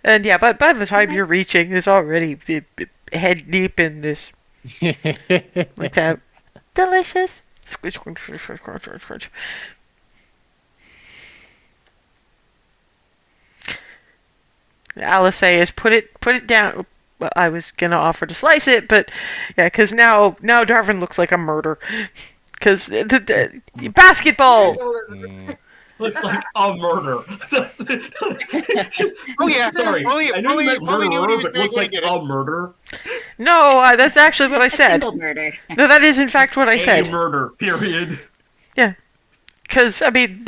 [SPEAKER 1] And yeah, but by the time you're reaching, it's already head deep in this like that delicious. Squish, squish, squish, squish, squish, squish, squish. Alice is put it down. Well, I was gonna offer to slice it, but yeah, because now Darwin looks like a murder. Because the basketball.
[SPEAKER 2] Looks like a murder.
[SPEAKER 8] Oh yeah.
[SPEAKER 2] Sorry, I know you meant murderer, but looks like a murder.
[SPEAKER 1] No, that's actually what I said.
[SPEAKER 4] Single murder.
[SPEAKER 1] No, that is in fact what I said.
[SPEAKER 2] A murder. Period.
[SPEAKER 1] Yeah. Because, I mean,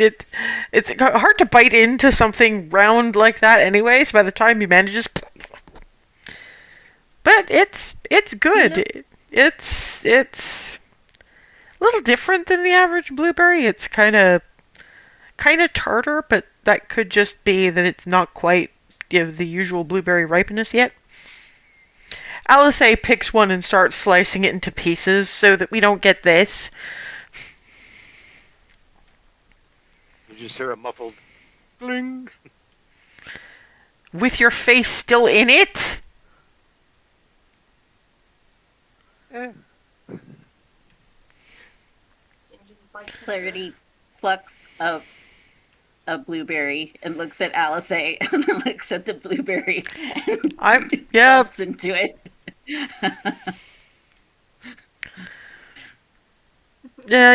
[SPEAKER 1] it's hard to bite into something round like that anyways by the time you manage to... But it's good.
[SPEAKER 4] Yep.
[SPEAKER 1] It's a little different than the average blueberry. It's kind of tartar, but that could just be that it's not quite the usual blueberry ripeness yet. Alice picks one and starts slicing it into pieces so that we don't get this.
[SPEAKER 8] You just hear a muffled bling.
[SPEAKER 1] With your face still in it?
[SPEAKER 4] Clarity plucks up a blueberry and looks at Alice and then looks at the blueberry and chomps into it.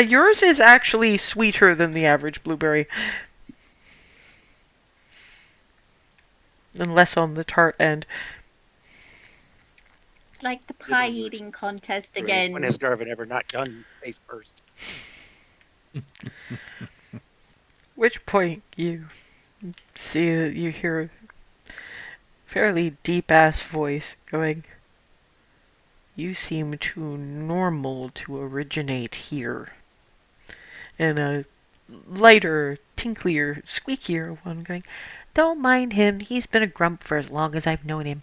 [SPEAKER 1] Yours is actually sweeter than the average blueberry. And less on the tart end.
[SPEAKER 4] Like the pie eating contest again.
[SPEAKER 8] When has Darwin ever not done face first?
[SPEAKER 1] Which point you see that you hear a fairly deep-ass voice going, "You seem too normal to originate here." And a lighter, tinklier, squeakier one going, "Don't mind him. He's been a grump for as long as I've known him."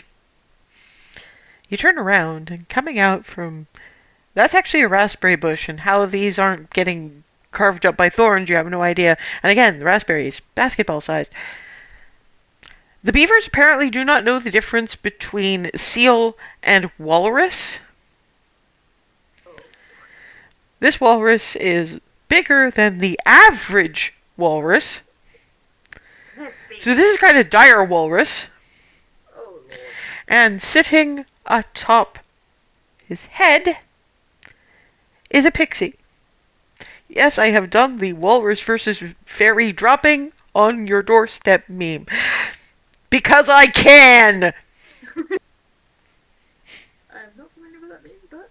[SPEAKER 1] You turn around, and coming out from... That's actually a raspberry bush, and how these aren't getting carved up by thorns, you have no idea. And again, the raspberry is basketball-sized. The beavers apparently do not know the difference between seal and walrus. This walrus is bigger than the average walrus. So this is kind of dire walrus. And sitting atop his head is a pixie. Yes, I have done the walrus versus fairy dropping on your doorstep meme. Because I can!
[SPEAKER 3] I'm not familiar with that name, but...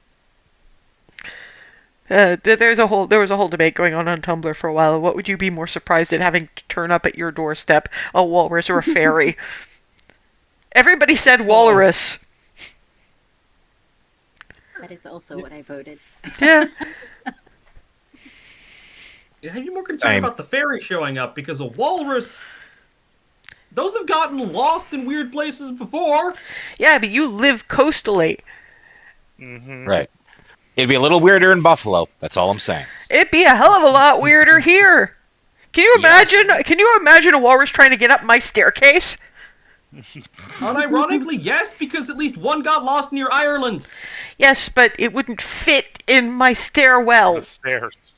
[SPEAKER 1] There was a whole debate going on Tumblr for a while. What would you be more surprised at having to turn up at your doorstep? A walrus or a fairy? Everybody said walrus.
[SPEAKER 4] That is also what I voted.
[SPEAKER 1] Yeah.
[SPEAKER 2] I'd be more concerned about the fairy showing up because a walrus... Those have gotten lost in weird places before.
[SPEAKER 1] Yeah, but you live coastally.
[SPEAKER 6] Mm-hmm.
[SPEAKER 9] Right. It'd be a little weirder in Buffalo. That's all I'm saying.
[SPEAKER 1] It'd be a hell of a lot weirder here. Can you imagine? Yes. Can you imagine a walrus trying to get up my staircase?
[SPEAKER 2] Unironically, yes, because at least one got lost near Ireland.
[SPEAKER 1] Yes, but it wouldn't fit in my stairwell.
[SPEAKER 6] The stairs.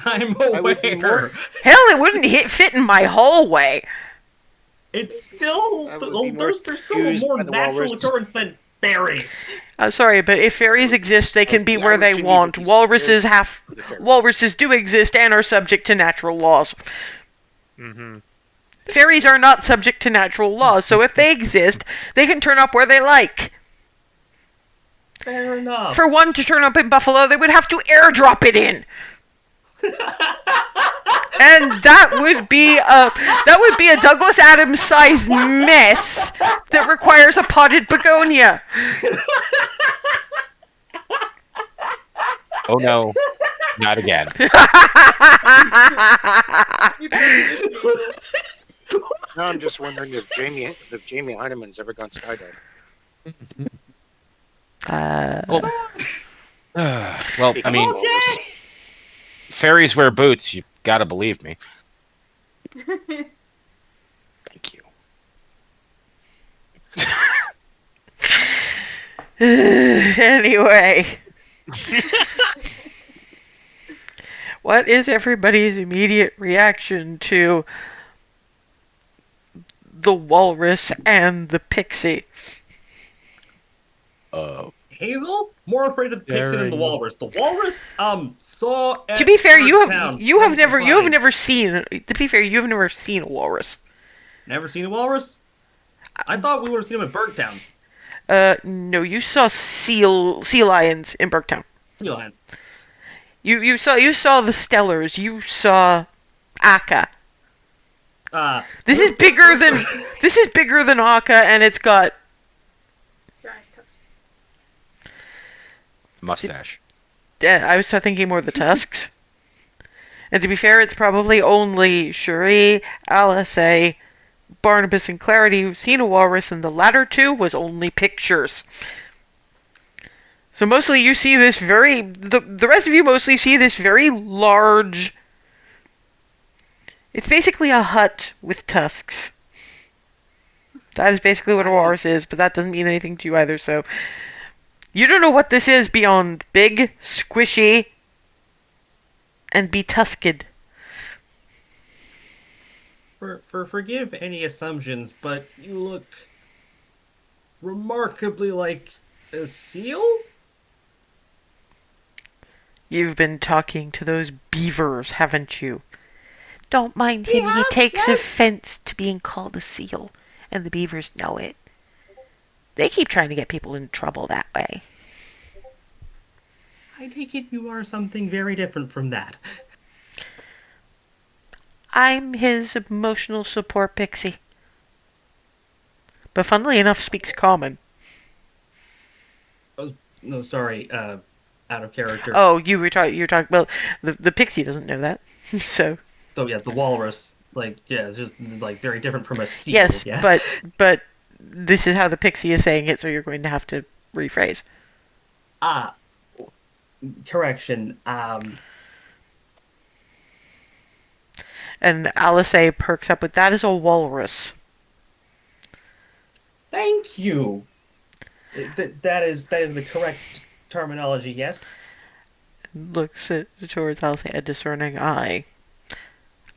[SPEAKER 2] I'm aware.
[SPEAKER 1] Hell, it wouldn't fit in my hallway.
[SPEAKER 2] It's still there's still a more natural occurrence than fairies.
[SPEAKER 1] I'm sorry, but if fairies exist, they can be where they want. Walruses do exist and are subject to natural laws.
[SPEAKER 6] Mm-hmm.
[SPEAKER 1] Fairies are not subject to natural laws, so if they exist, they can turn up where they like.
[SPEAKER 2] Fair enough.
[SPEAKER 1] For one to turn up in Buffalo, they would have to airdrop it in. And that would be a Douglas Adams sized mess that requires a potted begonia.
[SPEAKER 9] Oh no, not again.
[SPEAKER 8] Now I'm just wondering if Jamie Heineman's ever gone skydiving.
[SPEAKER 9] Well, I mean, fairies wear boots. You gotta believe me. Thank you.
[SPEAKER 1] Anyway. What is everybody's immediate reaction to the walrus and the pixie?
[SPEAKER 2] Hazel? More afraid of the pixie than the
[SPEAKER 7] Daring.
[SPEAKER 2] walrus. The walrus, saw at
[SPEAKER 1] To be fair, you
[SPEAKER 2] Town.
[SPEAKER 1] have never
[SPEAKER 2] Fine.
[SPEAKER 1] seen. To be fair, you have never seen a walrus.
[SPEAKER 2] Never seen a walrus? I thought we would have seen him at Burgtown.
[SPEAKER 1] No, you saw sea lions in Burketown.
[SPEAKER 2] Sea lions.
[SPEAKER 1] You saw the Stellars. You saw Akka. This is bigger than Akka, and it's got
[SPEAKER 3] Giant tusks.
[SPEAKER 9] Mustache.
[SPEAKER 1] I was thinking more of the tusks. And to be fair, it's probably only Cherie, Alice, Barnabas, and Clarity who've seen a walrus, and the latter two was only pictures. So mostly you see this the rest of you mostly see this very large... It's basically a hut with tusks. That is basically what a walrus is, but that doesn't mean anything to you either, so... You don't know what this is beyond big, squishy, and betusked.
[SPEAKER 2] Forgive any assumptions, but you look remarkably like a seal?
[SPEAKER 1] You've been talking to those beavers, haven't you? Don't mind him, he takes
[SPEAKER 3] yes.
[SPEAKER 1] offense to being called a seal, and the beavers know it. They keep trying to get people in trouble that way.
[SPEAKER 2] I take it you are something very different from that.
[SPEAKER 1] I'm his emotional support pixie. But funnily enough, speaks common.
[SPEAKER 2] No, sorry, out of character.
[SPEAKER 1] Oh, you were talking, well, the pixie doesn't know that, so...
[SPEAKER 2] So yeah, the walrus, just very different from a seal.
[SPEAKER 1] Yes, but this is how the pixie is saying it, so you're going to have to rephrase.
[SPEAKER 2] Correction.
[SPEAKER 1] And Alice perks up with, that is a walrus.
[SPEAKER 2] Thank you. That is the correct terminology. Yes.
[SPEAKER 1] Looks towards Alice, a discerning eye.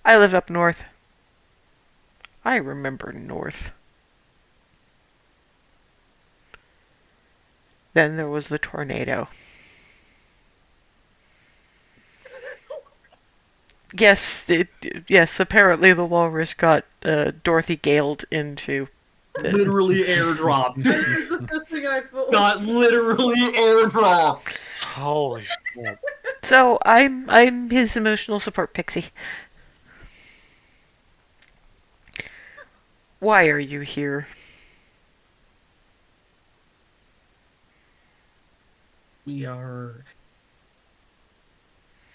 [SPEAKER 1] I lived up north. I remember north. Then there was the tornado. Yes, apparently the walrus got Dorothy Galed into...
[SPEAKER 2] Literally airdropped.
[SPEAKER 3] That's the first thing I thought.
[SPEAKER 2] Got literally airdropped.
[SPEAKER 6] Holy shit.
[SPEAKER 1] So, I'm his emotional support pixie. Why are you here?
[SPEAKER 2] We are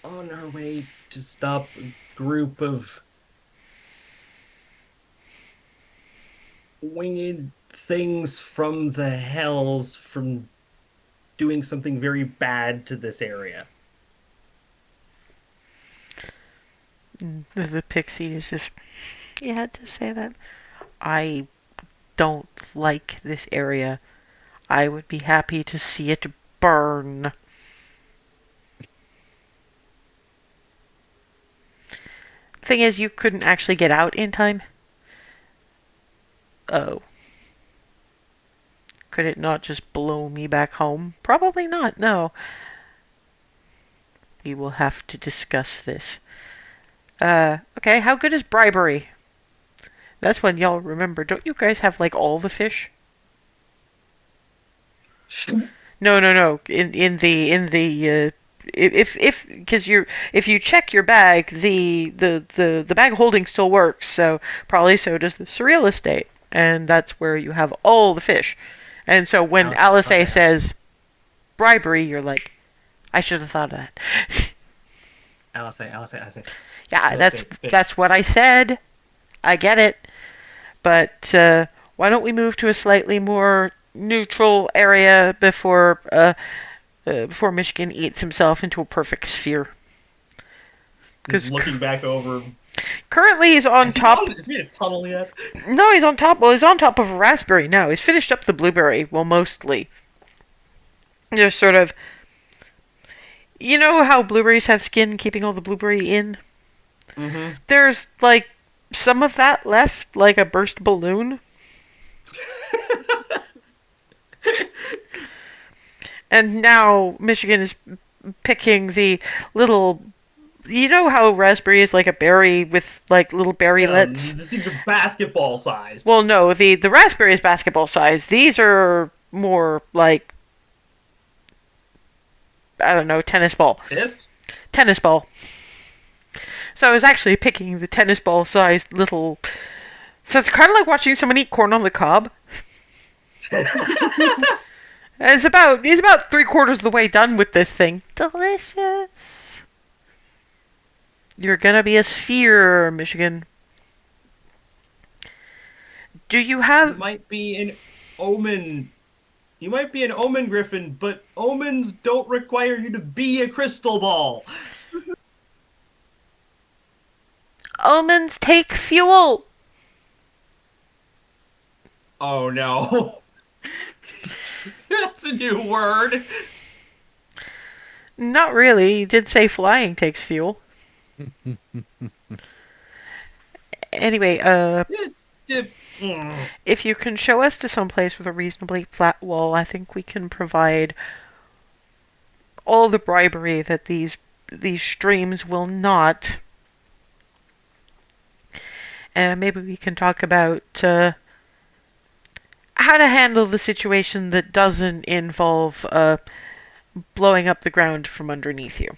[SPEAKER 2] on our way to stop a group of winged things from the hells from doing something very bad to this area.
[SPEAKER 1] The pixie is just... You had to say that. I don't like this area. I would be happy to see it burn. Thing is, you couldn't actually get out in time. Oh. Could it not just blow me back home? Probably not, no. We will have to discuss this. Okay, how good is bribery? That's when y'all remember. Don't you guys have, all the fish? No. If you check your bag, the bag holding still works, so probably so does the surreal estate. And that's where you have all the fish. And so when Alice says bribery, you're like, I should have thought of that.
[SPEAKER 2] Alice.
[SPEAKER 1] Yeah, that's what I said. I get it. But why don't we move to a slightly more neutral area before Michigan eats himself into a perfect sphere?
[SPEAKER 2] Because looking back over,
[SPEAKER 1] currently he's on top.
[SPEAKER 2] Is he in a tunnel yet?
[SPEAKER 1] No, he's on top. Well, he's on top of a raspberry now. He's finished up the blueberry. Well, mostly. Just sort of. You know how blueberries have skin keeping all the blueberry in?
[SPEAKER 2] Mm-hmm.
[SPEAKER 1] There's, like, some of that left, like a burst balloon. And now Michigan is picking the little... You know how raspberry is like a berry with, like, little berrylets?
[SPEAKER 2] These are basketball sized.
[SPEAKER 1] Well, no, the raspberry is basketball size. These are more like, I don't know, tennis ball.
[SPEAKER 2] Fist?
[SPEAKER 1] Tennis ball. So I was actually picking the tennis ball sized little... So it's kind of like watching someone eat corn on the cob. And he's about 3/4 of the way done with this thing. Delicious. You're gonna be a sphere, Michigan. Do you
[SPEAKER 2] You
[SPEAKER 1] have...
[SPEAKER 2] might be an omen. You might be an omen griffin, but omens don't require you to be a crystal ball.
[SPEAKER 1] Omens take fuel.
[SPEAKER 2] Oh no. That's a new word.
[SPEAKER 1] Not really. You did say flying takes fuel. Anyway, if you can show us to some place with a reasonably flat wall, I think we can provide all the bribery that these streams will not. And maybe we can talk about how to handle the situation that doesn't involve blowing up the ground from underneath you.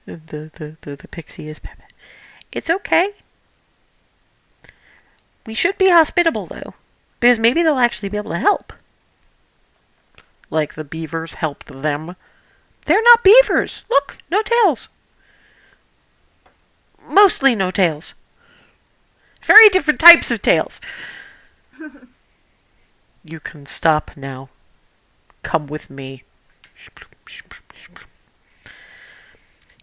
[SPEAKER 1] The pixie is Pepe. It's okay. We should be hospitable, though, because maybe they'll actually be able to help. Like the beavers helped them. They're not beavers. Look, no tails. Mostly no tails. Very different types of tails. You can stop now. Come with me.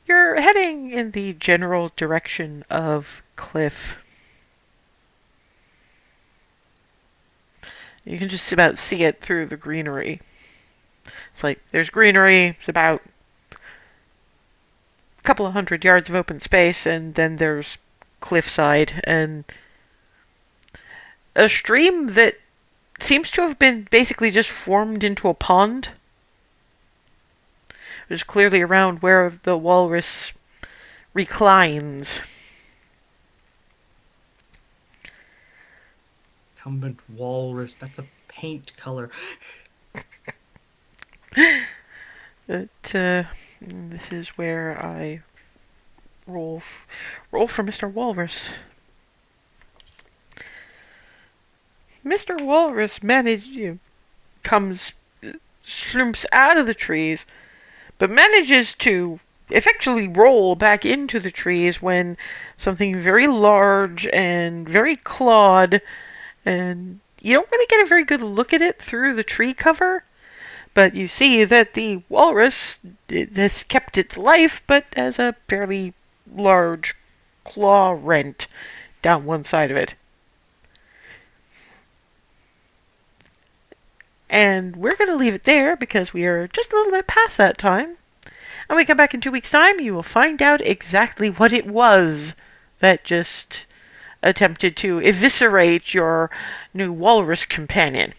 [SPEAKER 1] You're heading in the general direction of Cliff. You can just about see it through the greenery. It's like, there's greenery, it's about a couple of 100 yards of open space, and then there's cliffside, and a stream that seems to have been basically just formed into a pond. Which is clearly around where the walrus reclines.
[SPEAKER 2] Incumbent walrus, that's a paint color.
[SPEAKER 1] But, this is where I roll for Mr. Walrus. Mr. Walrus slumps out of the trees, but manages to effectually roll back into the trees when something very large and very clawed, and you don't really get a very good look at it through the tree cover, but you see that the walrus has kept its life, but has a fairly large claw rent down one side of it. And we're going to leave it there because we are just a little bit past that time. And we come back in 2 weeks' time, you will find out exactly what it was that just attempted to eviscerate your new walrus companion.